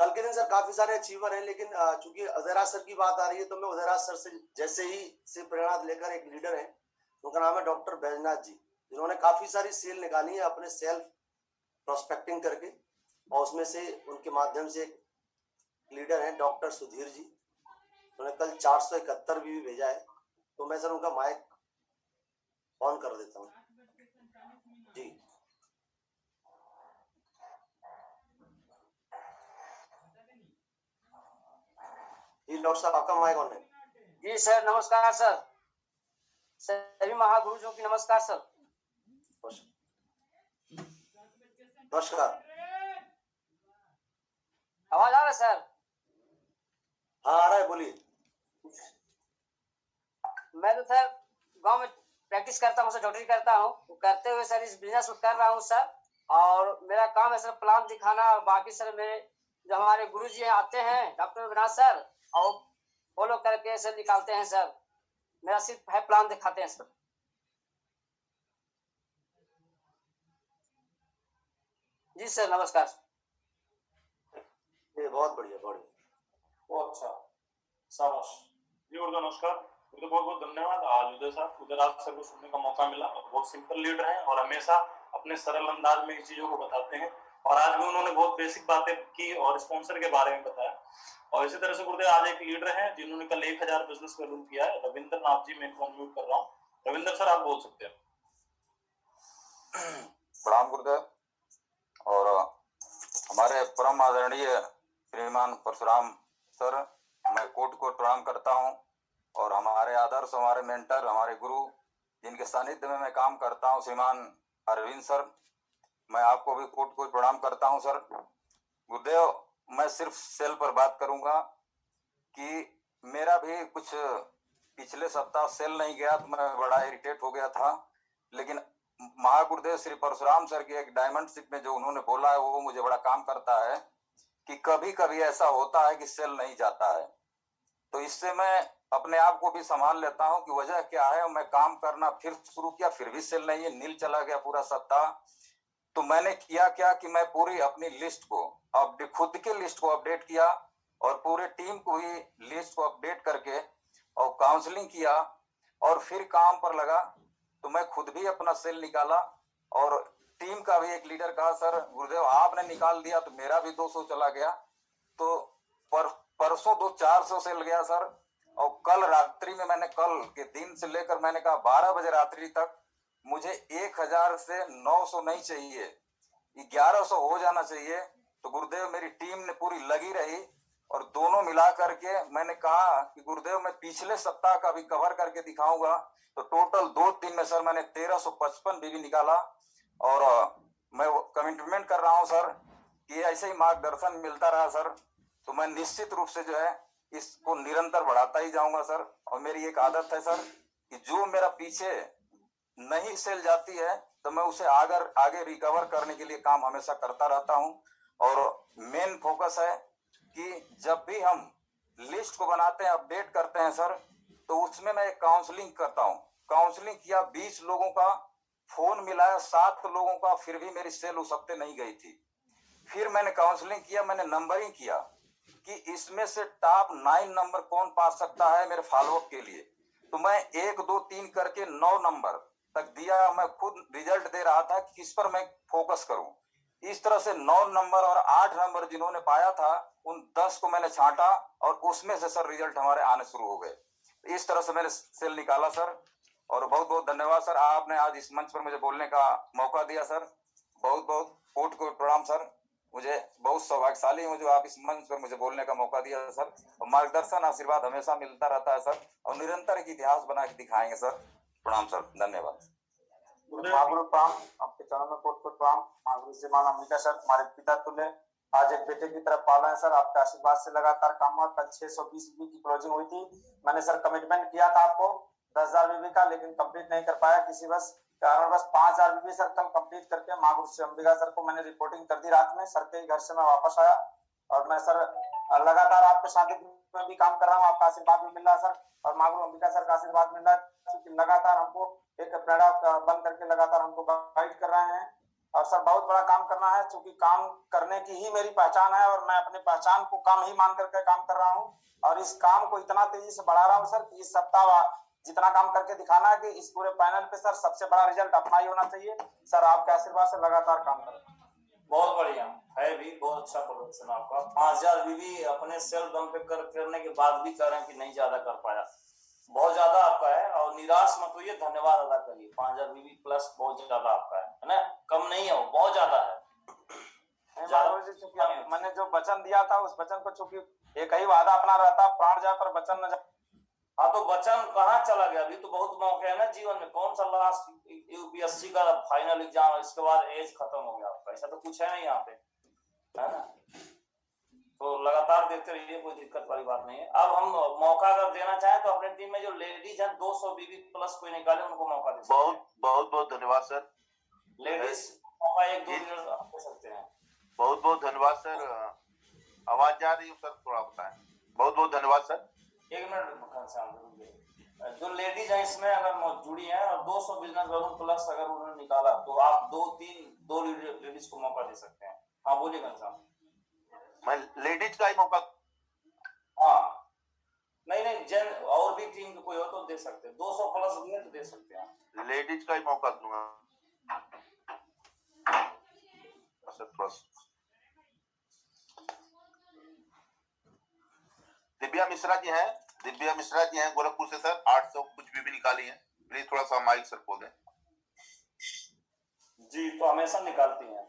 S21: कल के दिन सर काफी सारे अचीवर हैं, लेकिन चूंकि उदयराज सर की बात आ रही है तो मैं उदयराज सर से जैसे ही से प्रेरणा लेकर एक लीडर है, उनका नाम है डॉक्टर बैजनाथ जी, जिन्होंने काफी सारी सेल निकाली है अपने सेल्फ प्रोस्पेक्टिंग करके, और उसमें से उनके माध्यम से एक लीडर है डॉक्टर सुधीर जी, उन्होंने कल 471 भी भेजा है। तो मैं सर उनका माइक ऑन कर देता हूँ जी। जी डॉक्टर साहब आपका माइक ऑन है।
S4: जी सर, नमस्कार सर, सभी महागुरुजों की नमस्कार सर।
S21: नमस्कार,
S4: आवाज आ रहा है सर?
S21: हाँ आ रहा है, बोलिए।
S4: मैं तो सर गांव में प्रैक्टिस करता हूँ सर, डॉक्टरी करता हूँ, करते हुए सर इस बिजनेस को कर रहा हूँ सर। और मेरा काम है सर प्लान दिखाना, और बाकी सर मेरे जो हमारे गुरुजी आते हैं डॉक्टर विनाश सर, और फॉलो करके सर निकालते हैं सर। मेरा सिर्फ है प्लान दिखाते हैं सर। जी सर, नमस्कार।
S21: ये बहुत बढ़िया, बढ़िया,
S22: बहुत अच्छा, शाबाश जी। गुरुदेव नमस्कार, गुरुदेव बहुत बहुत धन्यवाद। आज उदयराज सर को सुनने का मौका मिला, और बहुत सिंपल लीडर हैं और हमेशा अपने सरल अंदाज में इस चीजों को बताते हैं, और आज भी उन्होंने बहुत बेसिक बातें की और स्पॉन्सर के बारे में बताया। और इसी तरह से गुरुदेव आज एक लीडर हैं जिन्होंने कल 1000 बिजनेस का लोन किया है, रविंद्र नाथ जी। मैं इनको अनम्यूट कर रहा हूँ। रविंद्र सर आप बोल सकते हैं।
S23: प्रणाम गुरुदेव। और हमारे परम आदरणीय श्रीमान परशुराम सर, मैं कोट को प्रणाम करता हूं, और हमारे आदर्श, हमारे मेंटर, हमारे गुरु जिनके सानिध्य में मैं काम करता हूं, श्रीमान अरविंद सर, मैं आपको भी कोट को प्रणाम करता हूं सर। गुरुदेव, मैं सिर्फ सेल पर बात करूंगा कि मेरा भी कुछ पिछले सप्ताह सेल नहीं गया तो मैं बड़ा इरिटेट हो गया था, लेकिन महागुरुदेव श्री परशुराम सर की एक डायमंड शिप में जो उन्होंने बोला है वो मुझे बड़ा काम करता है कि कभी कभी ऐसा होता है कि सेल नहीं जाता है, तो इससे मैं अपने आप को भी संभाल लेता हूं कि वजह क्या है। मैं काम करना फिर शुरू किया, फिर भी सेल नहीं है, नील चला गया पूरा सप्ताह। तो मैंने किया क्या कि मैं पूरी अपनी लिस्ट को, खुद की लिस्ट को अपडेट किया, और पूरे टीम को भी लिस्ट को अपडेट करके और काउंसलिंग किया, और फिर काम पर लगा। तो मैं खुद भी अपना सेल निकाला, और टीम का भी एक लीडर कहा सर गुरुदेव आपने निकाल दिया तो मेरा भी 200 चला गया। तो परसों 400 सेल गया सर, और कल रात्रि में मैंने, कल के दिन से लेकर मैंने कहा 12 बजे रात्रि तक मुझे 1000 से 900 नहीं चाहिए, 1100 हो जाना चाहिए। तो गुरुदेव मेरी टीम ने पूरी लगी रही, और दोनों मिला करके मैंने कहा कि गुरुदेव मैं पिछले सप्ताह का भी कवर करके दिखाऊंगा। तो टोटल 2-3 में सर मैंने 1355 बीबी निकाला, और मैं कमिटमेंट कर रहा हूं सर कि ऐसे ही मार्गदर्शन मिलता रहा सर तो मैं निश्चित रूप से जो है इसको निरंतर बढ़ाता ही जाऊंगा सर। और मेरी एक आदत है सर कि जो मेरा पीछे नहीं सेल जाती है तो मैं उसे आगे रिकवर करने के लिए काम हमेशा करता रहता हूं। और मेन फोकस है कि जब भी हम लिस्ट को बनाते हैं, अपडेट करते हैं सर, तो उसमें मैं काउंसलिंग करता हूं। काउंसलिंग किया, 20 लोगों का फोन मिलाया, 7 लोगों का, फिर भी मेरी सेल उस हफ्ते नहीं गई थी। फिर मैंने काउंसलिंग किया, मैंने नंबरिंग किया कि इसमें से टॉप 9 नंबर कौन पा सकता है मेरे फॉलोअप के लिए। तो मैं 1, 2, 3 करके 9 नंबर तक दिया। मैं खुद रिजल्ट दे रहा था कि किस पर मैं फोकस करूं। इस तरह से 9 नंबर और 8 नंबर जिन्होंने पाया था उन 10 को मैंने छांटा, और उसमें से सर रिजल्ट हमारे आने शुरू हो गए। इस तरह से मैंने सेल निकाला सर। और बहुत बहुत धन्यवाद सर, आपने आज इस मंच पर मुझे बोलने का मौका दिया सर। बहुत बहुत कोट को प्रणाम सर। मुझे बहुत सौभाग्यशाली हूँ जो आप इस मंच पर मुझे बोलने का मौका दिया सर। और मार्गदर्शन, आशीर्वाद हमेशा मिलता रहता है सर, और निरंतर एक इतिहास बना के दिखाएंगे सर। प्रणाम सर, धन्यवाद।
S24: महागुरु प्रणाम, आपके चरणों में कोट कोट प्रणाम। महागुरु श्रीमान अंबिका सर, हमारे पिता तुल्य, आज एक बेटे की तरफ पाला है सर। आपके आशीर्वाद से लगातार काम हुआ। कल 620 बीबी की क्लोजिंग हुई थी। मैंने सर कमिटमेंट किया था आपको 10,000 बीबी का, लेकिन कंप्लीट नहीं कर पाया किसी बस कारण। बस 5,000 बीबी सर कल कंप्लीट करके महागुरु श्री अंबिका सर को मैंने रिपोर्टिंग कर दी रात में। सर के घर से मैं वापस आया, और मैं सर लगातार आपके साथ में भी काम कर रहा हूँ। आपका आशीर्वाद भी मिल रहा है सर, और महागुरु अंबिका सर का आशीर्वाद मिल रहा है, क्योंकि लगातार हमको एक प्रेरणा बन करके लगातार हमको गाइड कर रहे हैं। और सर बहुत बड़ा काम करना है, क्योंकि काम करने की ही मेरी पहचान है और मैं अपनी पहचान को काम ही मान करके काम कर रहा हूँ और इस काम को इतना तेजी से बढ़ा रहा हूँ सर कि इस सप्ताह जितना काम करके दिखाना है कि इस पूरे पैनल पे सर सबसे बड़ा रिजल्ट अपना ही होना चाहिए। सर आपके आशीर्वाद से लगातार काम करें।
S1: बहुत बढ़िया है भी, बहुत अच्छा प्रदर्शन आपका। 5000 बीवी अपने सेल्फ दम पे करने के बाद भी कह रहे हैं कि नहीं ज्यादा कर पाया, बहुत ज्यादा आपका है और निराश मत होइए, धन्यवाद अदा करिए। 5000 बीवी प्लस बहुत ज्यादा आपका है ना, कम नहीं है, वो बहुत ज्यादा है।
S24: चूंकि मैंने जो वचन दिया था उस वचन को, चूंकि एक ही वादा अपना रहता, प्राण जाए पर वचन न जाए।
S1: हाँ तो वचन कहाँ चला गया? अभी तो बहुत मौके है ना जीवन में। कौन सा लास्ट यूपीएससी का फाइनल एग्जाम है, इसके बाद एज खत्म हो गया आपका, ऐसा तो कुछ है नहीं यहाँ पे, है ना। तो लगातार देखते रहिए, कोई दिक्कत वाली बात नहीं है। अब हम मौका अगर देना चाहें तो अपने टीम में जो लेडीज हैं 200 बीवी प्लस कोई निकाले, उनको मौका दे सकते हैं।
S10: बहुत बहुत धन्यवाद सर।
S1: लेडीज मौका 1-2 दे सकते हैं।
S10: बहुत बहुत धन्यवाद सर। आवाज जा रही है सर, थोड़ा बताएं। बहुत बहुत धन्यवाद सर।
S1: 1 मिनट, जो लेडीज है इसमें अगर जुड़ी है और 200 बिजनेस वुमन प्लस अगर उन्होंने निकाला तो आप 2 लेडीज को मौका दे सकते हैं। हाँ बोलिए घनश्याम।
S10: मैं लेडीज का ही मौका,
S1: हाँ नहीं जेन और भी टीम कोई हो तो दे सकते हैं, 200 प्लस दिए तो दे सकते हैं।
S10: लेडीज का ही मौका दूंगा सर। दिव्या मिश्रा जी हैं गोरखपुर से सर, 800 कुछ भी निकाली है। प्लीज थोड़ा सा माइक सर खोल दें।
S1: जी तो हमेशा निकालती हैं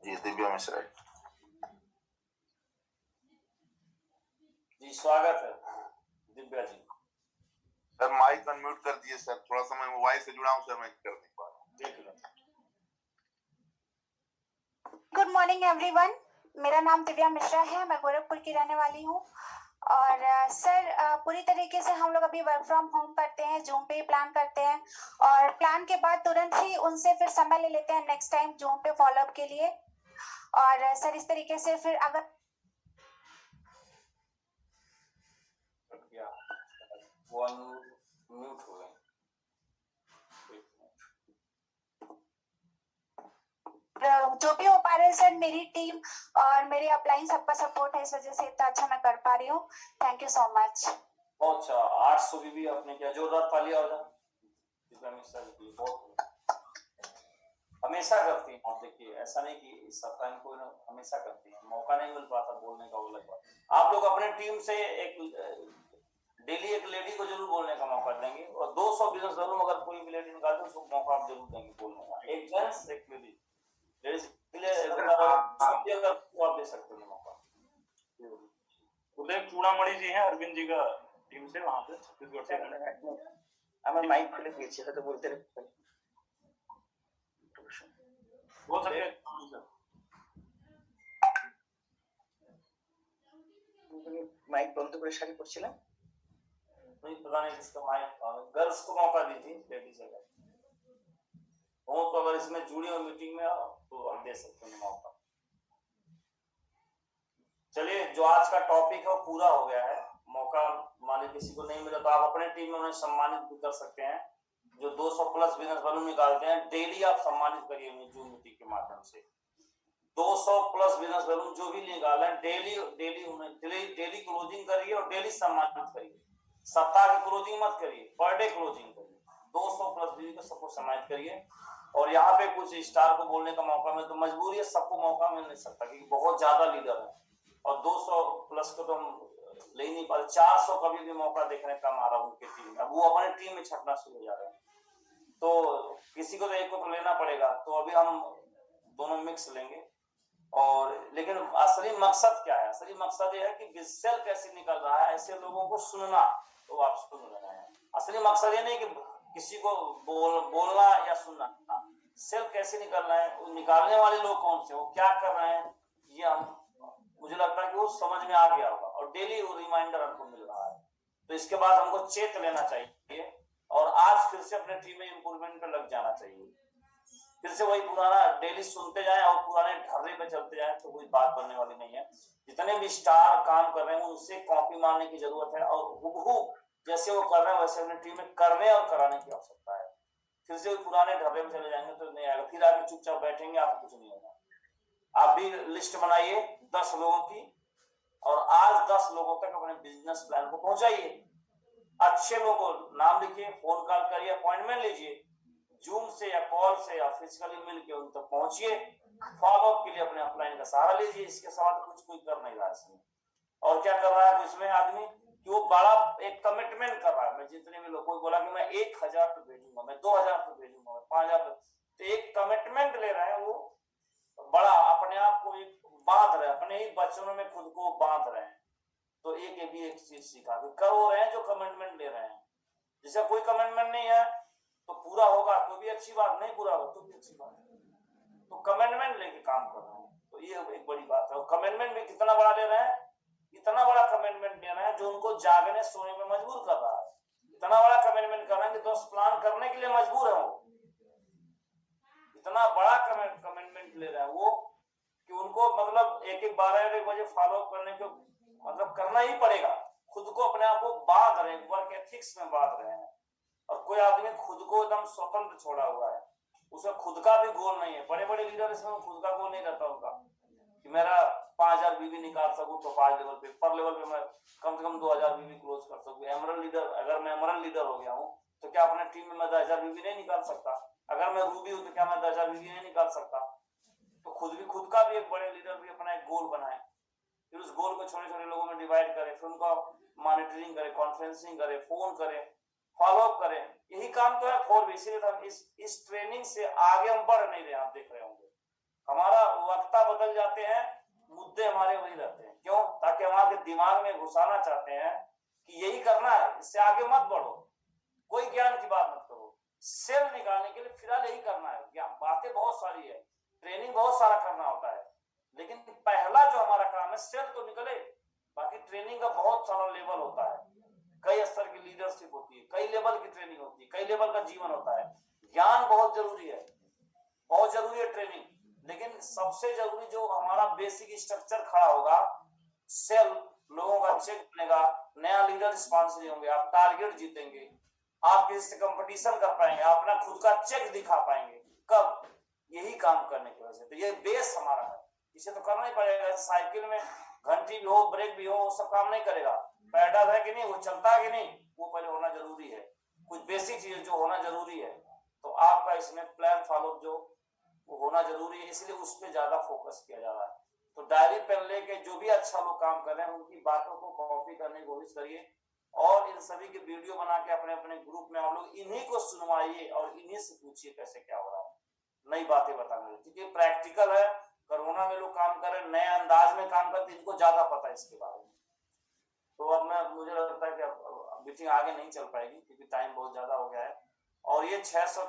S10: जी दिव्या मिश्रा
S1: जी, स्वागत है Divya ji.
S10: Sir mic unmute कर दिए सर, थोड़ा सा मैं मोबाइल से जुड़ा हूँ सर, मैं कर नहीं पा रहा हूँ।
S1: देख लो।
S2: गुड मॉर्निंग एवरीवन, मेरा नाम दिव्या मिश्रा है, मैं गोरखपुर की रहने वाली हूँ। और सर पूरी तरीके से हम लोग अभी वर्क फ्रॉम होम करते हैं, जूम पे प्लान करते हैं और प्लान के बाद तुरंत ही उनसे फिर समय ले लेते हैं नेक्स्ट टाइम जूम पे फॉलोअप के लिए। और सर इस तरीके से फिर अगर
S1: वो म्यूट हो गए,
S2: जो भी हो पा रहे हैं सर, मेरी टीम और मेरे अपलाइन सबका सपोर्ट है, इस वजह से इतना अच्छा मैं कर पा रही हूँ। Thank you so much.
S1: बहुत अच्छा, 800 भी आपने क्या जोरदार तालियां हो जाए। बहुत हमेशा करती हैं आप, देखिए ऐसा नहीं कि इस सप्ताह को हमेशा करती हैं, मौका नहीं मिल पाता बोलने का, वो अलग बात। आप लोग अपने टीम से डेली एक लेडी को जरूर बोलने का मौका देंगे और 200 बिजनेस जरूर, अगर कोई भी लेडी निकालते हैं उसको मौका आप जरूर देंगे बोलने का। एक जेंट्स एक लेडी, आप दे सकते हैं मौका।
S22: उदय चूड़ामणि जी हैं अरविंद जी का टीम से, वहां पे छत्तीसगढ़ से।
S3: हमें माइक खुले पीछे है तो बोलते रहे
S22: बोल सकते
S3: माइक बंद করে শাড়ি পরছিলেন।
S1: नहीं पता नहीं किसका माइक, गर्ल्स को मौका दीजिए, लेडीज अगर हो तो अगर इसमें जुड़ी हो मीटिंग में तो आप दे सकते हैं मौका। चलिए जो आज का टॉपिक है वो पूरा हो गया है। मौका मान लीजिए किसी को नहीं मिला तो आप अपने टीम में उन्हें सम्मानित भी कर सकते हैं। जो 200 प्लस बिजनेस वैल्यू निकालते हैं डेली आप सम्मानित करिए उन्हें जूम मीटिंग के माध्यम से। 200 प्लस बिजनेस वैल्यू जो भी निकाला है डेली क्लोजिंग करिए और डेली सम्मानित करिए। सप्ताह की क्लोजिंग मत करिए, पर डे क्लोजिंग करिए। 200 प्लस बीवी को सबको सम्मानित करिए। और यहाँ पे कुछ स्टार को बोलने का मौका मिले तो मजबूरी है, सबको मौका मिल नहीं सकता क्योंकि बहुत ज्यादा लीडर है और 200 प्लस को तो हम ले ही नहीं पाते। 400 कभी भी मौका देखने का हमारा उनके टीम में, अब वो हमारे टीम में छटना शुरू हो जा रहे हैं तो किसी को तो एक को तो लेना पड़ेगा। तो अभी हम दोनों मिक्स लेंगे। और लेकिन असली मकसद क्या है? असली मकसद ये है कि सेल कैसे निकल रहा है, ऐसे लोगों को सुनना, तो आप सुन रहे हैं। असली मकसद ये नहीं कि किसी को बोलना या सुनना, सेल कैसे निकल रहा है, निकालने वाले लोग कौन से, वो क्या कर रहे हैं, ये हम मुझे लगता है कि वो समझ में आ गया होगा और डेली वो रिमाइंडर हमको मिल रहा है। तो इसके बाद हमको चेत लेना चाहिए और आज फिर से अपने टीम में इम्प्रूवमेंट पे लग जाना चाहिए। फिर से वही पुराना डेली सुनते जाएं और पुराने ढर्रे पे चलते जाएं तो कोई बात बनने वाली नहीं है। जितने भी स्टार काम कर रहे हैं उनसे कॉपी मारने की जरूरत है और हुबहू जैसे वो कर रहे हैं वैसे अपनी टीम में करने और कराने की आवश्यकता है। फिर से पुराने ढाबे में चले जाएंगे तो नहीं आएगा, फिर आके चुपचाप बैठेंगे, आपको कुछ नहीं होगा। आप भी लिस्ट बनाइए 10 लोगों की और आज 10 लोगों तक अपने बिजनेस प्लान को पहुंचाइए। अच्छे लोगों नाम लिखिए, फोन कॉल करिए, अपॉइंटमेंट लीजिए, जूम से या कॉल से या फिजिकली मिल के उन तक पहुंचिए, फॉलो अप के लिए अपने अपलाइन का सहारा लीजिए। इसके साथ कुछ कोई कर नहीं रहा इसमें। और क्या कर रहा है इसमें आदमी कि वो बड़ा एक कमिटमेंट कर रहा है। मैं जितने भी लोगों को बोला कि मैं 1000 पे भेजूंगा, मैं 2000 पे भेजूंगा, मैं 5000 पे, तो एक कमिटमेंट ले रहे हैं, वो बड़ा अपने आप को एक बांध रहे हैं, अपने ही बचनों में खुद को बांध रहे हैं। तो एक भी एक चीज सीखा कि कर वो रहे हैं जो कमिटमेंट ले रहे हैं। जैसे कोई कमिटमेंट नहीं है तो पूरा होगा तो भी अच्छी बात, नहीं पूरा होगा तो भी अच्छी बात है। तो कमिटमेंट लेके काम कर रहे हैं, तो ये एक बड़ी बात है। और कमिटमेंट भी कितना बड़ा ले रहे हैं, इतना बड़ा कमिटमेंट ले रहे हैं जो उनको जागने सोने में मजबूर कर रहा है। इतना बड़ा कमिटमेंट कर रहे हैं कि दोस्त प्लान करने के लिए मजबूर है। वो इतना बड़ा कमिटमेंट ले रहे हैं वो कि उनको मतलब 1-1 बजे फॉलो अप करने को मतलब करना ही पड़ेगा। खुद को अपने आप को बांध रहे हैं, वर्क एथिक्स में बांध रहे हैं। और कोई आदमी खुद को एकदम स्वतंत्र छोड़ा हुआ है, उसका खुद का भी गोल नहीं है। बड़े बड़े लीडर इसमें खुद का गोल नहीं रहता उनका कि मेरा 5000 बीवी निकाल सकूं तो 5 लेवल पे, पर लेवल पे मैं कम से कम 2000 बीवी क्लोज कर सकूं। एमरल्ड लीडर, अगर मैं एमरल्ड लीडर हो गया हूं तो क्या अपने टीम में मैं 10,000 बीवी नहीं निकाल सकता? अगर मैं रूबी हूं तो क्या मैं 10,000 बीवी नहीं निकाल सकता? तो खुद का भी एक बड़े लीडर भी अपना एक गोल बनाए, फिर उस गोल को छोटे छोटे लोगों में डिवाइड करे, फिर उनका मॉनिटरिंग करे, कॉन्फ्रेंसिंग करे, फोन करे, फॉलो अप करें। यही काम तो है 4B। इसीलिए हम इस ट्रेनिंग से आगे हम बढ़ नहीं रहे। आप देख रहे होंगे हमारा वक्ता बदल जाते हैं, मुद्दे हमारे वही रहते हैं। क्यों? ताकि हमारे दिमाग में घुसाना चाहते हैं कि यही करना है, इससे आगे मत बढ़ो, कोई ज्ञान की बात मत करो। सेल निकालने के लिए फिलहाल यही करना है। ज्ञान बातें बहुत सारी है, ट्रेनिंग बहुत सारा करना होता है, लेकिन पहला जो हमारा काम है सेल तो निकले। बाकी ट्रेनिंग का बहुत सारा लेवल होता है, कई स्तर की लीडरशिप होती है, कई लेवल की ट्रेनिंग होती है, कई लेवल का जीवन होता है। ज्ञान बहुत जरूरी है, बहुत जरूरी है ट्रेनिंग, लेकिन सबसे जरूरी जो हमारा बेसिक स्ट्रक्चर खड़ा होगा, सेल लोगों का चेक बनेगा, नया लीडर रिस्पॉन्सिबल होंगे, आप टारगेट जीतेंगे, आप किसी से कंपटीशन कर पाएंगे, आप अपना खुद का चेक दिखा पाएंगे। कब? यही काम करने की वजह से। तो ये बेस हमारा है, इसे तो करना ही पड़ेगा। साइकिल में घंटी भी हो, ब्रेक भी हो, वो सब काम नहीं करेगा। पैडल है कि नहीं, वो चलता है कि नहीं, वो पहले होना जरूरी है। कुछ बेसिक चीज जो होना जरूरी है, तो आपका इसमें प्लान फॉलो जो वो होना जरूरी है, इसलिए उस पर ज्यादा फोकस किया जा रहा है। तो डायरी पेन लेके जो भी अच्छा लोग काम कर रहे हैं उनकी बातों को कॉपी करने की कोशिश करिए, और इन सभी के वीडियो बना के अपने अपने ग्रुप में आप लोग इन्हीं को सुनवाइए और इन्हीं से पूछिए कैसे क्या हो रहा है, नई बातें बताने, क्योंकि प्रैक्टिकल है। कोरोना में लोग काम कर रहे हैं, नए अंदाज में काम करते, इनको ज्यादा पता है इसके बारे में। तो अब मुझे लगता है कि अब मीटिंग आगे नहीं चल पाएगी क्योंकि टाइम बहुत ज्यादा हो गया है। और ये 600